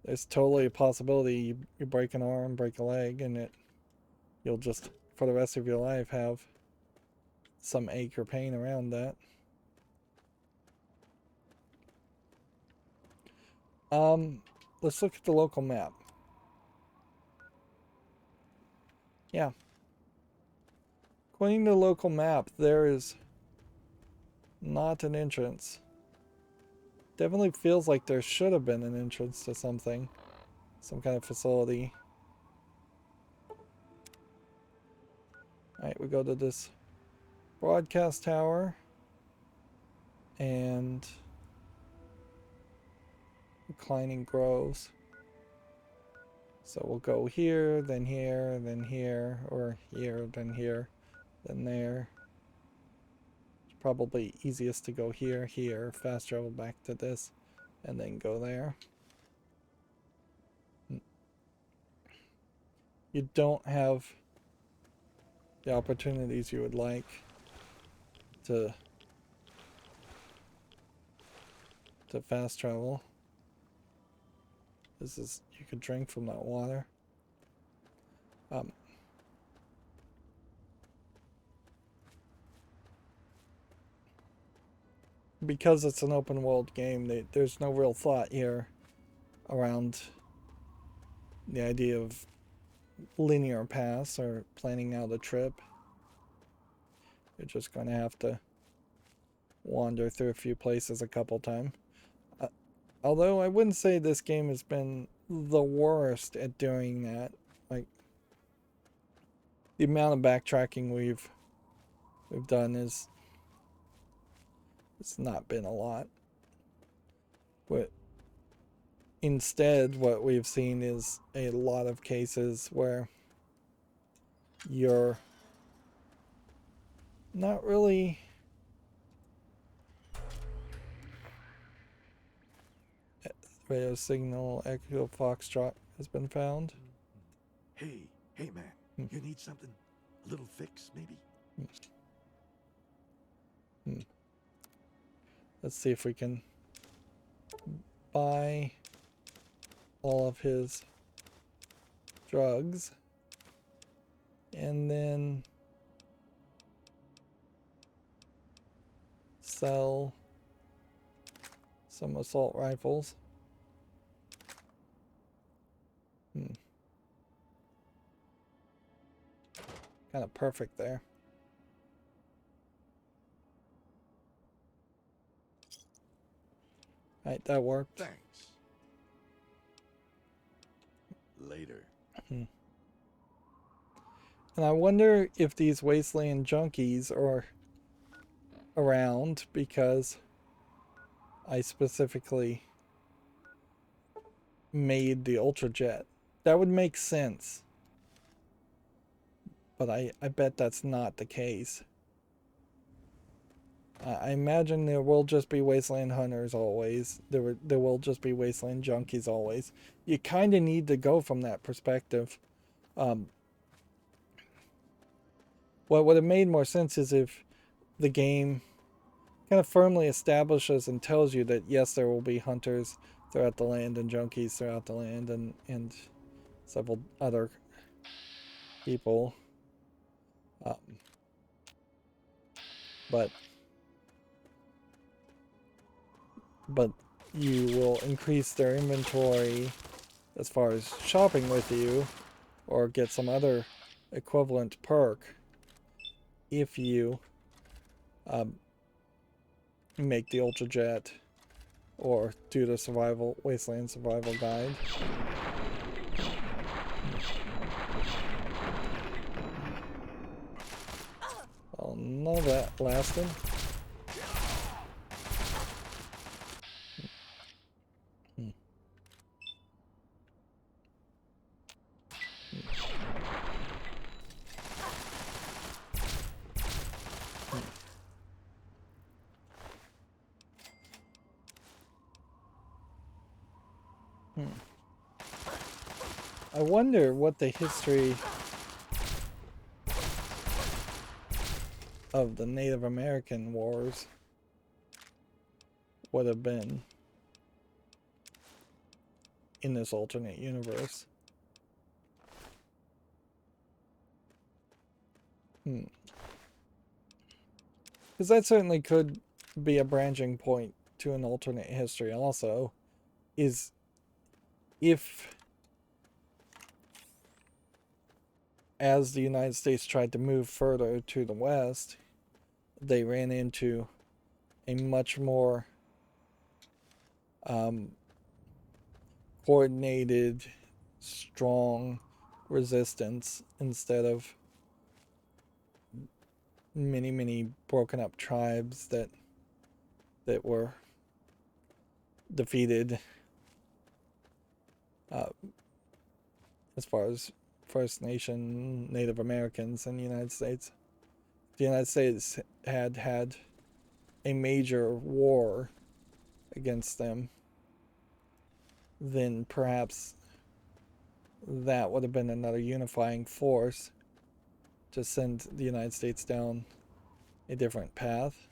There's totally a possibility you break an arm, break a leg, and you'll just for the rest of your life have some ache or pain around that. Let's look at the local map. according to the local map, there is not an entrance. Definitely feels like there should have been an entrance to something. Some kind of facility. Alright, we go to this broadcast tower. And reclining groves. So we'll go here, then here, then here, or here, then here, then there. It's probably easiest to go here, here, fast travel back to this, and then go there. You don't have the opportunities you would like to fast travel. This is, you could drink from that water. Because it's an open world game, there's no real thought here around the idea of linear paths or planning out a trip. You're just going to have to wander through a few places a couple times. Although I wouldn't say this game has been the worst at doing that. Like, the amount of backtracking we've done is, it's not been a lot. But instead, what we've seen is a lot of cases where you're not really radio signal Echo Foxtrot has been found. Hey, man. You need something? A little fix, maybe? Let's see if we can buy all of his drugs and then sell some assault rifles. Kind of perfect there. Alright, that worked. Thanks. Later. And I wonder if these wasteland junkies are around because I specifically made the Ultrajet. That would make sense. But I bet that's not the case. I imagine there will just be wasteland hunters always. There will just be wasteland junkies always. You kind of need to go from that perspective. What would have made more sense is if the game kind of firmly establishes and tells you that yes, there will be hunters throughout the land and junkies throughout the land and several other people. But you will increase their inventory as far as shopping with you or get some other equivalent perk if you make the Ultrajet or do the wasteland survival guide. Well, none of that lasted. I wonder what the history of the Native American wars would have been in this alternate universe. Because that certainly could be a branching point to an alternate history also, is if as the United States tried to move further to the west, they ran into a much more coordinated, strong resistance instead of many broken up tribes that were defeated as far as First Nation Native Americans in the United States. The United States had a major war against them, then perhaps that would have been another unifying force to send the United States down a different path.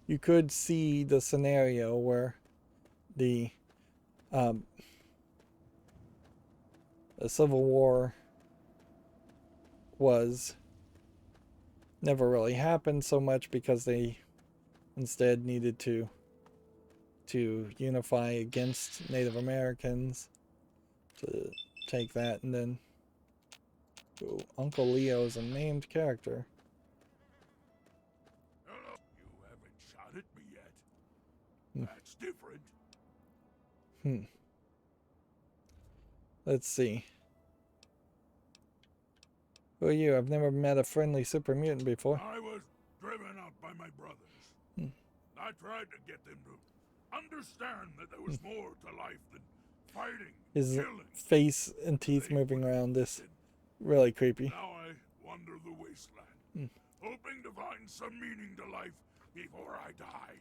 You could see the scenario where the Civil War was never really happened so much because they instead needed to unify against Native Americans to take that, and then Uncle Leo is a named character. Hello. You haven't shot at me yet. That's different. Let's see. Who are you? I've never met a friendly super mutant before. I was driven out by my brothers. I tried to get them to understand that there was more to life than fighting, His killing. face and teeth moving around this really creepy. Now I wander the wasteland, hoping to find some meaning to life before I die.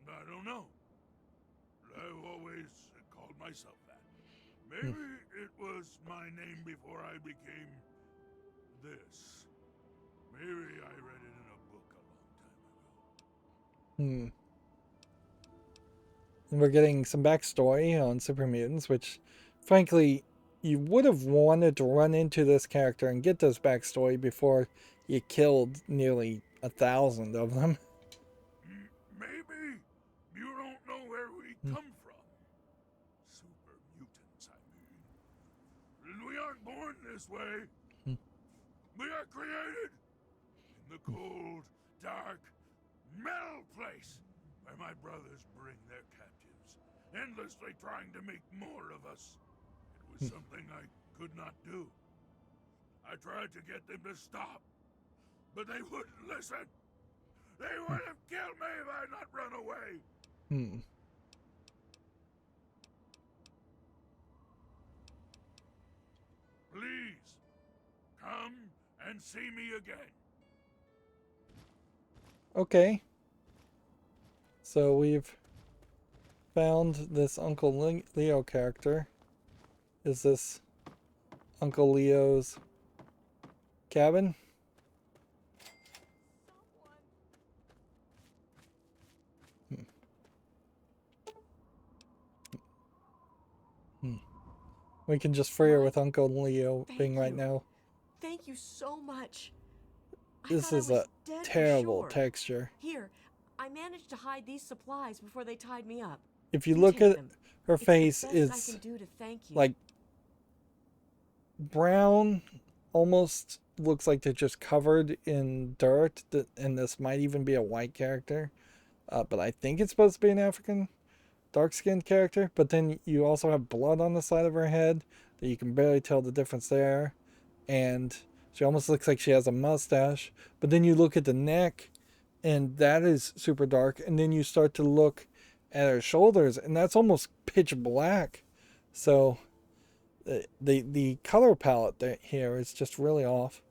I don't know. I've always called myself that. Maybe it was my name before I became this. Maybe I read it in a book a long time ago. And we're getting some backstory on super mutants, which, frankly, you would have wanted to run into this character and get this backstory before you killed nearly 1,000 of them. Maybe you don't know where we come from. Super mutants, I mean. We aren't born this way. We are created in the cold, dark, metal place where my brothers bring their captives, endlessly trying to make more of us. It was something I could not do. I tried to get them to stop, but they wouldn't listen. They would have killed me if I had not run away. Please, come and see me again. Okay. So we've found this Uncle Leo character. Is this Uncle Leo's cabin? We can just free her with Uncle Leo being right now. Thank you so much. This is a terrible texture. Here, I managed to hide these supplies before they tied me up. If you look at her face, I is can do to thank you. like brown, almost looks like they're just covered in dirt, and this might even be a white character. But I think it's supposed to be an African dark-skinned character. But then you also have blood on the side of her head that you can barely tell the difference there. And she almost looks like she has a mustache. But then you look at the neck, and that is super dark. And then you start to look at her shoulders, and that's almost pitch black. So the color palette here is just really off.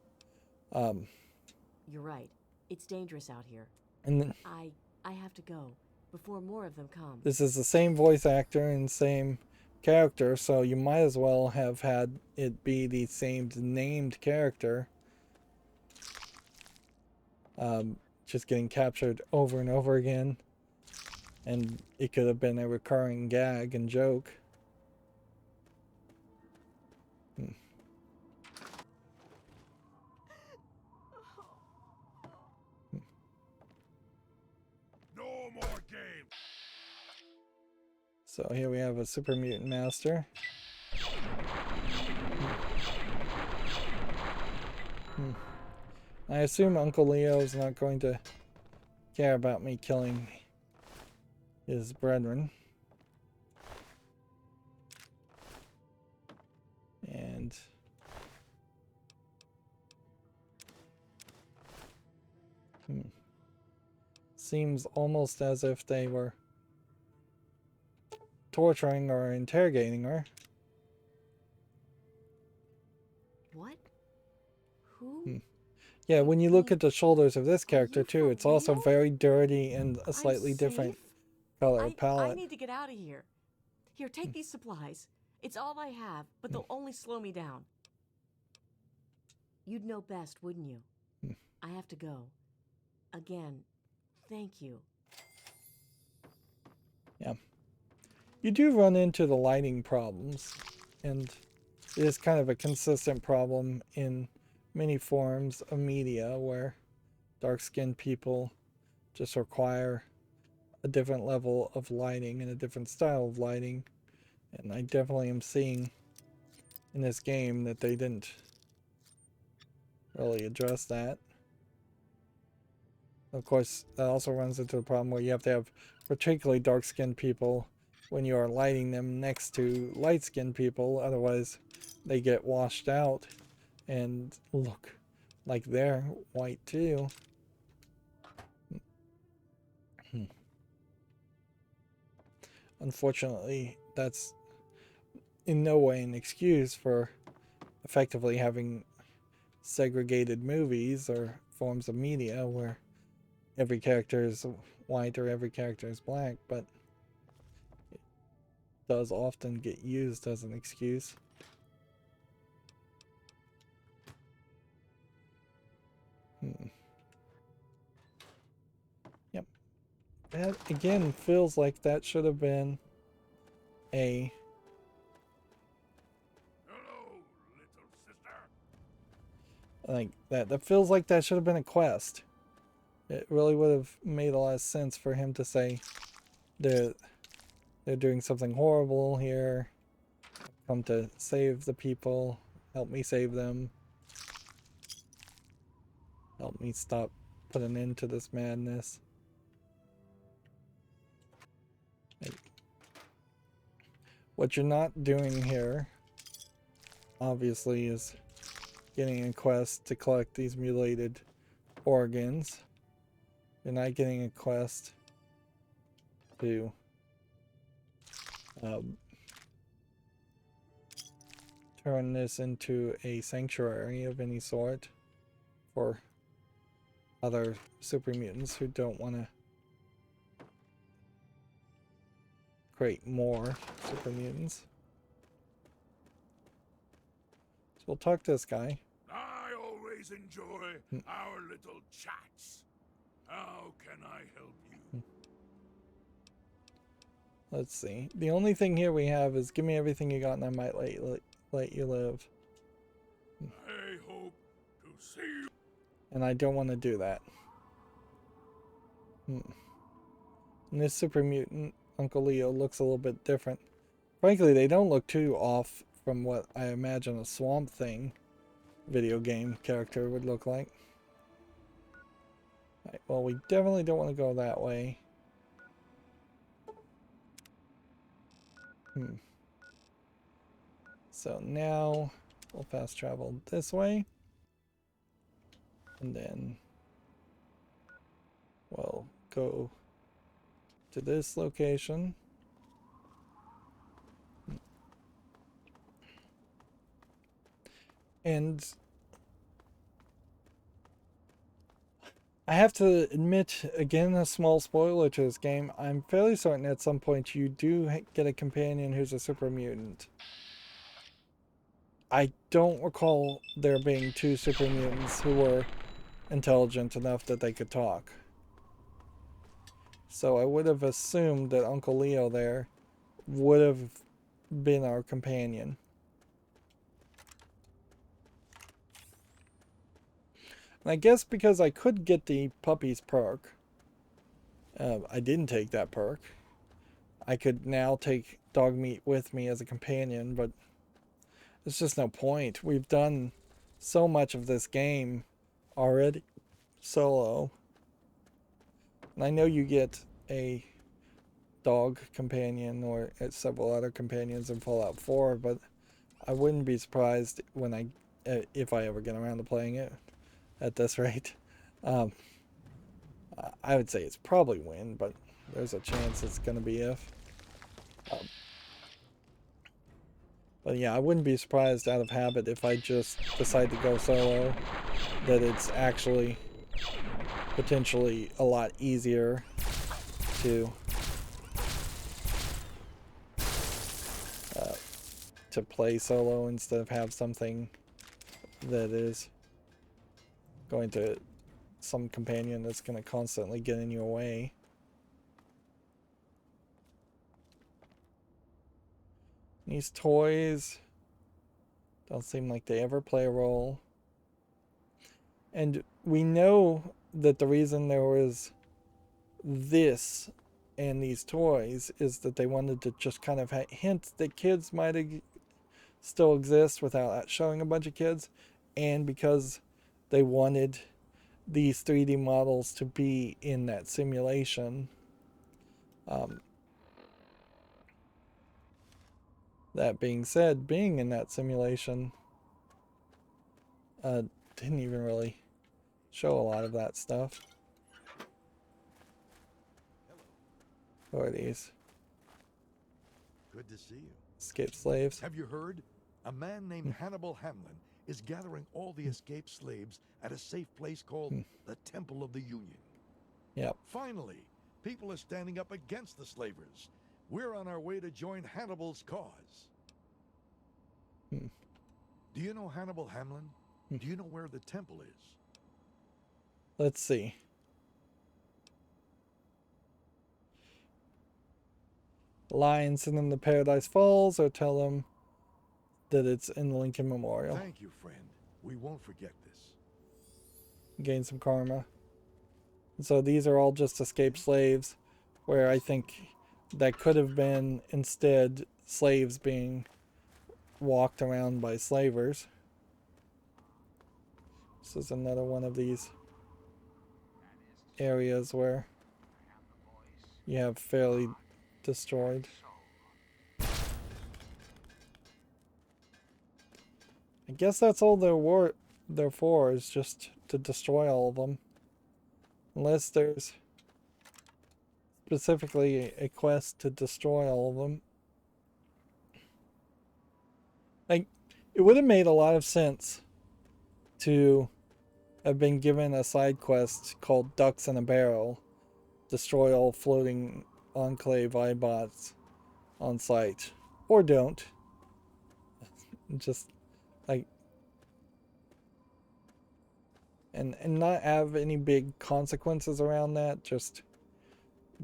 You're right. It's dangerous out here. And then I have to go before more of them come. this is the same voice actor and same character, so you might as well have had it be the same named character. Just getting captured over and over again. And it could have been a recurring gag and joke. No more So here we have a super mutant master. I assume Uncle Leo is not going to care about me killing his brethren. And seems almost as if they were torturing or interrogating her. What? Who? Yeah, when you look at the shoulders of this character you too, for it's also real? very dirty and a I'm slightly different safe? color I palette. need to get out of here. Here, take these supplies. It's all I have, but they'll only slow me down. You'd know best, wouldn't you? I have to go. Again, thank you. Yeah. You do run into the lighting problems, and it is kind of a consistent problem in many forms of media where dark-skinned people just require a different level of lighting and a different style of lighting. And I definitely am seeing in this game that they didn't really address that. Of course, that also runs into the problem where you have to have particularly dark-skinned people when you are lighting them next to light-skinned people, otherwise they get washed out and look like they're white too. Unfortunately, that's in no way an excuse for effectively having segregated movies or forms of media where every character is white or every character is black, but it does often get used as an excuse. Yep. That again feels like that should have been a Hello, little sister. like that feels like that should have been a quest. It really would have made a lot of sense for him to say they're doing something horrible here. Come to save the people. Help me save them. Help me stop, put an end to this madness. What you're not doing here, obviously, is getting a quest to collect these mutilated organs. You're not getting a quest to turn this into a sanctuary of any sort for other super mutants who don't want to create more super mutants. So we'll talk to this guy. I always enjoy our little chats. How can I help you? Let's see. The only thing here we have is give me everything you got and I might let you live. I hope to see you. And I don't want to do that. And this super mutant, Uncle Leo, looks a little bit different. Frankly, they don't look too off from what I imagine a Swamp Thing video game character would look like. Right, well, we definitely don't want to go that way. So now we'll fast travel this way. And then we'll go to this location. And I have to admit, again, a small spoiler to this game, I'm fairly certain at some point you do get a companion who's a super mutant. I don't recall there being two super mutants who were intelligent enough that they could talk. So I would have assumed that Uncle Leo there would have been our companion. And I guess because I could get the puppies perk, I didn't take that perk. I could now take dog meat with me as a companion, but there's just no point. We've done so much of this game already solo. And I know you get a dog companion or several other companions in Fallout 4, but I wouldn't be surprised when if I ever get around to playing it at this rate. I would say it's probably win, but there's a chance it's going to be if. But yeah, I wouldn't be surprised out of habit if I just decide to go solo, that it's actually potentially a lot easier to play solo instead of have something that is going to some companion that's going to constantly get in your way. These toys don't seem like they ever play a role. And we know that the reason there was this and these toys is that they wanted to just kind of hint that kids might still exist without showing a bunch of kids, and because they wanted these 3D models to be in that simulation. That being said, being in that simulation didn't even really show a lot of that stuff. Who are these? Good to see you. Escaped slaves? Have you heard? A man named Hannibal Hamlin is gathering all the escaped slaves at a safe place called the Temple of the Union. Yep. Finally, people are standing up against the slavers. We're on our way to join Hannibal's cause. Do you know Hannibal Hamlin? Do you know where the temple is? Let's see. Lions send them to Paradise Falls or tell them that it's in the Lincoln Memorial. Thank you, friend. We won't forget this. Gain some karma. And so these are all just escaped slaves, where I think that could have been instead slaves being walked around by slavers. This is another one of these areas where you have fairly destroyed. I guess that's all they're for, is just to destroy all of them. Unless there's specifically a quest to destroy all of them. Like, it would have made a lot of sense to have been given a side quest called Ducks in a Barrel. Destroy all floating Enclave iBots on site. Or don't. Just, like... And not have any big consequences around that. Just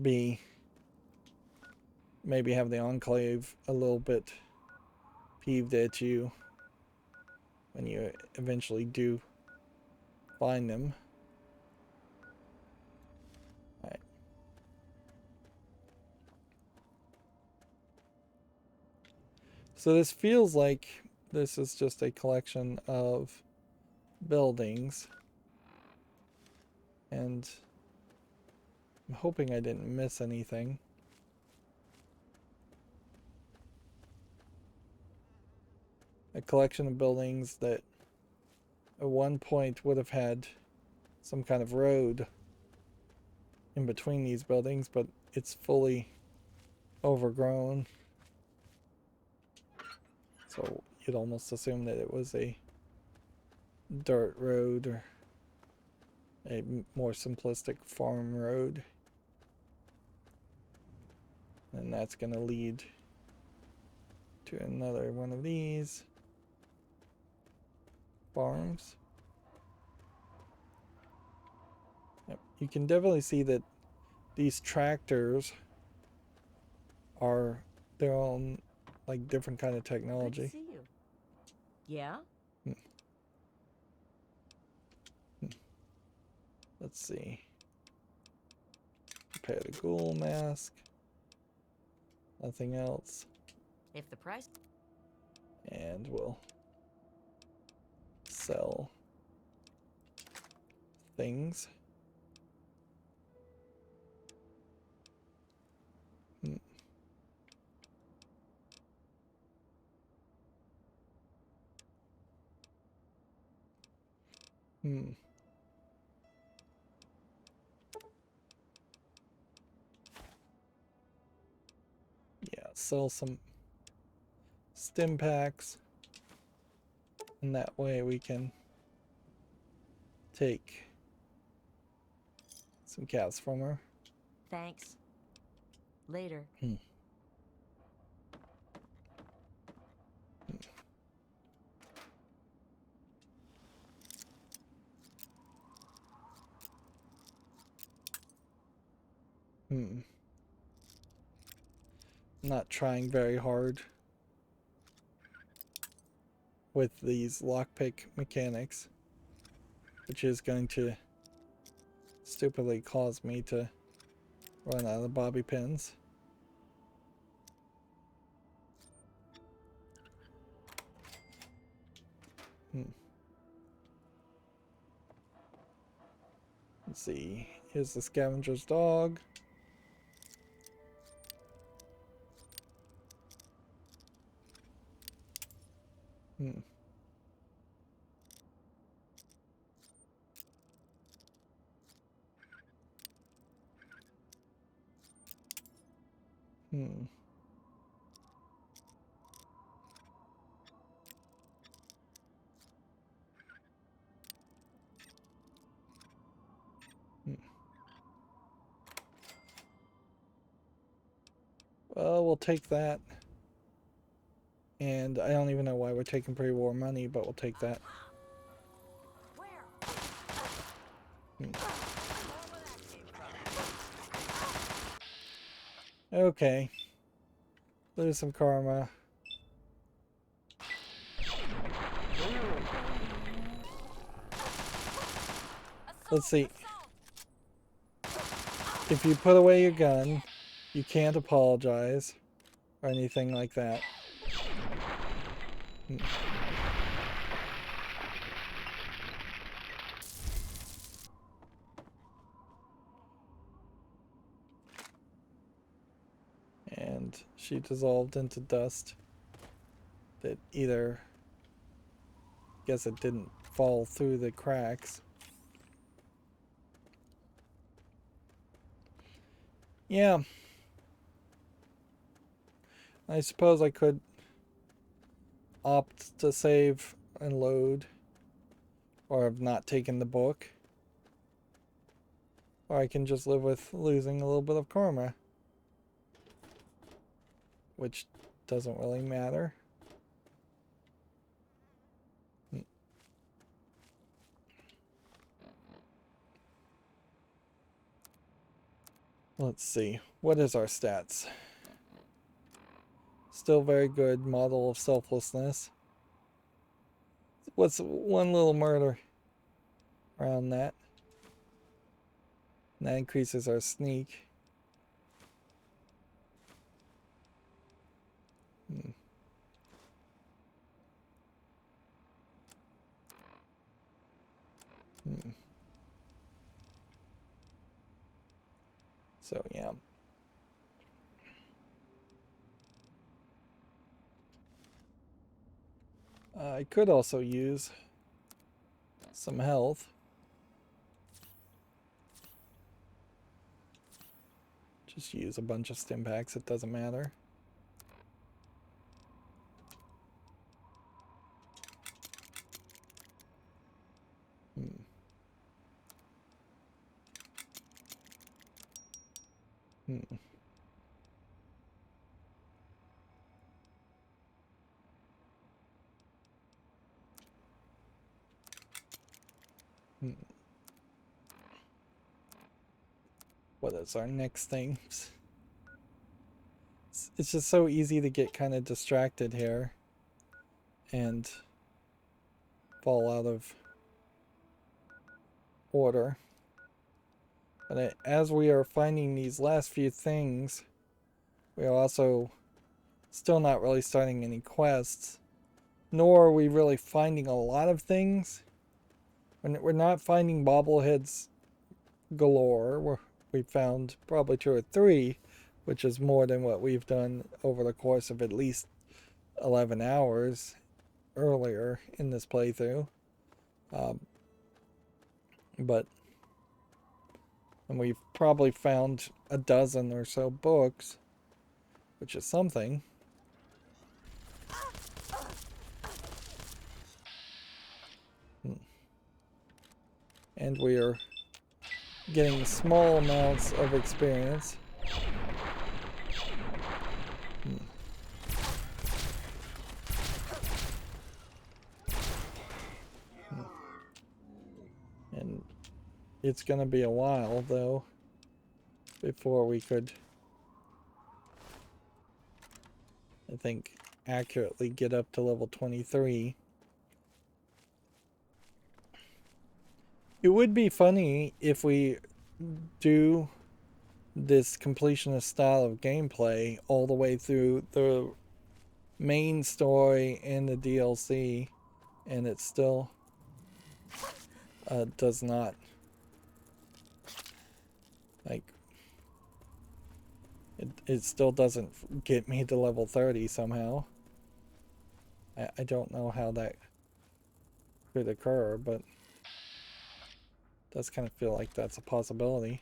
be... Maybe have the Enclave a little bit peeved at you when you eventually do find them. Alright. So this feels like this is just a collection of buildings. And I'm hoping I didn't miss anything. A collection of buildings that at one point would have had some kind of road in between these buildings, but it's fully overgrown. So you'd almost assume that it was a dirt road or a more simplistic farm road. And that's going to lead to another one of these farms. Yep. You can definitely see that these tractors are their own, like, different kind of technology. Good to see you. Yeah? Let's see. Prepare the ghoul mask. Nothing else. If the price. And we'll sell things. Hmm. Hmm. Yeah, sell some stim packs. And that way we can take some caps from her. Thanks. Later. Hmm. Hmm. Not trying very hard with these lockpick mechanics, which is going to stupidly cause me to run out of bobby pins. Hmm. Let's see. Here's the scavenger's dog. Hmm. Hmm. Hmm. Well, we'll take that. And I don't even know why we're taking pre-war money, but we'll take that. Hmm. Okay. Lose some karma. Let's see. If you put away your gun, you can't apologize or anything like that. Hmm. And she dissolved into dust that either, guess it didn't fall through the cracks. Yeah. I suppose I could opt to save and load, or have not taken the book. Or I can just live with losing a little bit of karma, which doesn't really matter. Let's see. What is our stats? Still very good. Model of selflessness. What's one little murder around that? And that increases our sneak. Hmm. Hmm. So yeah. I could also use some health. Just use a bunch of stim packs, it doesn't matter. Hmm. Hmm. Hmm. What is our next thing? It's just so easy to get kind of distracted here and fall out of order. But as we are finding these last few things, we're also still not really starting any quests, nor are we really finding a lot of things. We're not finding bobbleheads galore. We found probably 2 or 3, which is more than what we've done over the course of at least 11 hours earlier in this playthrough. And we've probably found a dozen or so books, which is something. And we are getting small amounts of experience. And it's gonna be a while, though, before we could, I think, accurately get up to level 23. It would be funny if we do this completionist style of gameplay all the way through the main story and the DLC, and it still does not, like, it still doesn't get me to level 30 somehow. I don't know how that could occur, but it does kind of feel like that's a possibility.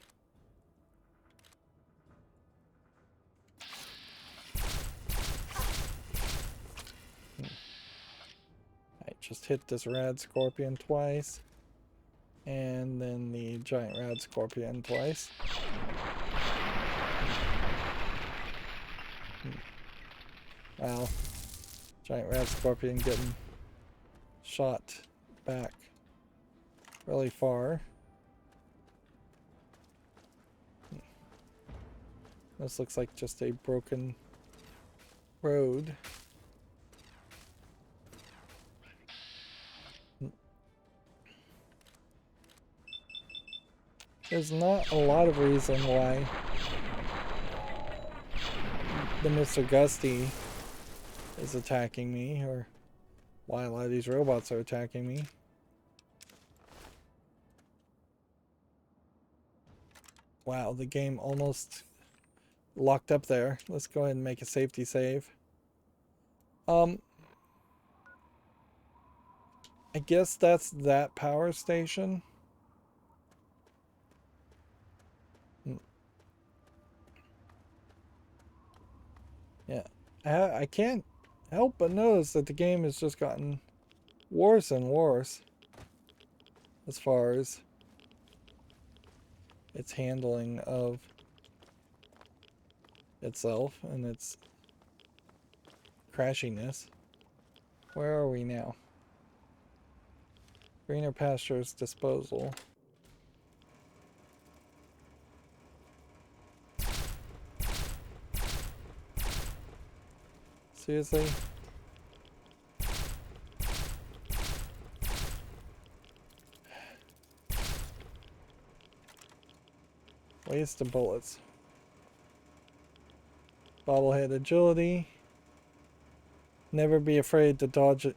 I just hit this rad scorpion twice, and then the giant rad scorpion twice. Wow. Giant rad scorpion getting shot back really far. This looks like just a broken road. There's not a lot of reason why the Mr. Gusty is attacking me, or why a lot of these robots are attacking me. Wow, the game almost locked up there. Let's go ahead and make a safety save. I guess that's that power station. Yeah, I can't help but notice that the game has just gotten worse and worse as far as its handling of itself and its crashiness. Where are we now? Greener pastures disposal. Seriously? Waste of bullets. Bobblehead agility. Never be afraid to dodge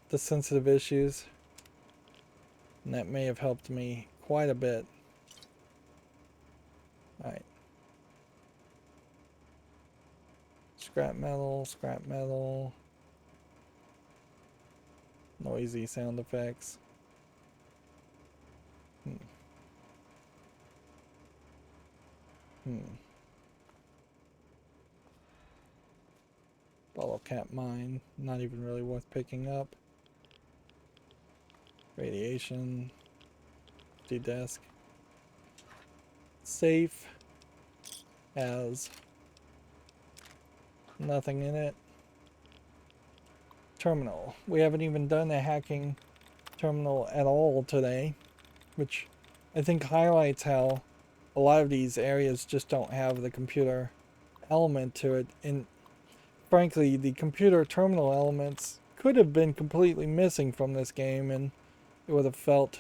the sensitive issues. And that may have helped me quite a bit. Alright. Scrap metal, scrap metal. Noisy sound effects. Bottle cap mine, not even really worth picking up. Radiation. Empty desk. Safe. Has nothing in it. Terminal. We haven't even done a hacking terminal at all today, which I think highlights how a lot of these areas just don't have the computer element to it. And frankly, the computer terminal elements could have been completely missing from this game, and it would have felt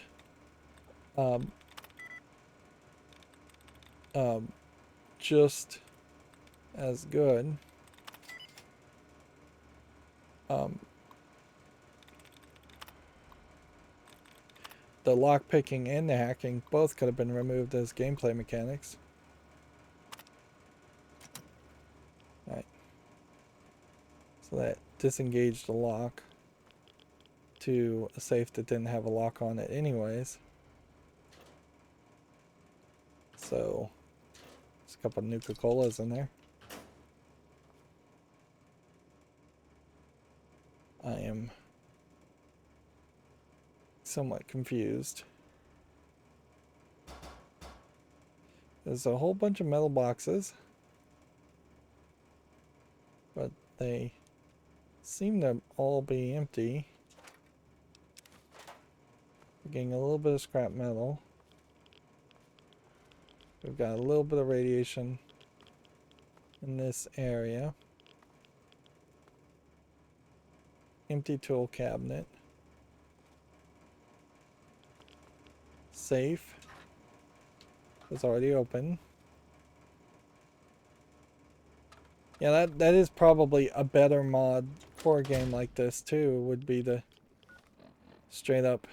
just as good. The lockpicking and the hacking both could have been removed as gameplay mechanics. Right. So that disengaged the lock to a safe that didn't have a lock on it anyways. So there's a couple of Nuka-Colas in there. I am somewhat confused. There's a whole bunch of metal boxes, but they seem to all be empty. We're getting a little bit of scrap metal. We've got a little bit of radiation in this area. Empty tool cabinet. Safe. It's already open. Yeah, that is probably a better mod for a game like this too, would be to straight up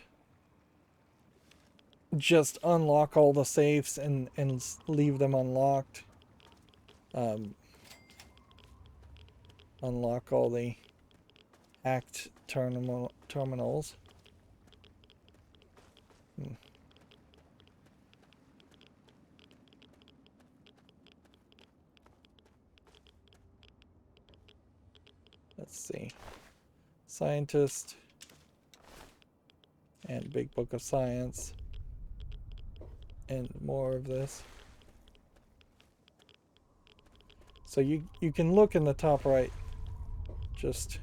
just unlock all the safes and leave them unlocked. Unlock all the hacked terminals. Let's see. Scientist and Big Book of Science. And more of this. So you can look in the top right. Just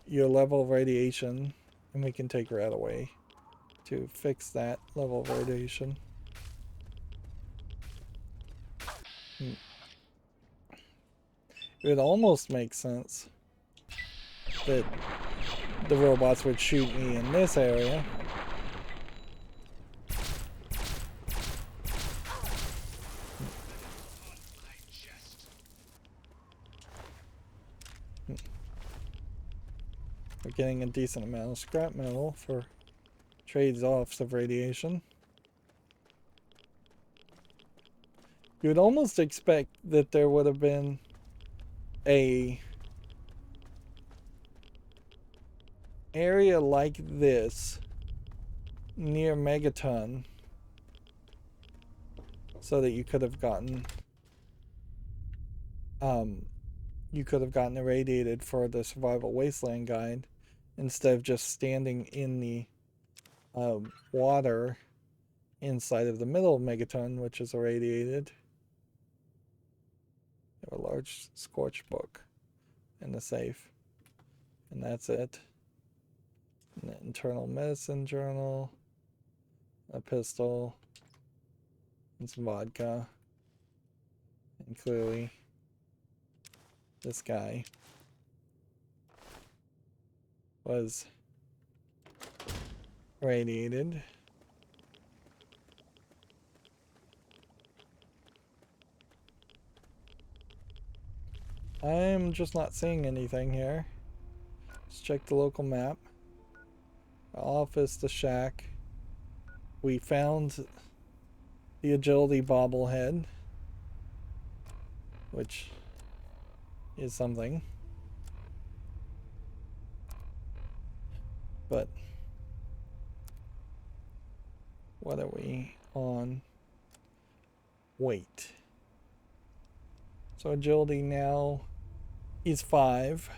your level of radiation, and we can take Rat away to fix that level of radiation. It would almost make sense that the robots would shoot me in this area. We're getting a decent amount of scrap metal for trades-offs of radiation. You would almost expect that there would have been a area like this near Megaton so that you could have gotten irradiated for the Survival Wasteland guide instead of just standing in the water inside of the middle of Megaton, which is irradiated. A large scorch book in the safe, and that's it. An internal medicine journal, a pistol, and some vodka, and clearly this guy was radiated. I'm just not seeing anything here. Let's check the local map. The office, the shack. We found the agility bobblehead, which is something. But what are we on? Wait. So agility now is 5.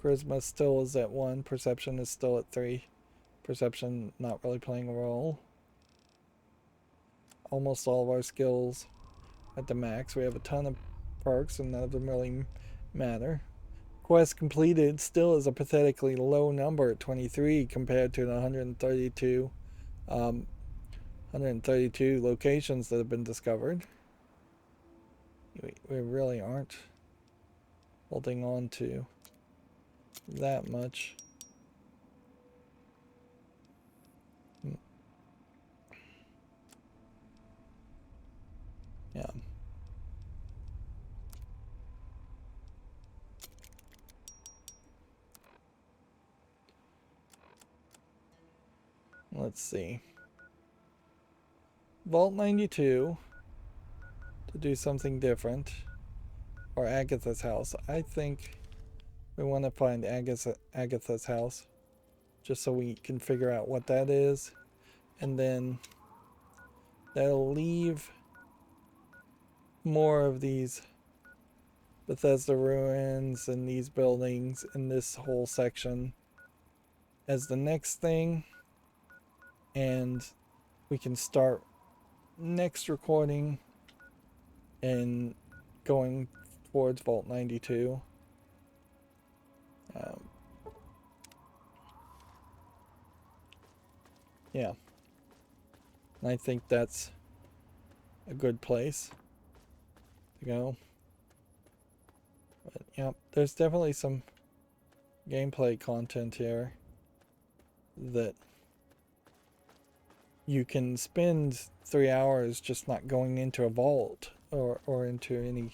Charisma still is at 1. Perception is still at 3. Perception not really playing a role. Almost all of our skills at the max. We have a ton of perks and none of them really matter. Quest completed still is a pathetically low number at 23 compared to the 132 locations that have been discovered. We really aren't holding on to that much. Let's see. Vault 92 to do something different. Or Agatha's house. I think we want to find Agatha's house. Just so we can figure out what that is. And then that'll leave more of these Bethesda ruins and these buildings in this whole section as the next thing. And we can start next recording and going towards Vault 92. Yeah. And I think that's a good place to go. But yeah, there's definitely some gameplay content here that you can spend 3 hours just not going into a vault or into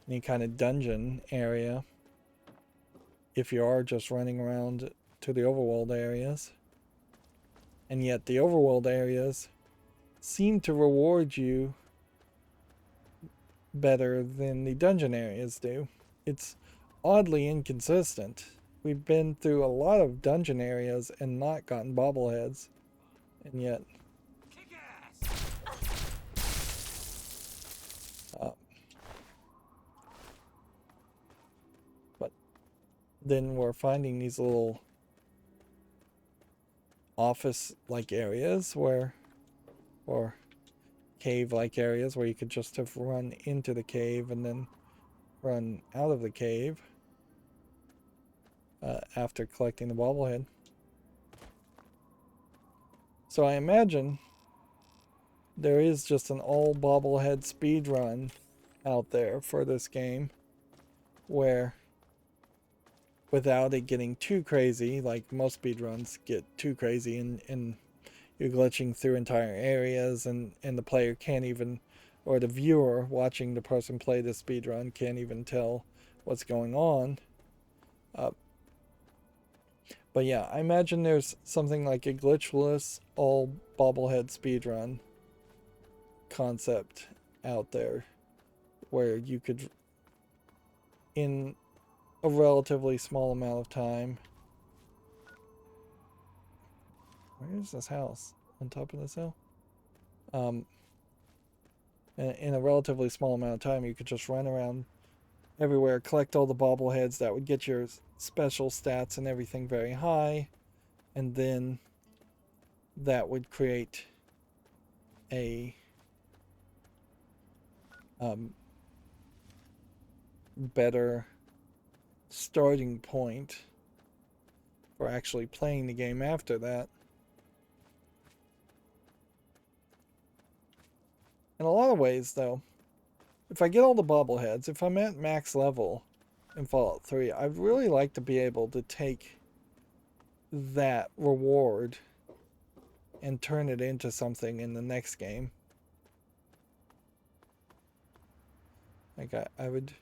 any kind of dungeon area if you are just running around to the overworld areas. And yet the overworld areas seem to reward you better than the dungeon areas do. It's oddly inconsistent. We've been through a lot of dungeon areas and not gotten bobbleheads. And yet... but then we're finding these little office-like areas or cave-like areas where you could just have run into the cave and then run out of the cave after collecting the bobblehead. So I imagine there is just an all bobblehead speed run out there for this game where, without it getting too crazy, like most speedruns get too crazy and you're glitching through entire areas and the player can't even, or the viewer watching the person play the speedrun can't even tell what's going on. But yeah, I imagine there's something like a glitchless all bobblehead speedrun concept out there where you could, in a relatively small amount of time... Where is this house? On top of this hill? In a relatively small amount of time, you could just run around everywhere, collect all the bobbleheads. That would get your special stats and everything very high. And then that would create a better starting point for actually playing the game after that. In a lot of ways, though, if I get all the bobbleheads, if I'm at max level in Fallout 3, I'd really like to be able to take that reward and turn it into something in the next game. Like, I would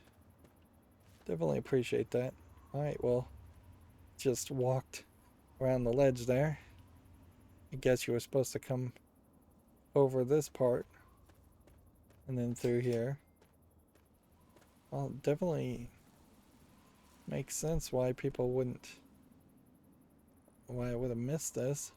definitely appreciate that. Alright, well, just walked around the ledge there. I guess you were supposed to come over this part and then through here. Well, it definitely makes sense why people wouldn't... why I would have missed this.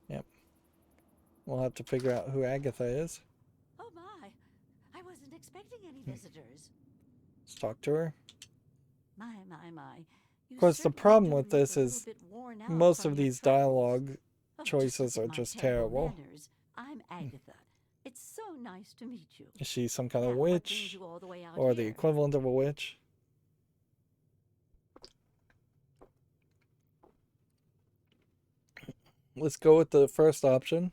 Yep. We'll have to figure out who Agatha is. Oh my, I wasn't expecting any visitors. Let's talk to her. My. Of course, the problem with this is most of these dialogue choices are just terrible. I'm Agatha. It's so nice to meet you. Is she some kind of witch? Or the equivalent of a witch? Let's go with the first option.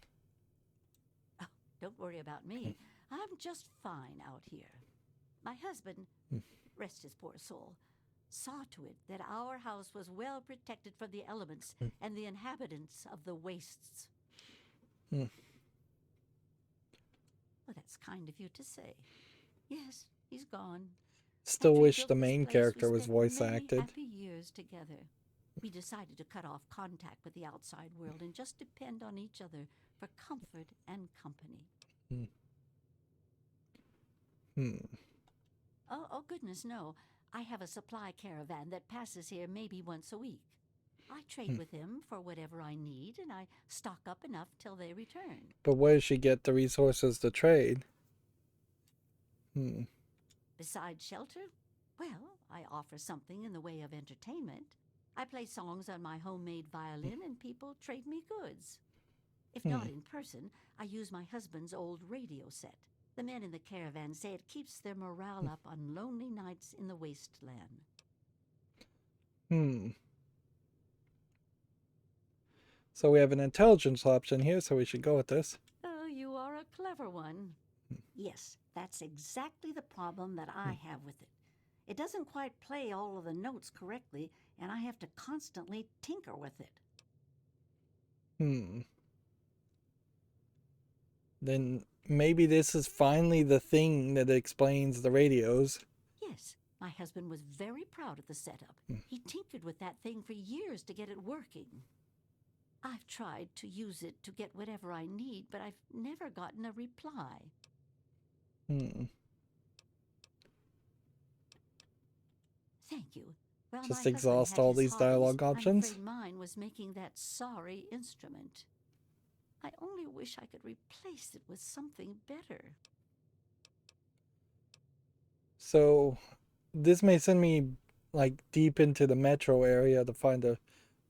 Oh, don't worry about me. I'm just fine out here. My husband, rest his poor soul, saw to it that our house was well protected from the elements and the inhabitants of the wastes. That's kind of you to say. Yes, he's gone. Still After he wish built the this main place, character we was spent voice many acted. happy years together. We decided to cut off contact with the outside world and just depend on each other for comfort and company. Oh, goodness, no. I have a supply caravan that passes here maybe once a week. I trade with him for whatever I need, and I stock up enough till they return. But where does she get the resources to trade? Besides shelter, well, I offer something in the way of entertainment. I play songs on my homemade violin, and people trade me goods. If not in person, I use my husband's old radio set. The men in the caravan say it keeps their morale up on lonely nights in the wasteland. So we have an intelligence option here, so we should go with this. Oh, you are a clever one. Yes, that's exactly the problem that I have with it. It doesn't quite play all of the notes correctly, and I have to constantly tinker with it. Then maybe this is finally the thing that explains the radios. Yes, my husband was very proud of the setup. He tinkered with that thing for years to get it working. I've tried to use it to get whatever I need, but I've never gotten a reply. Thank you. Well, Just my husband exhaust had all his these hobbies. dialogue options? I'm afraid mine was making that sorry instrument. I only wish I could replace it with something better. So this may send me like deep into the metro area to find a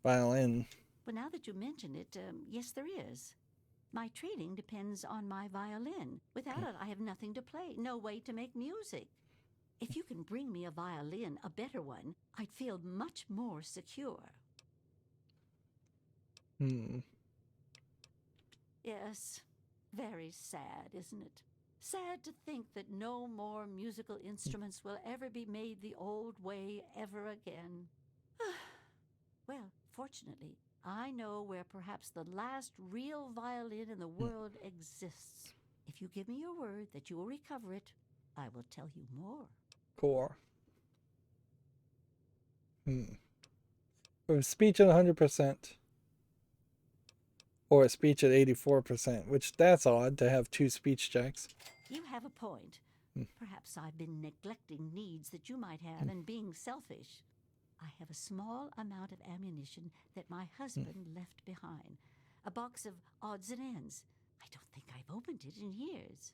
violin. But now that you mention it, yes, there is. My trading depends on my violin. Without it, I have nothing to play, no way to make music. If you can bring me a violin, a better one, I'd feel much more secure. Yes, very sad, isn't it? Sad to think that no more musical instruments will ever be made the old way ever again. Well, fortunately, I know where perhaps the last real violin in the world exists. If you give me your word that you will recover it, I will tell you more. Core. With speech at 100%. Or a speech at 84%, which that's odd to have two speech checks. You have a point. Perhaps I've been neglecting needs that you might have and being selfish. I have a small amount of ammunition that my husband left behind. A box of odds and ends. I don't think I've opened it in years.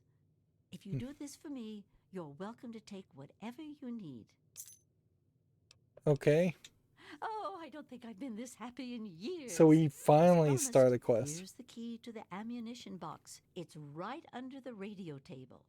If you do this for me, you're welcome to take whatever you need. Okay. Oh, I don't think I've been this happy in years. So we finally As start a promised, quest. Here's the key to the ammunition box. It's right under the radio table.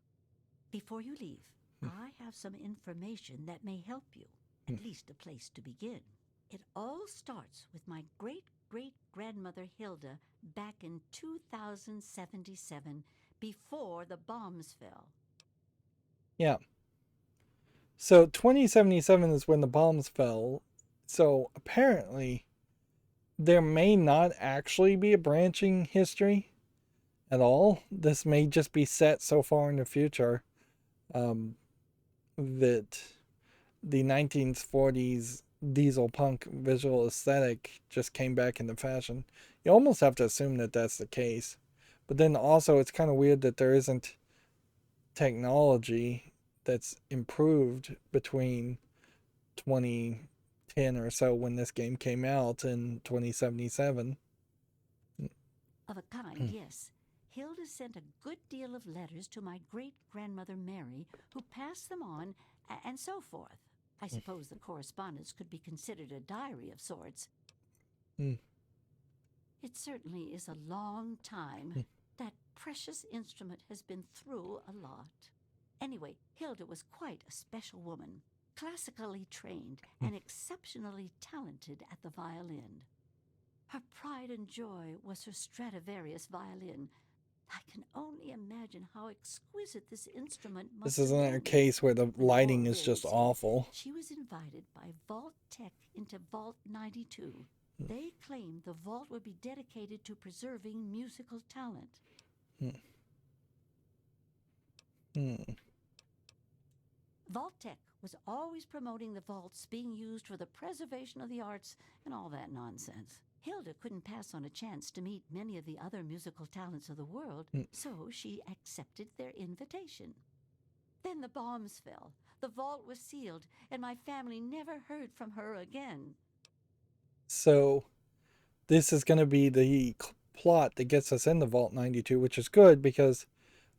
Before you leave, I have some information that may help you. At least a place to begin. It all starts with my great-great-grandmother Hilda back in 2077, before the bombs fell. Yeah. So 2077 is when the bombs fell. So apparently there may not actually be a branching history at all. This may just be set so far in the future that the 1940s diesel punk visual aesthetic just came back into fashion. You almost have to assume that that's the case. But then also it's kind of weird that there isn't technology that's improved between 2010 or so when this game came out in 2077. Of a kind, yes. Hilda sent a good deal of letters to my great-grandmother Mary, who passed them on, and so forth. I suppose the correspondence could be considered a diary of sorts. It certainly is a long time. That precious instrument has been through a lot. Anyway, Hilda was quite a special woman, classically trained and exceptionally talented at the violin. Her pride and joy was her Stradivarius violin. I can only imagine how exquisite this instrument must This have isn't a been. case where the When lighting all is just said, awful. She was invited by Vault Tech into Vault 92. They claimed the vault would be dedicated to preserving musical talent. Tech was always promoting the vaults being used for the preservation of the arts and all that nonsense. Hilda couldn't pass on a chance to meet many of the other musical talents of the world, so she accepted their invitation. Then the bombs fell, the vault was sealed, and my family never heard from her again. So this is going to be the plot that gets us into Vault 92, which is good because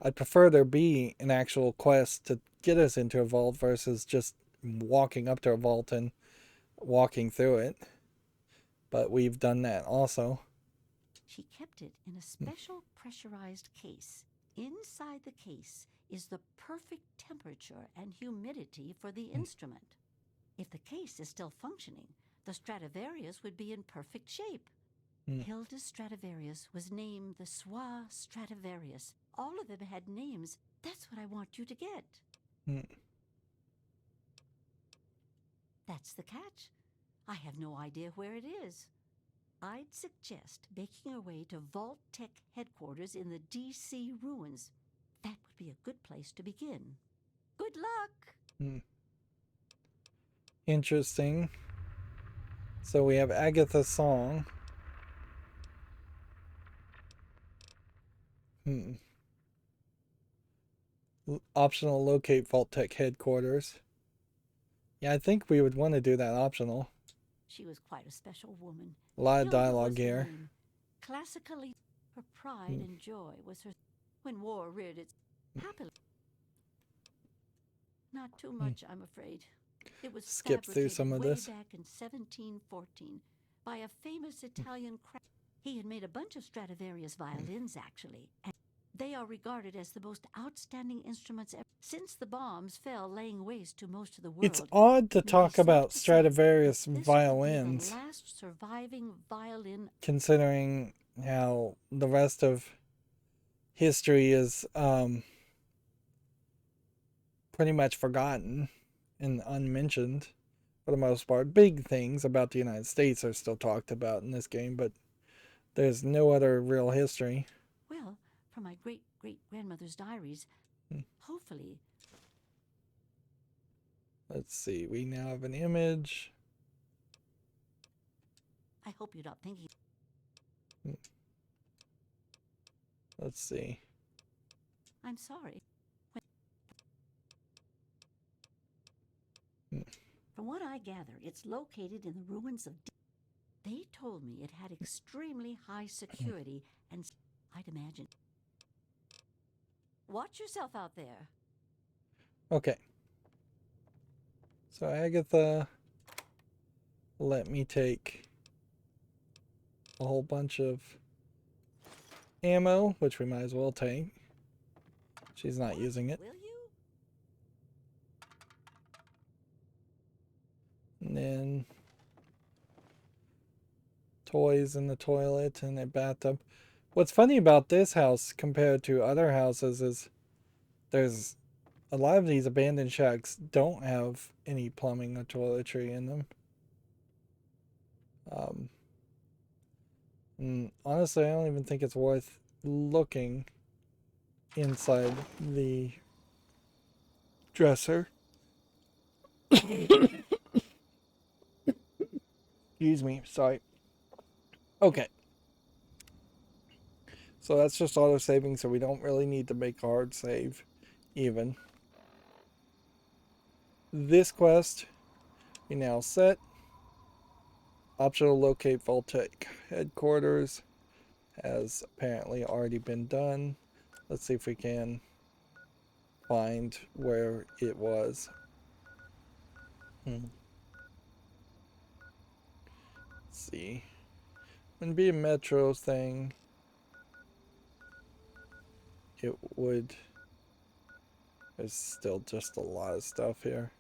I'd prefer there be an actual quest to get us into a vault versus just walking up to a vault and walking through it. But we've done that also. She kept it in a special pressurized case. Inside the case is the perfect temperature and humidity for the instrument. If the case is still functioning, the Stradivarius would be in perfect shape. Hilda's Stradivarius was named the Swa Stradivarius. All of them had names. That's what I want you to get. That's the catch. I have no idea where it is. I'd suggest making your way to Vault Tech headquarters in the DC ruins. That would be a good place to begin. Good luck! Interesting. So we have Agatha's song. Optional locate Vault Tech headquarters. Yeah, I think we would want to do that optional. She was quite a special woman. A lot of Hilda dialogue was her here. name. Classically, her pride and joy was her. When war reared its happily. Not too much, I'm afraid. It was Skip through some of way this. back in 1714 by a famous Italian craftsman. He had made a bunch of Stradivarius violins, actually, and they are regarded as the most outstanding instruments ever. Since the bombs fell laying waste to most of the world, It's odd to it may be talk safe about to say Stradivarius that this violins, would be the last surviving violin. considering how the rest of history is pretty much forgotten and unmentioned for the most part. Big things about the United States are still talked about in this game, but there's no other real history. Well, from my great-great-grandmother's diaries, hopefully. Let's see, we now have an image. I hope you're not thinking. Let's see. I'm sorry. From what I gather, it's located in the ruins of. They told me it had extremely high security and I'd imagine. Watch yourself out there. Okay. So Agatha, let me take a whole bunch of ammo, which we might as well take. She's not using it. Will you? And then toys in the toilet and a bathtub. What's funny about this house compared to other houses is there's a lot of these abandoned shacks don't have any plumbing or toiletry in them. And honestly, I don't even think it's worth looking inside the dresser. Excuse me, sorry. Okay. So that's just auto saving, so we don't really need to make a hard save even. This quest, we now set. Optional locate Vault Tech headquarters has apparently already been done. Let's see if we can find where it was. Let's see. Wouldn't be a metro thing. It would. There's still just a lot of stuff here.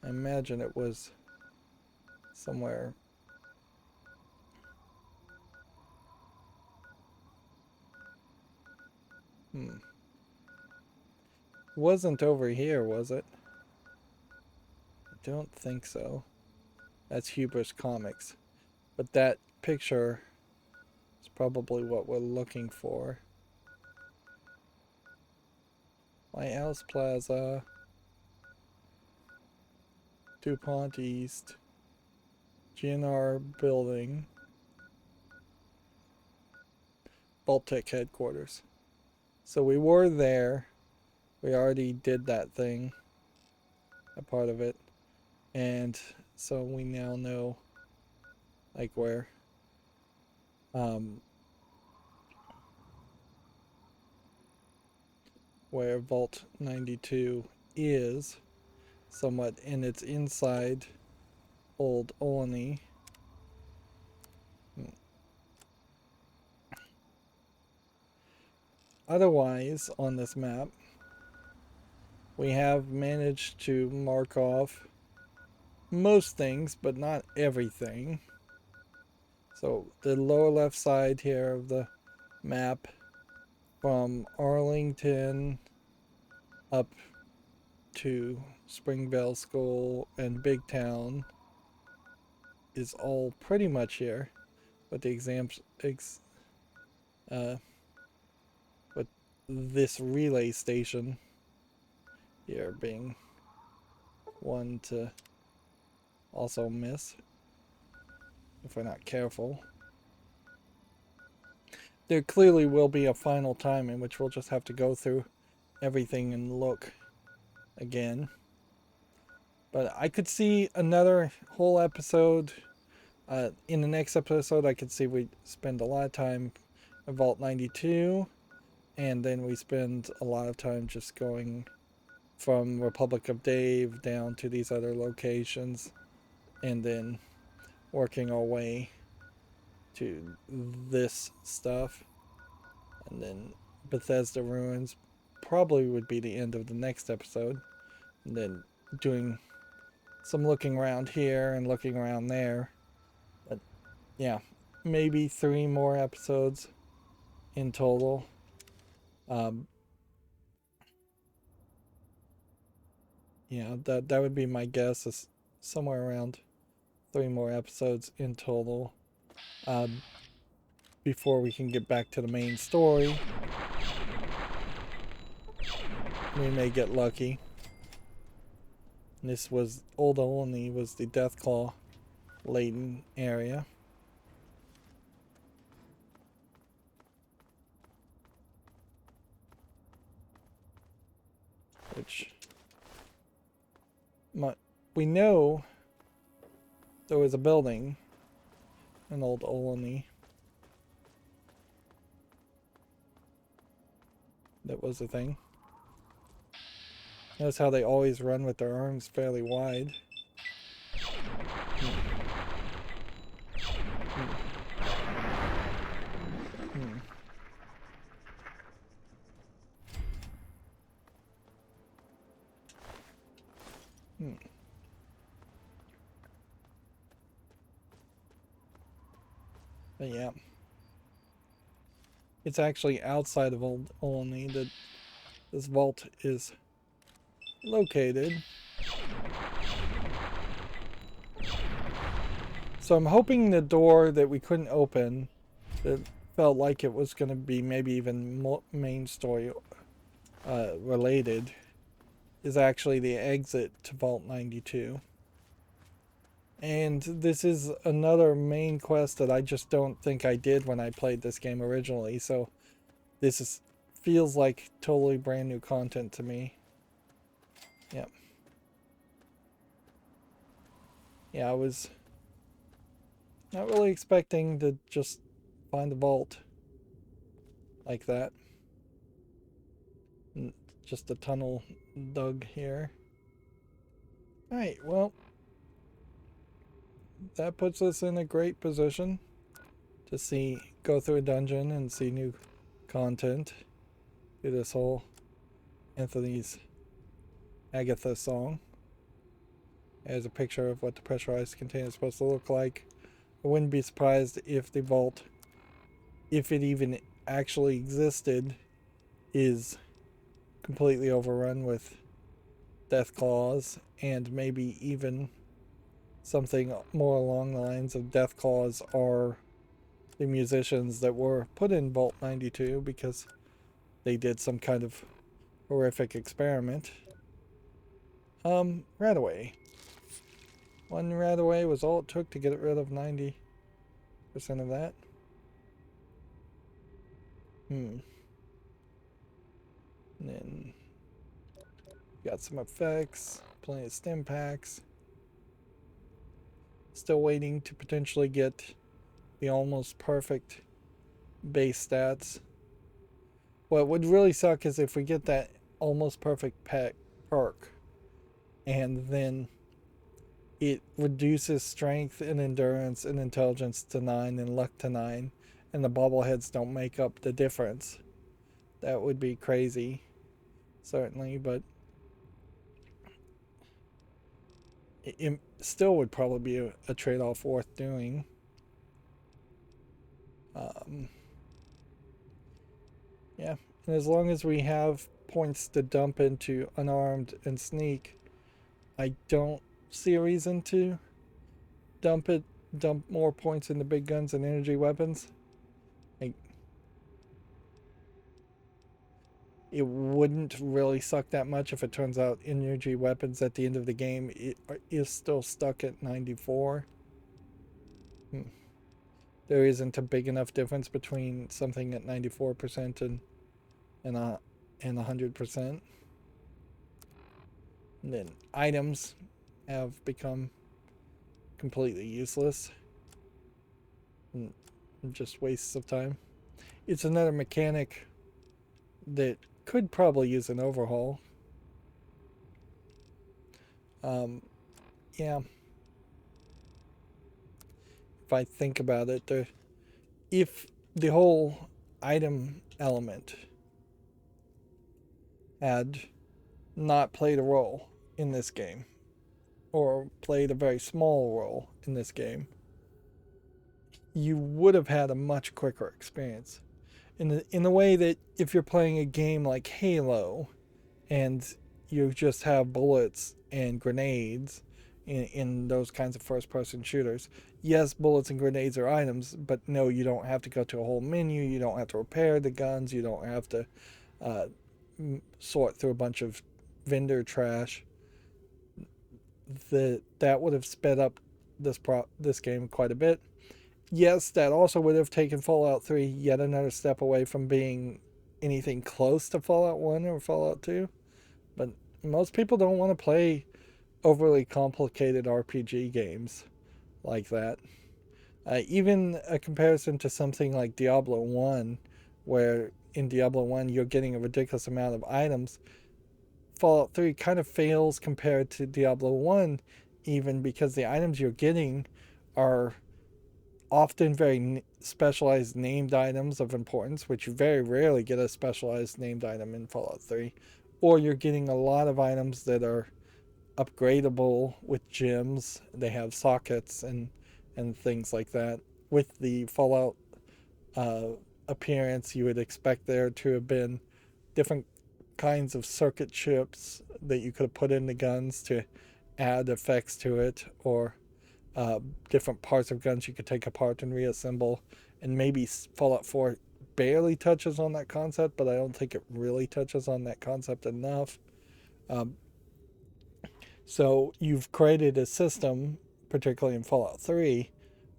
I imagine it was somewhere. Wasn't over here, was it? I don't think so. That's Hubris Comics. But that picture is probably what we're looking for. Lighthouse Plaza. DuPont East. GNR Building. Baltic Headquarters. So we were there. We already did that thing. A part of it. And so we now know like where Vault 92 is somewhat, and it's inside Old Olney. Otherwise, on this map, we have managed to mark off most things, but not everything. So the lower left side here of the map, from Arlington up to Springvale School and Big Town, is all pretty much here, with the with this relay station here being one to also miss if we're not careful. There clearly will be a final time in which we'll just have to go through everything and look again. But I could see another whole episode. In the next episode, I could see we spend a lot of time in Vault 92, and then we spend a lot of time just going from Republic of Dave down to these other locations, and then working our way to this stuff. And then Bethesda Ruins probably would be the end of the next episode, and then doing some looking around here and looking around there. But yeah, maybe 3 more episodes in total. Yeah, that would be my guess, is somewhere around 3 more episodes in total, before we can get back to the main story. We may get lucky. This was Old Olney, was the Deathclaw laden area. Which we know there was a building in Old Olney that was a thing. Notice how they always run with their arms fairly wide. But yeah, it's actually outside of Old Olney that this vault is located. So I'm hoping the door that we couldn't open, that felt like it was going to be maybe even main story related, is actually the exit to Vault 92. And this is another main quest that I just don't think I did when I played this game originally, so this feels like totally brand new content to me. Yep. Yeah, I was not really expecting to just find a vault like that. Just a tunnel dug here. Alright, well, that puts us in a great position to go through a dungeon and see new content. Do this whole Anthony's Agatha song. There's a picture of what the pressurized container is supposed to look like. I wouldn't be surprised if the vault, if it even actually existed, is completely overrun with Deathclaws, and maybe even something more along the lines of Deathclaws are the musicians that were put in Vault 92 because they did some kind of horrific experiment. Right away. One right away was all it took to get rid of 90% of that. And then got some effects, plenty of stim packs. Still waiting to potentially get the almost perfect base stats. What would really suck is if we get that almost perfect perk and then it reduces strength and endurance and intelligence to 9 and luck to 9 and the bobbleheads don't make up the difference. That would be crazy, certainly, but it still would probably be a trade-off worth doing. Yeah, and as long as we have points to dump into unarmed and sneak, I don't see a reason to dump more points into big guns and energy weapons. It wouldn't really suck that much if it turns out energy weapons at the end of the game is still stuck at 94. There isn't a big enough difference between something at 94% and 100%. And then items have become completely useless and just wastes of time. It's another mechanic that could probably use an overhaul. Yeah. If I think about it, if the whole item element had not played a role in this game, or played a very small role in this game, you would have had a much quicker experience. In the way that if you're playing a game like Halo and you just have bullets and grenades in those kinds of first-person shooters, yes, bullets and grenades are items, but no, you don't have to go to a whole menu, you don't have to repair the guns, you don't have to sort through a bunch of vendor trash. That would have sped up this game quite a bit. Yes, that also would have taken Fallout 3 yet another step away from being anything close to Fallout 1 or Fallout 2. But most people don't want to play overly complicated RPG games like that. Even a comparison to something like Diablo 1, where in Diablo 1 you're getting a ridiculous amount of items, Fallout 3 kind of fails compared to Diablo 1, even because the items you're getting are often very specialized named items of importance, which you very rarely get a specialized named item in Fallout 3. Or you're getting a lot of items that are upgradable with gems. They have sockets and things like that. With the Fallout appearance, you would expect there to have been different kinds of circuit chips that you could have put in the guns to add effects to it, or different parts of guns you could take apart and reassemble. And maybe Fallout 4 barely touches on that concept, but I don't think it really touches on that concept enough. So you've created a system, particularly in Fallout 3,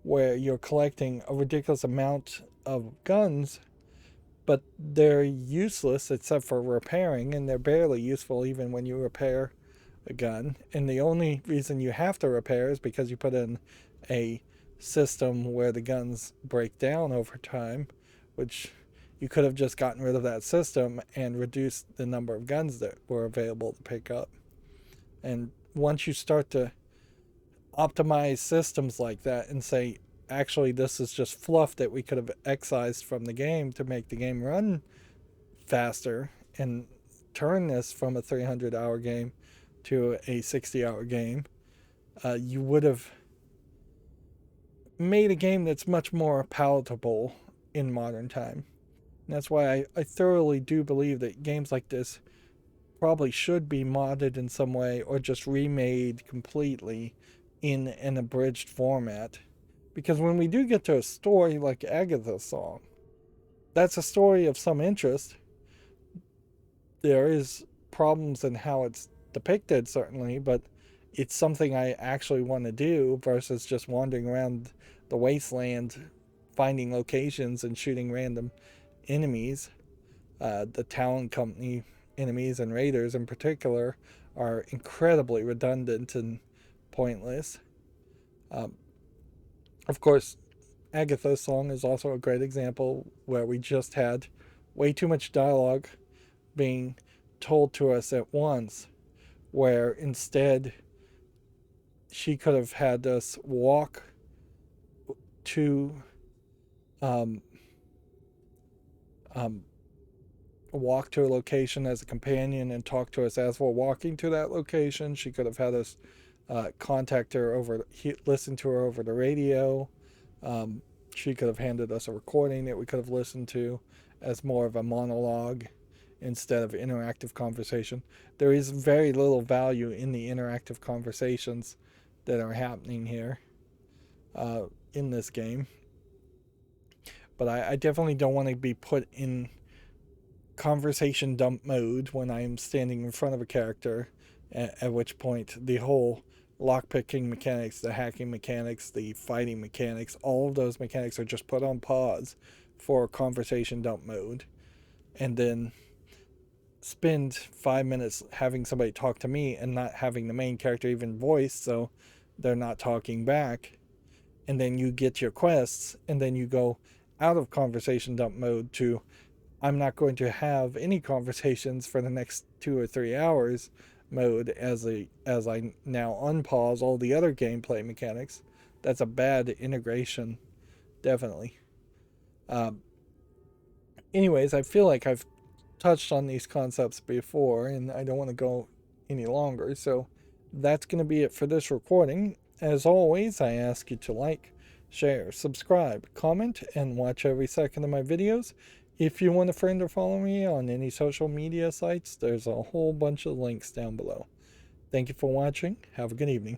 where you're collecting a ridiculous amount of guns, but they're useless except for repairing, and they're barely useful even when you repair a gun. And the only reason you have to repair is because you put in a system where the guns break down over time, which you could have just gotten rid of that system and reduced the number of guns that were available to pick up. And once you start to optimize systems like that and say, actually, this is just fluff that we could have excised from the game to make the game run faster and turn this from a 300-hour game to a 60-hour game, you would have made a game that's much more palatable in modern time. And that's why I thoroughly do believe that games like this probably should be modded in some way or just remade completely in an abridged format. Because when we do get to a story like Agatha's Song, that's a story of some interest. there is problems in how it's depicted, certainly, but it's something I actually want to do versus just wandering around the wasteland, finding locations and shooting random enemies. The Talon Company enemies and raiders in particular are incredibly redundant and pointless. Of course, Agatha's song is also a great example where we just had way too much dialogue being told to us at once, where instead she could have had us to um, walk to a location as a companion and talk to us as we're walking to that location. She could have had us contact her listen to her over the radio. She could have handed us a recording that we could have listened to as more of a monologue instead of interactive conversation. There is very little value in the interactive conversations that are happening here in this game. But I definitely don't want to be put in conversation dump mode when I'm standing in front of a character, at which point the whole lockpicking mechanics, the hacking mechanics, the fighting mechanics, all of those mechanics are just put on pause for conversation dump mode, and then spend 5 minutes having somebody talk to me and not having the main character even voice, so they're not talking back. And then you get your quests, and then you go out of conversation dump mode to I'm not going to have any conversations for the next 2 or 3 hours mode as I now unpause all the other gameplay mechanics. That's a bad integration, definitely. Anyways, I feel like I've touched on these concepts before, and I don't want to go any longer, so that's going to be it for this recording. As always, I ask you to like, share, subscribe, comment, and watch every second of my videos. If you want a friend or follow me on any social media sites, there's a whole bunch of links down below. Thank you for watching. Have a good evening.